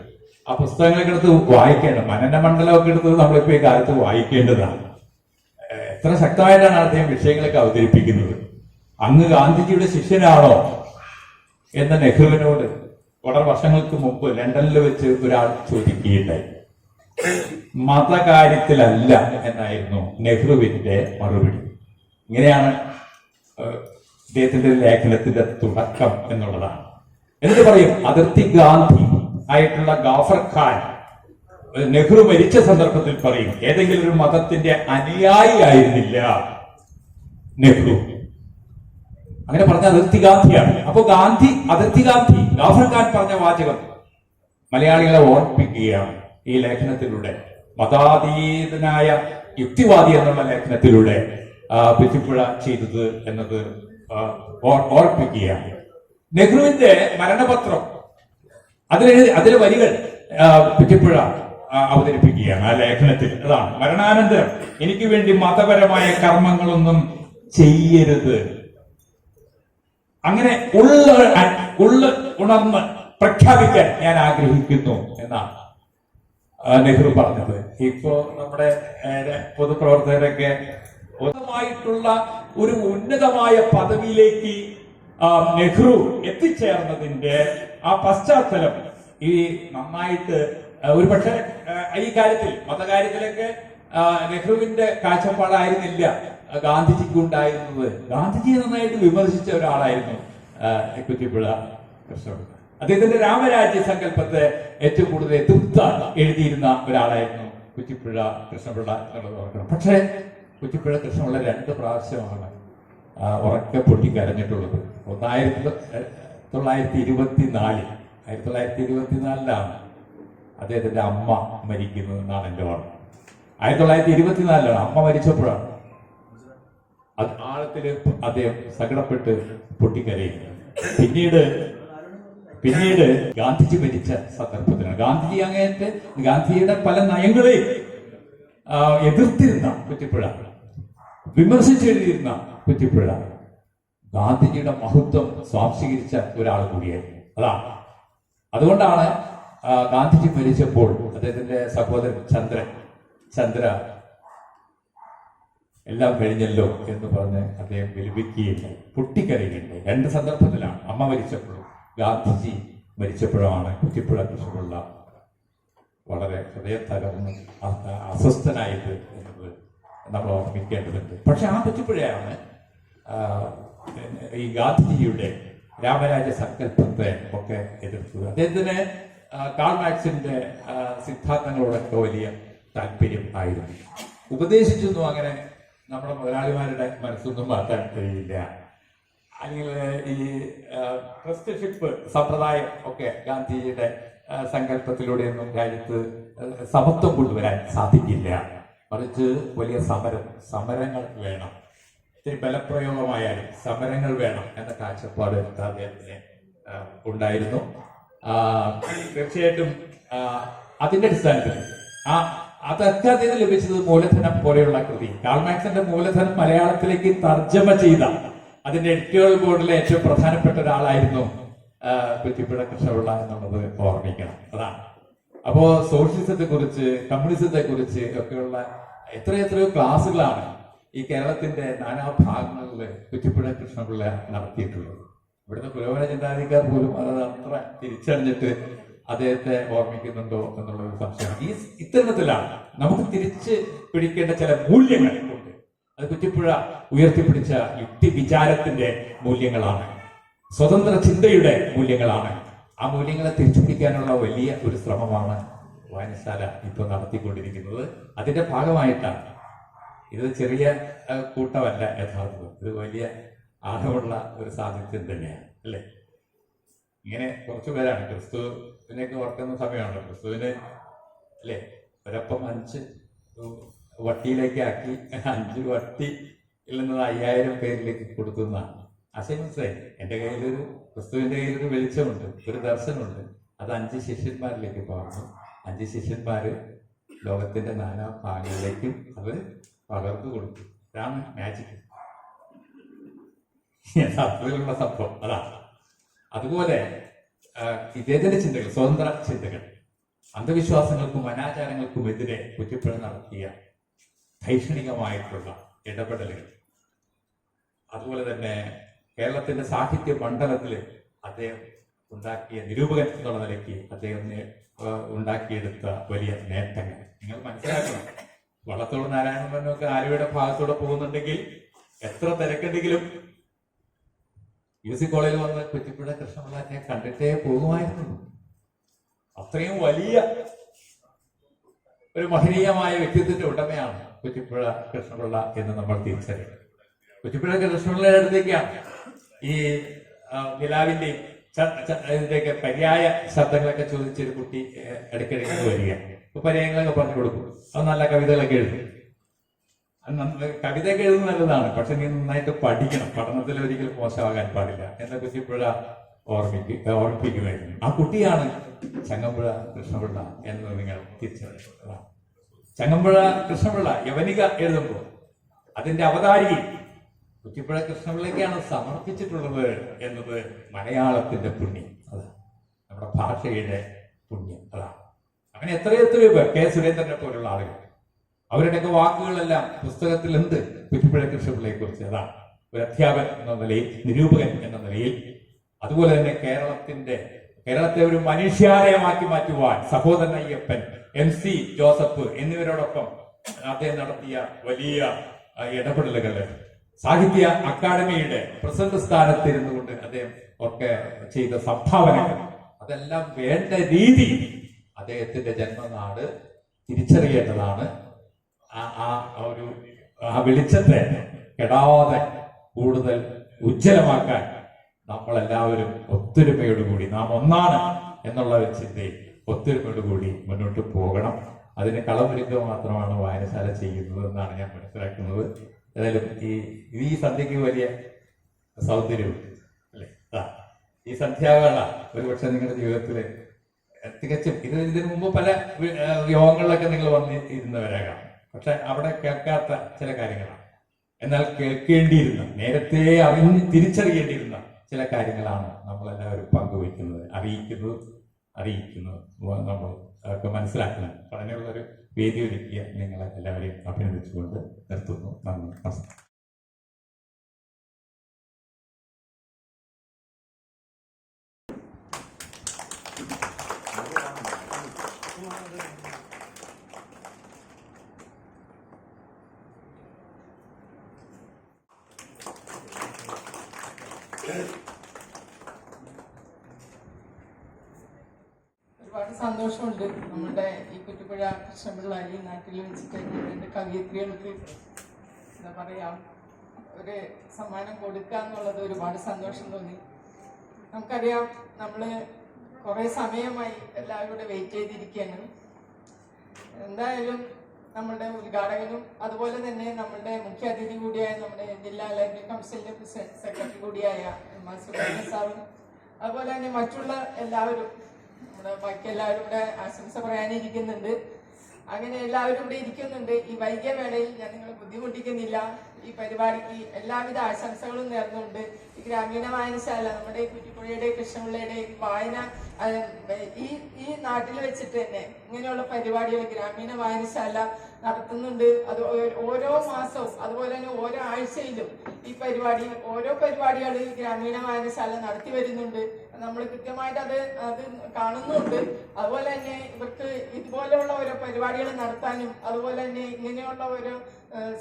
ആ പുസ്തകങ്ങളൊക്കെ എടുത്ത് വായിക്കേണ്ട, മനനമണ്ഡലമൊക്കെ എടുത്ത് നമ്മളിപ്പോ ഈ കാലത്ത് വായിക്കേണ്ടതാണ്. എത്ര ശക്തമായിട്ടാണ് അദ്ദേഹം വിഷയങ്ങളൊക്കെ അവതരിപ്പിക്കുന്നത്. അങ്ങ് ഗാന്ധിജിയുടെ ശിഷ്യനാണോ എന്ന നെഹ്റുവിനോട് വളരെ വർഷങ്ങൾക്ക് മുമ്പ് ലണ്ടനിൽ വെച്ച് ഒരാൾ ചോദിക്കുകയുണ്ടായി. മതകാര്യത്തിലല്ല എന്നായിരുന്നു നെഹ്റുവിന്റെ മറുപടി. ഇങ്ങനെയാണ് അദ്ദേഹത്തിന്റെ ലേഖനത്തിന്റെ തുടക്കം എന്നുള്ളതാണ്. എന്നിട്ട് പറയും, അതിർത്തി ഗാന്ധി ആയിട്ടുള്ള ഗാഫർ ഖാൻ നെഹ്റു മരിച്ച സന്ദർഭത്തിൽ പറയും, ഏതെങ്കിലും ഒരു മതത്തിന്റെ അനുയായി ആയിരുന്നില്ല നെഹ്റു. അങ്ങനെ പറഞ്ഞ അതിർത്തി ഗാന്ധിയാണ്. അപ്പൊ അതിർത്തി ഗാന്ധി ഗാഫർ ഖാൻ പറഞ്ഞ വാചകം മലയാളികളെ ഓർപ്പിക്കുകയാണ് ഈ ലേഖനത്തിലൂടെ. മതാതീതനായ യുക്തിവാദി എന്നുള്ള ലേഖനത്തിലൂടെ കുറ്റിപ്പുഴ ചെയ്തത് എന്നത് ഓർപ്പിക്കുകയാണ്. നെഹ്റുവിന്റെ മരണപത്രം അതിലെ വരികൾ കുറ്റിപ്പുഴ അവതരിപ്പിക്കുകയാണ് ആ ലേഖനത്തിൽ. അതാണ്, മരണാനന്തരം എനിക്ക് വേണ്ടി മതപരമായ കർമ്മങ്ങളൊന്നും ചെയ്യരുത്, അങ്ങനെ ഉണർന്ന് പ്രഖ്യാപിക്കാൻ ഞാൻ ആഗ്രഹിക്കുന്നു എന്നാണ് നെഹ്റു പറഞ്ഞത്. ഇപ്പോ നമ്മുടെ പൊതുപ്രവർത്തകരൊക്കെ ഉന്നതമായിട്ടുള്ള ഒരു ഉന്നതമായ പദവിയിലേക്ക് നെഹ്റു എത്തിച്ചേർന്നതിന്റെ ആ പശ്ചാത്തലം ഈ നന്നായിട്ട് ഒരുപക്ഷെ ഈ കാര്യത്തിൽ മതകാര്യത്തിലൊക്കെ നെഹ്റുവിന്റെ കാഴ്ചപ്പാടായിരുന്നില്ല ഗാന്ധിജിക്ക് ഉണ്ടായിരുന്നത്. ഗാന്ധിജിയെ നന്നായിട്ട് വിമർശിച്ച ഒരാളായിരുന്നു കുറ്റിപ്പുഴ കൃഷ്ണപിള്ള. അദ്ദേഹത്തിന്റെ രാമരാജ്യ സങ്കല്പത്തെ ഏറ്റവും കൂടുതൽ എതിർത്ത് എഴുതിയിരുന്ന ഒരാളായിരുന്നു കുറ്റിപ്പുഴ കൃഷ്ണപിള്ള എന്നുള്ളത് ഓർക്കണം. പക്ഷേ കുറ്റിപ്പുഴ കൃഷ്ണപിള്ള 2 പ്രാവശ്യമാണ് ഉറക്കെ പൊട്ടിക്കരഞ്ഞിട്ടുള്ളത്. 1924 അദ്ദേഹത്തിന്റെ അമ്മ മരിക്കുന്നത് എന്നാണ് എൻ്റെ ഓർമ്മ. 1924 അമ്മ മരിച്ചപ്പോഴാണ് അത് ആഴത്തില് അദ്ദേഹം സങ്കടപ്പെട്ട് പൊട്ടിക്കരയുന്നത്. പിന്നീട് ഗാന്ധിജി മരിച്ച സന്ദർഭത്തിലാണ് ഗാന്ധിജിയുടെ പല നയങ്ങളെയും എതിർത്തിരുന്ന കുറ്റിപ്പുഴ, വിമർശിച്ചെഴുതിയിരുന്ന കുറ്റിപ്പുഴ ഗാന്ധിജിയുടെ മഹത്വം സ്വാംശീകരിച്ച ഒരാൾ കൂടിയായിരുന്നു. അതുകൊണ്ടാണ് ഗാന്ധിജി മരിച്ചപ്പോൾ അദ്ദേഹത്തിന്റെ സഹോദരൻ ചന്ദ്ര എല്ലാം കഴിഞ്ഞല്ലോ എന്ന് പറഞ്ഞ് അദ്ദേഹം വിലപിക്കുകയുണ്ടായി, പൊട്ടിക്കരയുകയുണ്ടായി. 2 സന്ദർഭത്തിലാണ്, അമ്മ മരിച്ചപ്പോഴും ഗാന്ധിജി മരിച്ചപ്പോഴുമാണ് കുറ്റിപ്പുഴ കൃഷ്ണപിള്ള വളരെ ഹൃദയം തകർന്ന് അസ്വസ്ഥനായത് എന്നത് നമ്മൾ ഓർമ്മിക്കേണ്ടതുണ്ട്. പക്ഷെ ആ കുറ്റിപ്പുഴയാണ് ഈ ഗാന്ധിജിയുടെ രാമരാജ്യ സങ്കല്പത്തെ ഒക്കെ എതിർത്തത്. അദ്ദേഹത്തിന് കാൾ മാർക്സിന്റെ സിദ്ധാന്തങ്ങളോടൊക്കെ വലിയ താല്പര്യം ആയിരുന്നു. ഉപദേശിച്ചൊന്നും അങ്ങനെ നമ്മുടെ മുതലാളിമാരുടെ മനസ്സൊന്നും മാറ്റാൻ കഴിയില്ല. അല്ലെങ്കിൽ ഈ ട്രസ്റ്റ്ഷിപ്പ് സമ്പ്രദായം ഒക്കെ ഗാന്ധിജിയുടെ സങ്കല്പത്തിലൂടെയൊന്നും രാജ്യത്ത് സമത്വം കൊണ്ടുവരാൻ സാധിക്കില്ല. മറിച്ച് വലിയ സമരങ്ങൾ വേണം, ഇത്തിരി ബലപ്രയോഗമായാലും സമരങ്ങൾ വേണം എന്ന കാഴ്ചപ്പാട് അദ്ദേഹത്തിന് ഉണ്ടായിരുന്നു. തീർച്ചയായിട്ടും അതിന്റെ അടിസ്ഥാനത്തിൽ അതൊക്കെ അതിന് ലഭിച്ചത് മൂലധനം പോലെയുള്ള കൃതി. കാൾ മാർക്സിന്റെ മൂലധനം മലയാളത്തിലേക്ക് തർജ്ജമ ചെയ്ത അതിന്റെ എഡിറ്റോറിയൽ ബോർഡിലെ ഏറ്റവും പ്രധാനപ്പെട്ട ഒരാളായിരുന്നു കുറ്റിപ്പുഴ കൃഷ്ണപിള്ള എന്നുള്ളത് ഓർമ്മിക്കണം. അതാണ്. അപ്പോ സോഷ്യലിസത്തെ കുറിച്ച്, കമ്മ്യൂണിസത്തെ കുറിച്ച് ഒക്കെയുള്ള എത്രയെത്രയോ ക്ലാസ്സുകളാണ് ഈ കേരളത്തിന്റെ നാനാഭാഗങ്ങളിൽ കുറ്റിപ്പുഴ കൃഷ്ണപിള്ള നടത്തിയിട്ടുള്ളത്. ഇവിടുത്തെ പുരോഗമന ചിന്താധികാർ പോലും അത് അത്ര തിരിച്ചറിഞ്ഞിട്ട് അദ്ദേഹത്തെ ഓർമ്മിക്കുന്നുണ്ടോ എന്നുള്ളൊരു സംശയമാണ്. ഇത്തരണത്തിലാണ് നമുക്ക് തിരിച്ച് പിടിക്കേണ്ട ചില മൂല്യങ്ങൾ ഉണ്ട്. അത് കുറ്റിപ്പുഴ ഉയർത്തിപ്പിടിച്ച യുക്തി വിചാരത്തിന്റെ മൂല്യങ്ങളാണ്, സ്വതന്ത്ര ചിന്തയുടെ മൂല്യങ്ങളാണ്. ആ മൂല്യങ്ങളെ തിരിച്ചു പിടിക്കാനുള്ള വലിയ ഒരു ശ്രമമാണ് വായനശാല ഇപ്പോൾ നടത്തിക്കൊണ്ടിരിക്കുന്നത്. അതിന്റെ ഭാഗമായിട്ടാണ് ഇത് ചെറിയ കൂട്ടമല്ല യഥാർത്ഥം, ഇത് വലിയ ആഴമുള്ള ഒരു സാന്നിധ്യം തന്നെയാണ്, അല്ലേ? ഇങ്ങനെ കുറച്ചു പേരാണ്. ക്രിസ്തുവിനെയൊക്കെ ഓർക്കുന്ന സമയമാണ്. ക്രിസ്തുവിന് അല്ലേ ഒരപ്പം 5 വട്ടിയിലേക്ക് ആക്കി 5 വട്ടിയിൽ നിന്ന് 5000 പേരിലേക്ക് കൊടുക്കുന്നതാണ്. ആശയം മനസ്സിലായി? എൻ്റെ കയ്യിലൊരു ക്രിസ്തുവിന്റെ കയ്യിലൊരു വെളിച്ചമുണ്ട്, ഒരു ദർശനമുണ്ട്. അത് 5 ശിഷ്യന്മാരിലേക്ക് പകർന്നു. 5 ശിഷ്യന്മാര് ലോകത്തിന്റെ നാനാ ഭാഗങ്ങളിലേക്കും അത് പകർന്നു കൊടുത്തു. ഇതാണ് മാജിക്, യഥാർത്ഥത്തിലുള്ള സംഭവം അതാണ്. അതുപോലെ ഇദ്ദേഹത്തിന്റെ ചിന്തകൾ, സ്വതന്ത്ര ചിന്തകൾ, അന്ധവിശ്വാസങ്ങൾക്കും അനാചാരങ്ങൾക്കും എതിരെ കുറ്റിപ്പുഴ നടത്തിയ ധൈഷണികമായിട്ടുള്ള ഇടപെടലുകൾ, അതുപോലെ തന്നെ കേരളത്തിന്റെ സാഹിത്യ മണ്ഡലത്തിൽ അദ്ദേഹം ഉണ്ടാക്കിയ നിരൂപകൻ എന്നുള്ള നിലയ്ക്ക് അദ്ദേഹം ഉണ്ടാക്കിയെടുത്ത വലിയ നേട്ടങ്ങൾ നിങ്ങൾ മനസ്സിലാക്കണം. വള്ളത്തോട് നാരായണമേനൊക്കെ ആലുവയുടെ ഭാഗത്തൂടെ പോകുന്നുണ്ടെങ്കിൽ എത്ര തിരക്കുണ്ടെങ്കിലും UC കോളേജിൽ വന്ന് കുറ്റിപ്പുഴ കൃഷ്ണപിള്ളനെ കണ്ടിട്ടേ പോകുമായിരുന്നു. അത്രയും വലിയ ഒരു മഹനീയമായ വ്യക്തിത്വത്തിന്റെ ഉടമയാണ് കുറ്റിപ്പുഴ കൃഷ്ണപിള്ള എന്ന് നമ്മൾ തിരിച്ചറിയും. കുറ്റിപ്പുഴ കൃഷ്ണപിള്ളയുടെ അടുത്തേക്കാണ് ഈ നിലാവിന്റെയും ഇതിന്റെയൊക്കെ പര്യായ ശബ്ദങ്ങളൊക്കെ ചോദിച്ചൊരു കുട്ടി ഇടയ്ക്കിടയ്ക്ക് വരിക. ഇപ്പൊ പര്യായങ്ങളൊക്കെ പറഞ്ഞു കൊടുക്കും. അത് നല്ല കവിതകളൊക്കെ എഴുതും. കവിതയൊക്കെ എഴുതുന്നത് നല്ലതാണ്, പക്ഷെ നീ നന്നായിട്ട് പഠിക്കണം, പഠനത്തിൽ ഒരിക്കലും മോശമാകാൻ പാടില്ല എന്ന് കുറ്റിപ്പുഴ ഓർമ്മിപ്പിക്കുമായിരുന്നു. ആ കുട്ടിയാണ് ചങ്ങമ്പുഴ കൃഷ്ണപിള്ള എന്ന് നിങ്ങൾ തിരിച്ചറിയുക. ചങ്ങമ്പുഴ കൃഷ്ണപിള്ള യവനിക എഴുതുമ്പോൾ അതിന്റെ അവതാരികയും കുറ്റിപ്പുഴ കൃഷ്ണപിള്ളയ്ക്കാണ് സമർപ്പിച്ചിട്ടുള്ളത് എന്നത് മലയാളത്തിന്റെ പുണ്യം, അതാണ് നമ്മുടെ ഭാഷയുടെ പുണ്യം, അതാണ്. അങ്ങനെ എത്രയോ പേർ, കെ സുരേന്ദ്രനെ പോലുള്ള ആളുകൾ, അവരുടെയൊക്കെ വാക്കുകളെല്ലാം പുസ്തകത്തിലുണ്ട് കുറ്റിപ്പുഴ കൃഷ്ണപിള്ളയെ കുറിച്ച്. അതാണ് ഒരു അധ്യാപകൻ എന്ന നിലയിൽ, നിരൂപകൻ എന്ന നിലയിൽ, അതുപോലെ തന്നെ കേരളത്തെ ഒരു മനുഷ്യാലയമാക്കി മാറ്റുവാൻ സഹോദരൻ അയ്യപ്പൻ, MC ജോസഫ് എന്നിവരോടൊപ്പം അദ്ദേഹം നടത്തിയ വലിയ ഇടപെടലുകൾ സാഹിത്യ അക്കാദമിയുടെ പ്രസിഡന്റ് സ്ഥാനത്തിരുന്നു കൊണ്ട് അദ്ദേഹം ഒക്കെ ചെയ്ത സംഭാവനകൾ അതെല്ലാം വേണ്ട രീതി അദ്ദേഹത്തിന്റെ ജന്മനാട് തിരിച്ചറിയേണ്ടതാണ്. ആ വെളിച്ചത്തെ കെടാതെ കൂടുതൽ ഉജ്ജ്വലമാക്കാൻ നമ്മളെല്ലാവരും ഒത്തൊരുമയോടുകൂടി നാം ഒന്നാണ് എന്നുള്ള ഒരു ചിന്തയിൽ ഒത്തൊരുമയോടുകൂടി മുന്നോട്ട് പോകണം. അതിന് കളമൊരുക്കുക മാത്രമാണ് വായനശാല ചെയ്യുന്നത് എന്നാണ് ഞാൻ മനസ്സിലാക്കുന്നത്. ഏതായാലും ഈ സന്ധ്യക്ക് വലിയ സൗന്ദര്യവും അല്ലെ, ഈ സന്ധ്യാവേള ഒരുപക്ഷെ നിങ്ങളുടെ ജീവിതത്തില് തികച്ചും ഇതിനു മുമ്പ് പല യോഗങ്ങളിലൊക്കെ നിങ്ങൾ വന്നിരുന്നവരാകാം. പക്ഷെ അവിടെ കേൾക്കാത്ത ചില കാര്യങ്ങളാണ്, എന്നാൽ കേൾക്കേണ്ടിയിരുന്ന, നേരത്തെ തിരിച്ചറിയേണ്ടിയിരുന്ന ചില കാര്യങ്ങളാണ് നമ്മളെല്ലാവരും പങ്കുവയ്ക്കുന്നത്, അറിയിക്കുന്നത് നമ്മൾ ഒക്കെ മനസ്സിലാക്കുന്നത്. അതിനുള്ളൊരു വേദി ഒരുക്കിയ നിങ്ങളെ എല്ലാവരെയും അഭിനന്ദിച്ചുകൊണ്ട് നിർത്തുന്നു. നന്ദി, നമസ്കാരം. ഒരുപാട് സന്തോഷമുണ്ട് നമ്മുടെ ഈ കുറ്റിപ്പുഴ കൃഷ്ണപിള്ള ഈ നാട്ടിൽ വെച്ചിട്ട് എൻ്റെ കവിയത്രികൾക്ക് എന്താ പറയാ ഒരു സമ്മാനം കൊടുക്കുക എന്നുള്ളത് ഒരുപാട് സന്തോഷം തോന്നി. നമുക്കറിയാം, നമ്മള് കുറെ സമയമായി എല്ലാവരും കൂടെ വെയിറ്റ് ചെയ്തിരിക്കുകയാണ്. എന്തായാലും നമ്മുടെ ഉദ്ഘാടകനും അതുപോലെ തന്നെ നമ്മുടെ മുഖ്യ അതിഥി കൂടിയായ നമ്മുടെ ജില്ലാ ലൈബ്രറി കൗൺസിലിന്റെ സെക്രട്ടറി കൂടിയായ സുബ്രഹ്മണ്യ സാറും അതുപോലെ തന്നെ മറ്റുള്ള എല്ലാവരും, നമ്മുടെ ബാക്കി എല്ലാവരും ഇവിടെ ആശംസ പറയാനിരിക്കുന്നുണ്ട്. അങ്ങനെ എല്ലാവരും ഇവിടെ ഇരിക്കുന്നുണ്ട്. ഈ വൈകിയ വേളയിൽ ഞാൻ നിങ്ങളെ ബുദ്ധിമുട്ടിക്കുന്നില്ല. ഈ പരിപാടിക്ക് എല്ലാവിധ ആശംസകളും നേർന്നുകൊണ്ട് ഈ ഗ്രാമീണ വായനശാല നമ്മുടെ കുറ്റിപ്പുഴയുടെ കൃഷ്ണപിള്ളയുടെ വായന ഈ നാട്ടിൽ വെച്ചിട്ട് തന്നെ ഇങ്ങനെയുള്ള പരിപാടികൾ ഗ്രാമീണ വായനശാല നടത്തുന്നുണ്ട്. അത് ഓരോ മാസവും അതുപോലെ തന്നെ ഓരോ ആഴ്ചയിലും ഈ ഓരോ പരിപാടികൾ ഗ്രാമീണ വായനശാല നടത്തി വരുന്നുണ്ട്. നമ്മൾ കൃത്യമായിട്ട് അത് കാണുന്നുണ്ട്. അതുപോലെ തന്നെ ഇവർക്ക് ഇതുപോലെയുള്ള ഓരോ പരിപാടികൾ നടത്താനും അതുപോലെ തന്നെ ഇങ്ങനെയുള്ള ഓരോ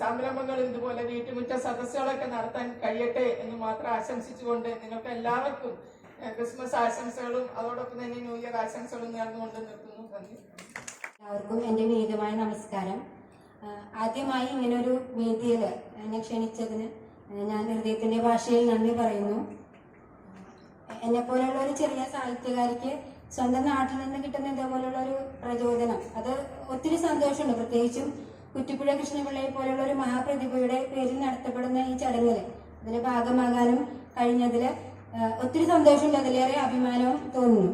സംരംഭങ്ങൾ ഇതുപോലെ വീട്ടുമുറ്റ സദസ്സുകളൊക്കെ നടത്താൻ കഴിയട്ടെ എന്ന് മാത്രം ആശംസിച്ചുകൊണ്ട് നിങ്ങൾക്ക് എല്ലാവർക്കും ക്രിസ്മസ് ആശംസകളും അതോടൊപ്പം തന്നെ ന്യൂ ഇയർ ആശംസകളും നേർന്നുകൊണ്ട് നിർത്തുന്നു. നന്ദി. എല്ലാവർക്കും എൻ്റെ വിനീതമായ നമസ്കാരം. ആദ്യമായി ഇങ്ങനൊരു വേദിയിൽ എന്നെ ക്ഷണിച്ചതിന് ഞാൻ ഹൃദയത്തിൻ്റെ ഭാഷയിൽ നന്ദി പറയുന്നു. എന്നെപ്പോലുള്ള ഒരു ചെറിയ സാഹിത്യകാരിക്ക് സ്വന്തം നാട്ടിൽ നിന്ന് കിട്ടുന്ന ഇതേപോലുള്ള ഒരു പ്രചോദനം, അത് ഒത്തിരി സന്തോഷമുണ്ട്. പ്രത്യേകിച്ചും കുറ്റിപ്പുഴ കൃഷ്ണപിള്ളയെ പോലുള്ള ഒരു മഹാപ്രതിഭയുടെ പേരിൽ നടത്തപ്പെടുന്ന ഈ ചടങ്ങിൽ അതിന്റെ ഭാഗമാകാനും കഴിഞ്ഞതിൽ ഒത്തിരി സന്തോഷമുണ്ട്. അതിലേറെ അഭിമാനവും തോന്നുന്നു.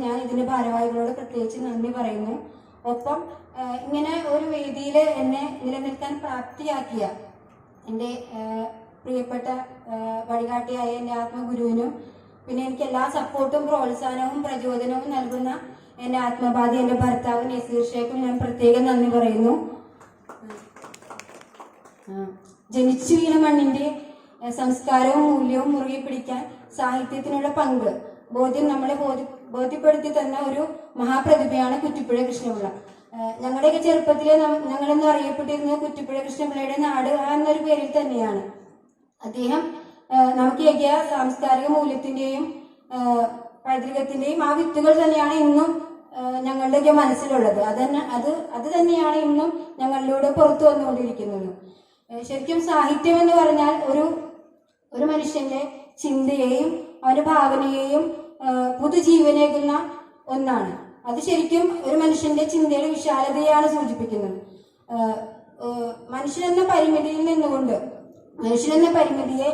ഞാൻ ഇതിന്റെ ഭാരവാഹികളോട് പ്രത്യേകിച്ച് നന്ദി പറയുന്നു. ഒപ്പം ഇങ്ങനെ ഒരു വേദിയിൽ എന്നെ നിലനിൽക്കാൻ പ്രാപ്തിയാക്കിയ എൻ്റെ പ്രിയപ്പെട്ട വഴികാട്ടിയായ എൻ്റെ ആത്മഗുരുവിനും പിന്നെ എനിക്ക് എല്ലാ സപ്പോർട്ടും പ്രോത്സാഹനവും പ്രചോദനവും നൽകുന്ന എൻ്റെ ആത്മബാധി എൻ്റെ ഭർത്താവ് നസീർ ഷേഖും ഞാൻ പ്രത്യേകം നന്ദി പറയുന്നു. ജനിച്ചു വീണ മണ്ണിന്റെ സംസ്കാരവും മൂല്യവും മുറുകെ പിടിക്കാൻ സാഹിത്യത്തിനുള്ള പങ്ക് നമ്മളെ ബോധ്യപ്പെടുത്തി തന്ന ഒരു മഹാപ്രതിഭയാണ് കുറ്റിപ്പുഴ കൃഷ്ണപിള്ള. ഞങ്ങളുടെയൊക്കെ ചെറുപ്പത്തിലെ ഞങ്ങളെന്ന് അറിയപ്പെട്ടിരുന്നത് കുറ്റിപ്പുഴ കൃഷ്ണപിള്ളയുടെ നാട് എന്നൊരു പേരിൽ തന്നെയാണ്. അദ്ദേഹം നമുക്ക് ഏകിയ സാംസ്കാരിക മൂല്യത്തിന്റെയും പൈതൃകത്തിന്റെയും ആ വിത്തുകൾ തന്നെയാണ് ഇന്നും ഞങ്ങളുടെയൊക്കെ മനസ്സിലുള്ളത്. അത് തന്നെയാണ് ഇന്നും ഞങ്ങളിലൂടെ പുറത്തു വന്നുകൊണ്ടിരിക്കുന്നത്. ശരിക്കും സാഹിത്യം എന്ന് പറഞ്ഞാൽ ഒരു മനുഷ്യന്റെ ചിന്തയെയും അവന്റെ ഭാവനയെയും പുതുജീവനേകുന്ന ഒന്നാണ്. അത് ശരിക്കും ഒരു മനുഷ്യന്റെ ചിന്തയുടെ വിശാലതയാണ് സൂചിപ്പിക്കുന്നത്. മനുഷ്യനെന്ന പരിമിതിയിൽ നിന്നുകൊണ്ട് മനുഷ്യനെന്ന പരിമിതിയെ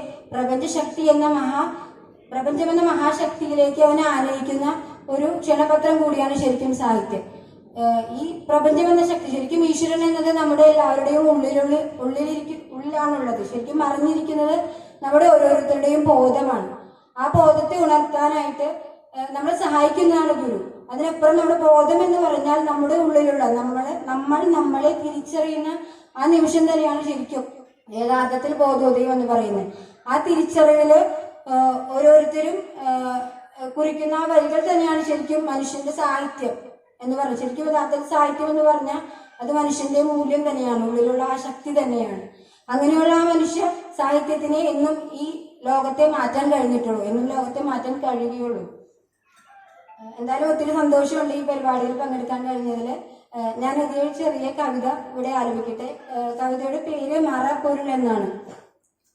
പ്രപഞ്ചമെന്ന മഹാശക്തിയിലേക്ക് അവനെ ആനയിക്കുന്ന ഒരു ക്ഷണപത്രം കൂടിയാണ് ശരിക്കും സാഹിത്യം. ഈ പ്രപഞ്ചമെന്ന ശക്തി ശരിക്കും ഈശ്വരൻ എന്നത് നമ്മുടെ എല്ലാവരുടെയും ഉള്ളിലാണുള്ളത്. ശരിക്കും മറിഞ്ഞിരിക്കുന്നത് നമ്മുടെ ഓരോരുത്തരുടെയും ബോധമാണ്. ആ ബോധത്തെ ഉണർത്താനായിട്ട് നമ്മളെ സഹായിക്കുന്നതാണ് ഗുരു. അതിനപ്പുറം നമ്മുടെ ബോധം എന്ന് പറഞ്ഞാൽ നമ്മുടെ ഉള്ളിലുള്ള നമ്മളെ തിരിച്ചറിയുന്ന ആ നിമിഷം തന്നെയാണ് ശരിക്കും യഥാർത്ഥത്തിൽ ബോധോദയം എന്ന് പറയുന്നത്. ആ തിരിച്ചറിവില് ഓരോരുത്തരും കുറിക്കുന്ന ആ വരികൾ തന്നെയാണ് ശരിക്കും മനുഷ്യന്റെ സാഹിത്യം എന്ന് പറഞ്ഞത്. ശരിക്കും യഥാർത്ഥത്തിൽ സാഹിത്യം എന്ന് പറഞ്ഞാൽ അത് മനുഷ്യന്റെ മൂല്യം തന്നെയാണ്, ഉള്ളിലുള്ള ആ ശക്തി തന്നെയാണ്. അങ്ങനെയുള്ള ആ മനുഷ്യ സാഹിത്യത്തിനെ എന്നും ഈ ലോകത്തെ മാറ്റാൻ കഴിഞ്ഞിട്ടുള്ളൂ, എന്നും ലോകത്തെ മാറ്റാൻ കഴിയുകയുള്ളൂ. എന്തായാലും ഒത്തിരി സന്തോഷമുണ്ട് ഈ പരിപാടിയിൽ പങ്കെടുക്കാൻ കഴിഞ്ഞതിൽ. ഞാനത് ചെറിയ കവിത ഇവിടെ ആലപിക്കട്ടെ. കവിതയുടെ പേര് മറപ്പൊരുൾ എന്നാണ്.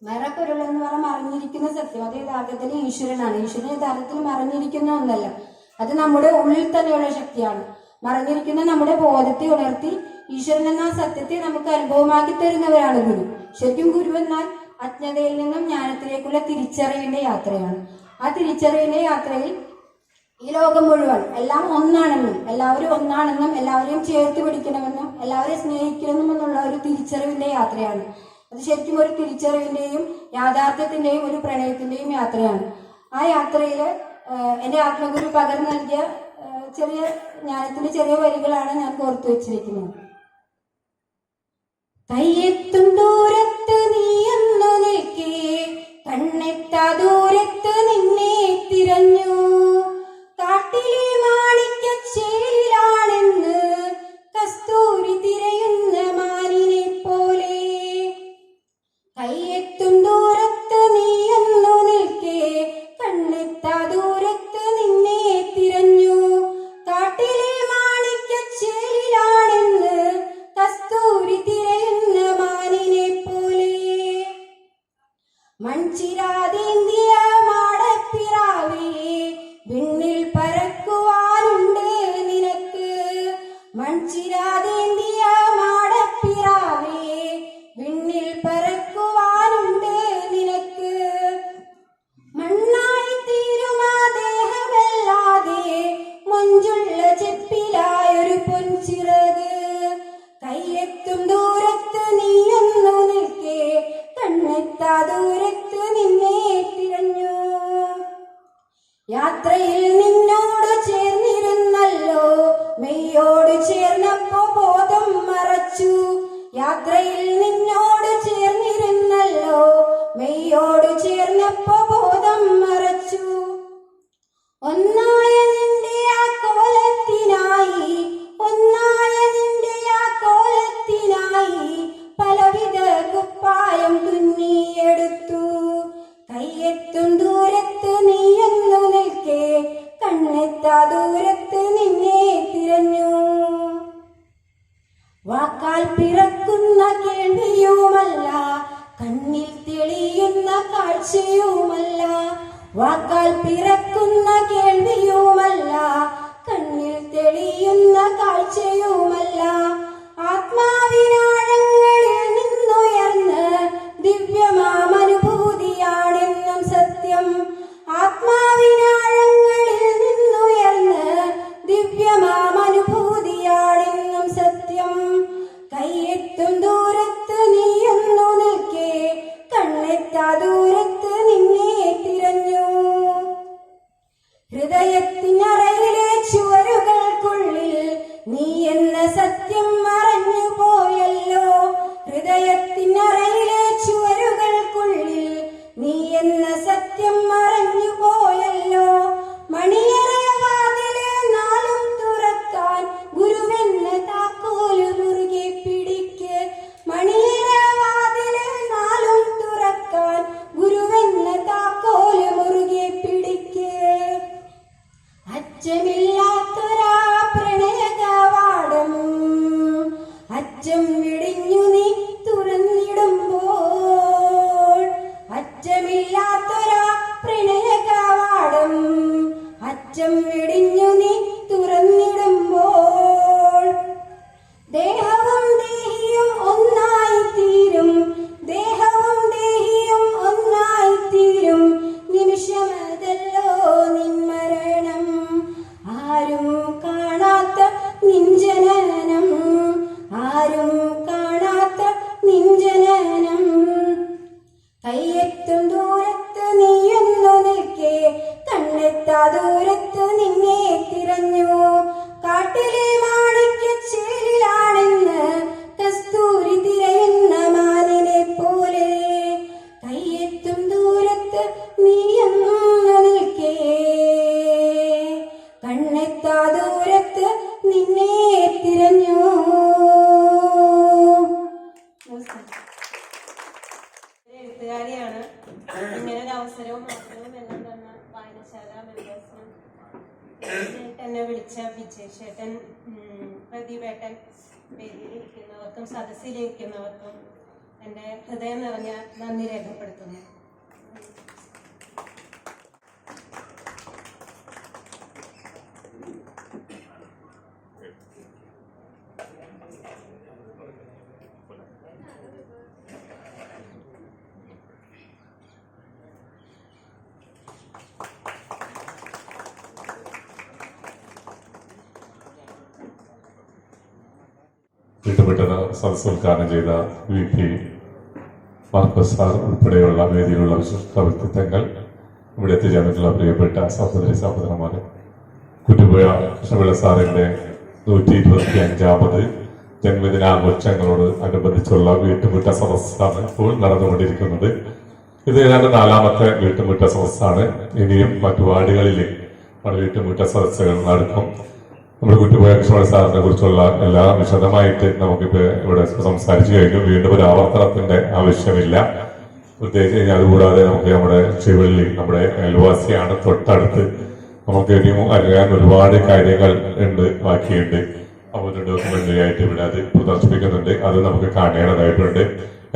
മറപ്പൊരുൾ എന്ന് പറഞ്ഞാൽ മറിഞ്ഞിരിക്കുന്ന സത്യം. അത് യഥാർത്ഥത്തിൽ ഈശ്വരനാണ്. ഈശ്വരൻ യഥാർത്ഥത്തിൽ മറിഞ്ഞിരിക്കുന്ന ഒന്നല്ല, അത് നമ്മുടെ ഉള്ളിൽ തന്നെയുള്ള ശക്തിയാണ്. മറിഞ്ഞിരിക്കുന്ന നമ്മുടെ ബോധത്തെ ഉണർത്തി ഈശ്വരൻ എന്ന സത്യത്തെ നമുക്ക് അനുഭവമാക്കി തരുന്നവരാണ് ഗുരു. ശരിക്കും ഗുരു എന്നാൽ അജ്ഞതയിൽ നിന്നും ജ്ഞാനത്തിലേക്കുള്ള തിരിച്ചറിവിന്റെ യാത്രയാണ്. ആ തിരിച്ചറിവിന്റെ യാത്രയിൽ ഈ ലോകം മുഴുവൻ എല്ലാം ഒന്നാണെന്നും എല്ലാവരും ഒന്നാണെന്നും എല്ലാവരെയും ചേർത്ത് പിടിക്കണമെന്നും എല്ലാവരെയും സ്നേഹിക്കണമെന്നും എന്നുള്ള ഒരു തിരിച്ചറിവിന്റെ യാത്രയാണ്. അത് ശരിക്കും ഒരു തിരിച്ചറിവിന്റെയും യാഥാർത്ഥ്യത്തിന്റെയും ഒരു പ്രണയത്തിന്റെയും യാത്രയാണ്. ആ യാത്രയിൽ എന്റെ ആത്മഗുരു പകർന്നു നൽകിയ ചെറിയ ജ്ഞാനത്തിന്റെ ചെറിയ വരികളാണ് ഞാൻ കോർത്തു വെച്ചിരിക്കുന്നത്. കയ്യെത്തും ദൂരത്ത് നീയെന്നു നിൽക്കേ, കണ്ണെത്താ ദൂരത്ത് നിന്നെ തിരഞ്ഞു, കാട്ടിലെ മാണിക്യച്ചേരിലാണെന്ന് കസ്തൂരി തിരയുന്ന മാനിനെ പോലെ. കയ്യെത്തും ദൂരത്ത് നീയെന്നു നിൽക്കേ, കണ്ണെത്താ ദൂരത്ത് നിന്നെ തിരഞ്ഞു, കാട്ടിലെ മാണിക്യച്ചേരിലാണെന്ന് കസ്തൂരി തിരയുന്ന മാനിനെ പോലെ. മൺചിരാതേന്തിയ മാടപ്പിറാവേ, വിണ്ണിൽ പറക്കുവാനുണ്ട് നിനക്ക്. മൺചിരാതേന്തിയ മാടപ്പിറാവേ, വിണ്ണിൽ പറക്കുവാനുണ്ട് നിനക്ക്. മണ്ണായി തീരുമാ ദേഹമല്ലാതെ മൊഞ്ചുള്ള ചെപ്പിലായൊരു പൊൻചിറക്. കയ്യെത്തും ദൂരത്ത് നീയൊന്നു നിൽക്കേ, കണ്ണെത്താ ദൂരത്ത് നിന്നെ തിരഞ്ഞു. യാത്രയിൽ നിന്നോട് ചേർന്നിരുന്നല്ലോ, മെയ്യോട് ചേർന്നപ്പോ ബോധം മറച്ചു. യാത്രയിൽ നിന്നോട് ചേർന്നിരുന്നല്ലോ, മെയ്യോട് ചേർന്നപ്പോ ബോധം മറച്ചു. ഒന്നായ നിന്റെ ആ കോലത്തിനായി, ഒന്നായ നിന്റെ ആ കോലത്തിനായി പലവിധ കുപ്പായം തുന്നിയെടുത്തു. കയ്യെത്തും ദൂരത്ത് നീയെന്നു നിൽക്കേ, കണ്ണെത്താ ദൂരത്ത് നിന്നെ തിരഞ്ഞു. വാക്കാൽ പിറക്കുന്ന കേൾവിയുമല്ല, കണ്ണിൽ തെളിയുന്ന കാഴ്ചയുമല്ല. വാക്കാൽ പിറക്കുന്ന കേൾവിയുമല്ല, കണ്ണിൽ തെളിയുന്ന കാഴ്ചയുമല്ല. ആത്മാവിനാഴങ്ങളിൽ നിന്നുയർന്ന് ദിവ്യമാമനുഭൂതിയാണെന്നും സത്യം. ആത്മാവിനാഴങ്ങളിൽ നിന്നുയർന്ന് ദിവ്യമാമനുഭൂതിയാണെന്നും സത്യം. കയ്യെത്തും ദൂരത്ത് നീയൊന്നു നിൽക്കേ, കണ്ണെത്താ ദൂരത്ത് നിന്നെ തിരഞ്ഞു. ഹൃദയത്തിനറയിലെ ചുവരുകൾക്കുള്ളിൽ നീ എന്ന സത്യം മറഞ്ഞു പോയല്ലോ. എഴുത്തുകാരിയാണ്. ഇങ്ങനെ ഒരു അവസരവും അവസരവും എല്ലാം തന്ന വായനശാല മെമ്പേഴ്സിനും എന്നെ വിളിച്ച വിജയശേട്ടൻ, പ്രതിവേട്ടൻ, വേദിയിലിരിക്കുന്നവർക്കും സദസ്സിലിരിക്കുന്നവർക്കും എൻ്റെ ഹൃദയം നിറഞ്ഞ നന്ദി രേഖപ്പെടുത്തുന്നു. വീട്ടുമുറ്റത്ത് സദസ് ഉദ്ഘാടനം ചെയ്ത VP മാർക്കോസ് സാർ ഉൾപ്പെടെയുള്ള വേദിയിലുള്ള വിശിഷ്ട വ്യക്തിത്വങ്ങൾ, ഇവിടെ എത്തിച്ചേർന്നിട്ടുള്ള പ്രിയപ്പെട്ട സഹോദരി സഹോദരന്മാരെ, കുറ്റിപ്പുഴ കൃഷ്ണപിള്ള സാറിന്റെ 125ാമത് ജന്മദിനാഘോഷങ്ങളോട് അനുബന്ധിച്ചുള്ള വീട്ടുമുറ്റ സദസ്സാണ് ഇപ്പോൾ നടന്നുകൊണ്ടിരിക്കുന്നത്. ഇത് ഏതാണ്ട് 4ാമത്തെ വീട്ടുമുറ്റ സദസ്സാണ്. ഇനിയും മറ്റു വാർഡുകളിൽ വീട്ടുമുറ്റ സദസ്സുകൾ നടക്കും. നമ്മുടെ കുറ്റിപ്പുഴ കൃഷ്ണപിള്ള സാറിനെ കുറിച്ചുള്ള എല്ലാം വിശദമായിട്ട് നമുക്കിപ്പോ ഇവിടെ സംസാരിച്ചു കഴിഞ്ഞു. വീണ്ടും ഒരു ആവർത്തനത്തിന്റെ ആവശ്യമില്ല. പ്രത്യേകിച്ച് അതുകൂടാതെ നമുക്ക് നമ്മുടെ ശിവള്ളി നമ്മുടെ അയൽവാസിയാണ്, തൊട്ടടുത്ത്. നമുക്ക് ഇനിയും അറിയാൻ ഒരുപാട് കാര്യങ്ങൾ ഉണ്ട്, ബാക്കിയുണ്ട്. അപ്പോൾ ഒരു ഡോക്യുമെന്ററി ആയിട്ട് ഇവിടെ അത് പ്രദർശിപ്പിക്കുന്നുണ്ട്. അത് നമുക്ക് കാണേണ്ടതായിട്ടുണ്ട്.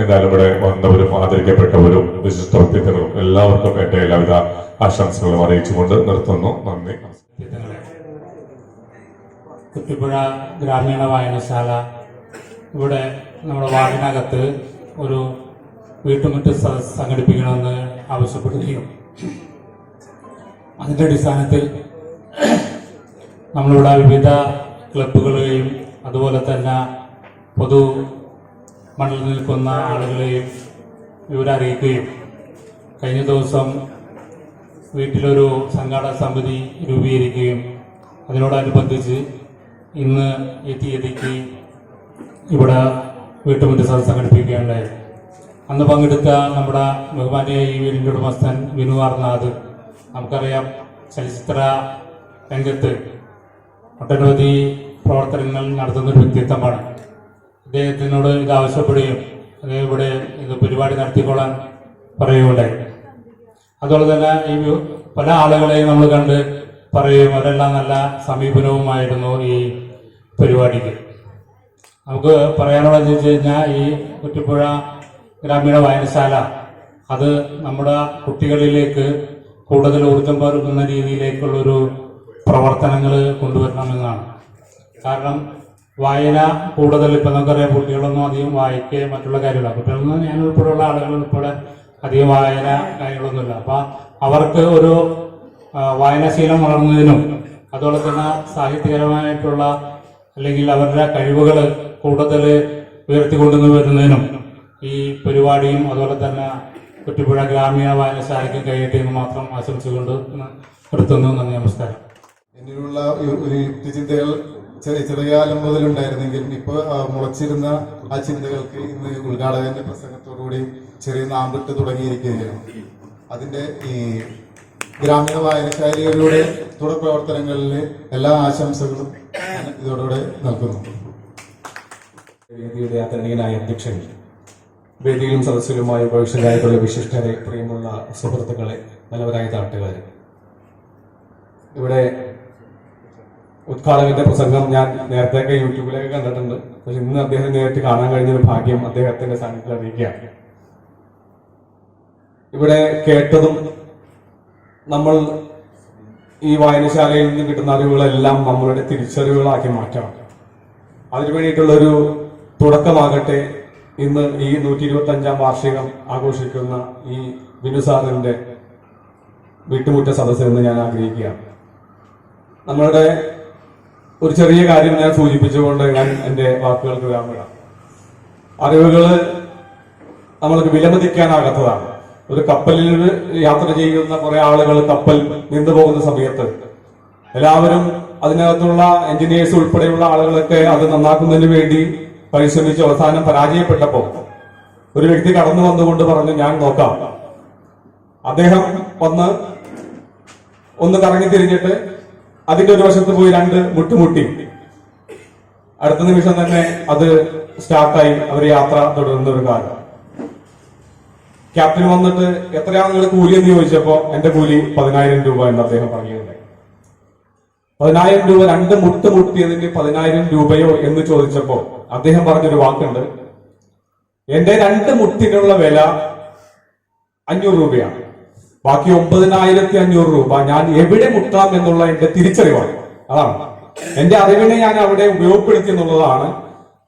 എന്തായാലും ഇവിടെ വന്നവരും ആദരിക്കപ്പെട്ടവരും വിശിഷ്ട വ്യക്തിത്വങ്ങളും എല്ലാവർക്കും എന്റെ എല്ലാവിധ ആശംസകളും അറിയിച്ചുകൊണ്ട് നിർത്തുന്നു. നന്ദി. കുറ്റിപ്പുഴ ഗ്രാമീണ വായനശാല ഇവിടെ നമ്മുടെ വാർഡിനകത്ത് ഒരു വീട്ടുമുറ്റ സദസ്സ് സംഘടിപ്പിക്കണമെന്ന് ആവശ്യപ്പെടുകയും അതിൻ്റെ അടിസ്ഥാനത്തിൽ നമ്മളിവിടെ വിവിധ ക്ലബ്ബുകളെയും അതുപോലെ തന്നെ പൊതു മണ്ഡലത്തിൽ നിൽക്കുന്ന ആളുകളെയും വിവരം അറിയിക്കുകയും കഴിഞ്ഞ ദിവസം വീട്ടിലൊരു സംഘാടക സമിതി രൂപീകരിക്കുകയും അതിനോടനുബന്ധിച്ച് ഇന്ന് ഈ തീയതിക്ക് ഇവിടെ വീട്ടുമുറ്റ സദസ്സ് സംഘടിപ്പിക്കുകയുണ്ടായി. അന്ന് പങ്കെടുത്ത നമ്മുടെ ബഹുമാനിയായ ഈ വീടിൻ്റെ ഉടമസ്ഥൻ വിനു ആർനാഥ്, നമുക്കറിയാം ചലച്ചിത്ര രംഗത്ത് ഒട്ടനവധി പ്രവർത്തനങ്ങൾ നടത്തുന്ന ഒരു വ്യക്തിത്വമാണ്. അദ്ദേഹത്തിനോട് ഇത് ആവശ്യപ്പെടുകയും അദ്ദേഹം ഇവിടെ ഇത് പരിപാടി നടത്തിക്കൊള്ളാൻ പറയുകയുണ്ടായി. അതുപോലെ തന്നെ ഈ പല ആളുകളെയും നമ്മൾ കണ്ട് പറയുകയും അവരെല്ലാം നല്ല സമീപനവുമായിരുന്നു ഈ പരിപാടിക്ക്. നമുക്ക് പറയാനുള്ളതെന്ന് വെച്ച് കഴിഞ്ഞാൽ ഈ കുറ്റിപ്പുഴ ഗ്രാമീണ വായനശാല അത് നമ്മുടെ കുട്ടികളിലേക്ക് കൂടുതൽ ഊർജം പകരുന്ന രീതിയിലേക്കുള്ളൊരു പ്രവർത്തനങ്ങൾ കൊണ്ടുവരണമെന്നാണ്. കാരണം വായന കൂടുതൽ ഇപ്പം നമുക്കറിയാം, കുട്ടികളൊന്നും അധികം വായിക്കുകയും മറ്റുള്ള കാര്യമില്ല. കുട്ടികളൊന്നും ഞാൻ ഉൾപ്പെടെയുള്ള ആളുകൾ ഉൾപ്പെടെ അധികം വായന കാര്യങ്ങളൊന്നുമില്ല. അപ്പം അവർക്ക് ഒരു വായനാശീലം വളർന്നതിനും അതുപോലെ തന്നെ സാഹിത്യപരമായിട്ടുള്ള അല്ലെങ്കിൽ അവരുടെ കഴിവുകൾ കൂടുതൽ ഉയർത്തിക്കൊണ്ടു വരുന്നതിനും ഈ പരിപാടിയും അതുപോലെ തന്നെ കുറ്റിപ്പുഴ ഗ്രാമീണ വായനശാലയ്ക്ക് കൈയ്യട്ടിയെന്ന് മാത്രം ആശംസിച്ചുകൊണ്ട് നിർത്തുന്നു. നന്ദി, നമസ്കാരം. എന്നിലുള്ള ഒരു ചിന്തകൾ ചെറുകാലം മുതലുണ്ടായിരുന്നെങ്കിലും ഇപ്പോൾ മുളച്ചിരുന്ന ആ ചിന്തകൾക്ക് ഇന്ന് ഉദ്ഘാടകന്റെ പ്രസംഗത്തോടുകൂടി ചെറിയ നാമ്പിട്ട് തുടങ്ങിയിരിക്കുകയാണ്. അതിന്റെ ഈ ഗ്രാമീണ വായനശാലയിലൂടെ തുടർ പ്രവർത്തനങ്ങളിൽ എല്ലാ ആശംസകളും ഇതോടുകൂടെ നൽകുന്നു. വേദിയുടെ ആദരണീയനായ അധ്യക്ഷൻ, വേദിയിലും സദസ്സിലുമായി ഉപവിഷ്ടരായിട്ടുള്ള വിശിഷ്ടരെ, പ്രിയമുള്ള സുഹൃത്തുക്കളെ, നല്ലവരായ നാട്ടുകാരെ, ഇവിടെ ഉദ്ഘാടകന്റെ പ്രസംഗം ഞാൻ നേരത്തെയൊക്കെ യൂട്യൂബിലൊക്കെ കണ്ടിട്ടുണ്ട്. പക്ഷെ ഇന്ന് അദ്ദേഹം നേരിട്ട് കാണാൻ കഴിഞ്ഞൊരു ഭാഗ്യം അദ്ദേഹത്തിന്റെ സാന്നിധ്യത്തിൽ അറിയിക്കുകയാണ്. ഇവിടെ കേട്ടതും നമ്മൾ ഈ വായനശാലയിൽ നിന്ന് കിട്ടുന്ന അറിവുകളെല്ലാം നമ്മളുടെ തിരിച്ചറിവുകളാക്കി മാറ്റണം. അതിനു വേണ്ടിയിട്ടുള്ളൊരു തുടക്കമാകട്ടെ ഇന്ന് ഈ 125ാം വാർഷികം ആഘോഷിക്കുന്ന ഈ വിനു സാറിന്റെ വീട്ടുമുറ്റ സദസ്സ് എന്ന് ഞാൻ ആഗ്രഹിക്കുകയാണ്. നമ്മളുടെ ഒരു ചെറിയ കാര്യം ഞാൻ സൂചിപ്പിച്ചുകൊണ്ട് ഞാൻ എന്റെ വാക്കുകൾക്ക് വിരാമിടാം. അറിവുകൾ നമ്മൾക്ക് വിലമതിക്കാനാകാത്തതാണ്. ഒരു കപ്പലിൽ യാത്ര ചെയ്യുന്ന കുറെ ആളുകൾ കപ്പൽ നിന്നു പോകുന്ന സമയത്ത് എല്ലാവരും അതിനകത്തുള്ള എഞ്ചിനീയേഴ്സ് ഉൾപ്പെടെയുള്ള ആളുകളൊക്കെ അത് നന്നാക്കുന്നതിന് വേണ്ടി പരിശ്രമിച്ച് അവസാനം പരാജയപ്പെട്ടപ്പോൾ ഒരു വ്യക്തി കടന്നു വന്നുകൊണ്ട് പറഞ്ഞു, ഞാൻ നോക്കാം. അദ്ദേഹം ഒന്ന് കറങ്ങി തിരിഞ്ഞിട്ട് അതിന്റെ ഒരു വശത്ത് പോയി 2 മുട്ടുമുട്ടി. അടുത്ത നിമിഷം തന്നെ അത് സ്റ്റാർട്ടായി അവർ യാത്ര തുടരുന്ന ഒരു കാലം. ക്യാപ്റ്റൻ വന്നിട്ട് എത്രയാണ് നിങ്ങളുടെ കൂലി എന്ന് ചോദിച്ചപ്പോ എന്റെ കൂലി 10,000 രൂപ എന്ന് അദ്ദേഹം പറഞ്ഞിരുന്നത്. 10,000 രൂപ, 2 മുട്ട് മുട്ടിയതിന് 10,000 രൂപയോ എന്ന് ചോദിച്ചപ്പോ അദ്ദേഹം പറഞ്ഞൊരു വാക്കുണ്ട്, എന്റെ 2 മുട്ടിനുള്ള വില 500 രൂപയാണ്, ബാക്കി 9,500 രൂപ ഞാൻ എവിടെ മുട്ടാം എന്നുള്ള എന്റെ തിരിച്ചറിവാണ്. അതാണ് എന്റെ അറിവിനെ ഞാൻ അവിടെ ഉപയോഗപ്പെടുത്തി എന്നുള്ളതാണ്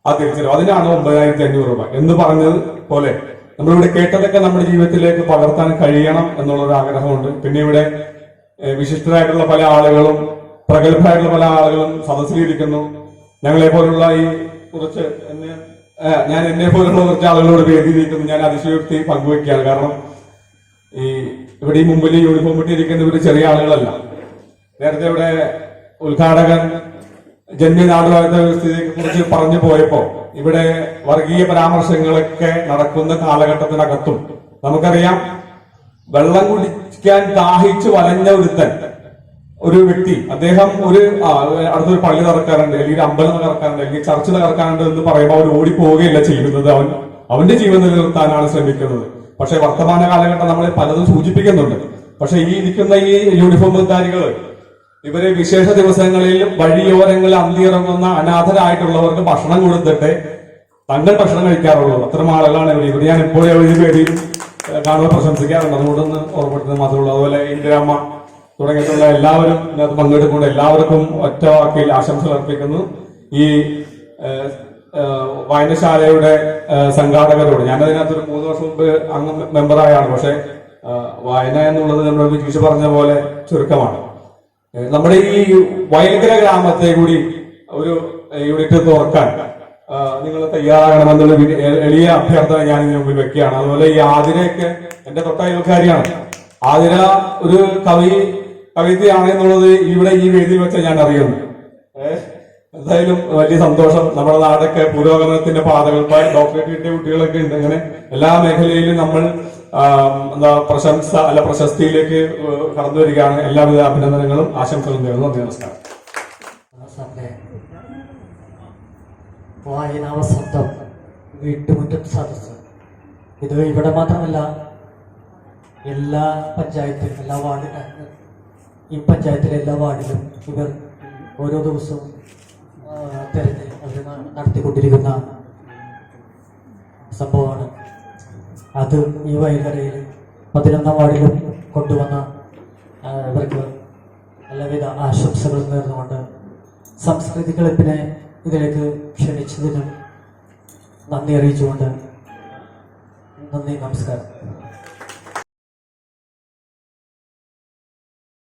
ആ തിരിച്ചറിവ്. അതിനാണ് 9,500 രൂപ എന്ന് പറഞ്ഞത് പോലെ നമ്മളിവിടെ കേട്ടതൊക്കെ നമ്മുടെ ജീവിതത്തിലേക്ക് പകർത്താൻ കഴിയണം എന്നുള്ളൊരു ആഗ്രഹമുണ്ട്. പിന്നെ ഇവിടെ വിശിഷ്ടരായിട്ടുള്ള പല ആളുകളും പ്രഗത്ഭരായിട്ടുള്ള പല ആളുകളും സദസ്സിലിരിക്കുന്നു. ഞങ്ങളെ പോലുള്ള ഈ കുറച്ച് ഞാൻ എന്നെ പോലുള്ള കുറച്ച് ആളുകളോട് വേദിയിലിരിക്കുന്നു. ഞാൻ അതിശയോക്തി പങ്കുവയ്ക്കുകയാണ്. കാരണം ഇവിടെ ഈ മുമ്പിൽ യൂണിഫോം ഇട്ടിരിക്കുന്ന ഒരു ചെറിയ ആളുകളല്ല. നേരത്തെ ഇവിടെ ഉദ്ഘാടകൻ ജന്മിനാടുവാഴ്ത്ത വ്യവസ്ഥയെ കുറിച്ച് പറഞ്ഞു പോയപ്പോ ഇവിടെ വർഗീയ പരാമർശങ്ങളൊക്കെ നടക്കുന്ന കാലഘട്ടത്തിനകത്തും നമുക്കറിയാം, വെള്ളം കുടിക്കാൻ ദാഹിച്ച് വലഞ്ഞ ഒരു വ്യക്തി, അദ്ദേഹം അടുത്തൊരു പള്ളി തകർക്കാറുണ്ട്, അല്ലെങ്കിൽ അമ്പലം തകർക്കാറുണ്ട്, അല്ലെങ്കിൽ ചർച്ച് തകർക്കാറുണ്ട് എന്ന് പറയുമ്പോൾ അവൻ ഓടിപ്പോവുകയല്ല ചെയ്യുന്നത്, അവന്റെ ജീവൻ നിലനിർത്താനാണ് ശ്രമിക്കുന്നത്. പക്ഷെ വർത്തമാന കാലഘട്ടം നമ്മളെ പലതും സൂചിപ്പിക്കുന്നുണ്ട്. പക്ഷെ ഈ ഇരിക്കുന്ന ഈ യൂണിഫോംധാരികള് ഇവര് വിശേഷ ദിവസങ്ങളിൽ വഴിയോരങ്ങളിൽ അന്തിയിറങ്ങുന്ന അനാഥരായിട്ടുള്ളവർക്ക് ഭക്ഷണം കൊടുത്തിട്ട് തങ്ങൾ ഭക്ഷണം കഴിക്കാറുള്ളൂ. അത്തരം ആളുകളാണ് ഇവിടെ ഞാൻ എപ്പോഴും ഈ പേരിൽ കാണുമ്പോൾ പ്രശംസിക്കാറുണ്ട്. അതുകൊണ്ടൊന്ന് ഓർമ്മപ്പെടുത്തുന്നത് മാത്രമേ. അതുപോലെ ഇന്ദിരാമ്മ തുടങ്ങിയിട്ടുള്ള എല്ലാവരും ഇതിനകത്ത് പങ്കെടുക്കൊണ്ട് എല്ലാവർക്കും ഒറ്റ വാക്കിൽ ആശംസകൾ അർപ്പിക്കുന്നു. ഈ വായനശാലയുടെ സംഘാടകരോട് ഞാനതിനകത്തൊരു 3 വർഷം മുമ്പ് മെമ്പറായാണ്. പക്ഷെ വായന എന്നുള്ളത് നമ്മൾ വിജീഷ് പറഞ്ഞ പോലെ ചുരുക്കമാണ്. നമ്മുടെ ഈ വയൽക്കര ഗ്രാമത്തെ കൂടി ഒരു യൂണിറ്റ് തുറക്കാൻ നിങ്ങൾ തയ്യാറാകണമെന്നുള്ള എളിയ അഭ്യർത്ഥന ഞാൻ ഇതിനു മുമ്പിൽ വെക്കുകയാണ്. അതുപോലെ ഈ ആതിരയൊക്കെ എന്റെ തൊട്ടയൽക്കാരിയാണ്. ആതിര ഒരു കവിതയാണ് എന്നുള്ളത് ഇവിടെ ഈ വേദിയിൽ വെച്ച് ഞാൻ അറിയുന്നു. എന്തായാലും വലിയ സന്തോഷം. നമ്മുടെ നാടൊക്കെ പുരോഗമനത്തിന്റെ പാതകൾ, ഡോക്ടറേറ്റ് കിട്ടിയ കുട്ടികളൊക്കെ ഉണ്ട്. അങ്ങനെ എല്ലാ മേഖലയിലും നമ്മൾ പ്രശസ്തിയിലേക്ക് കടന്നു വരികയാണ്. എല്ലാവിധ അഭിനന്ദനങ്ങളും ആശംസകളും നേരുന്നു. നമസ്കാരം. വായനാവസന്തം വീട്ടുമുറ്റം സദസ്സ് ഇത് ഇവിടെ മാത്രമല്ല, എല്ലാ പഞ്ചായത്തിലും, എല്ലാ വാർഡിലും, ഈ പഞ്ചായത്തിലെ എല്ലാ വാർഡിലും ഇവർ ഓരോ ദിവസവും തിരഞ്ഞ് അവർ നടത്തിക്കൊണ്ടിരിക്കുന്ന സംഭവമാണ്. അത് ഈ വയൽക്കരയിൽ 11ാം വാർഡിലും കൊണ്ടുവന്ന ഇവർക്ക് എല്ലാവിധ ആശംസകളും നേർന്നുകൊണ്ട് സംസ്കൃതി ക്ലബിനെ ഇതിലേക്ക് ക്ഷണിച്ചതിനും നന്ദി അറിയിച്ചുകൊണ്ട് നന്ദി, നമസ്കാരം.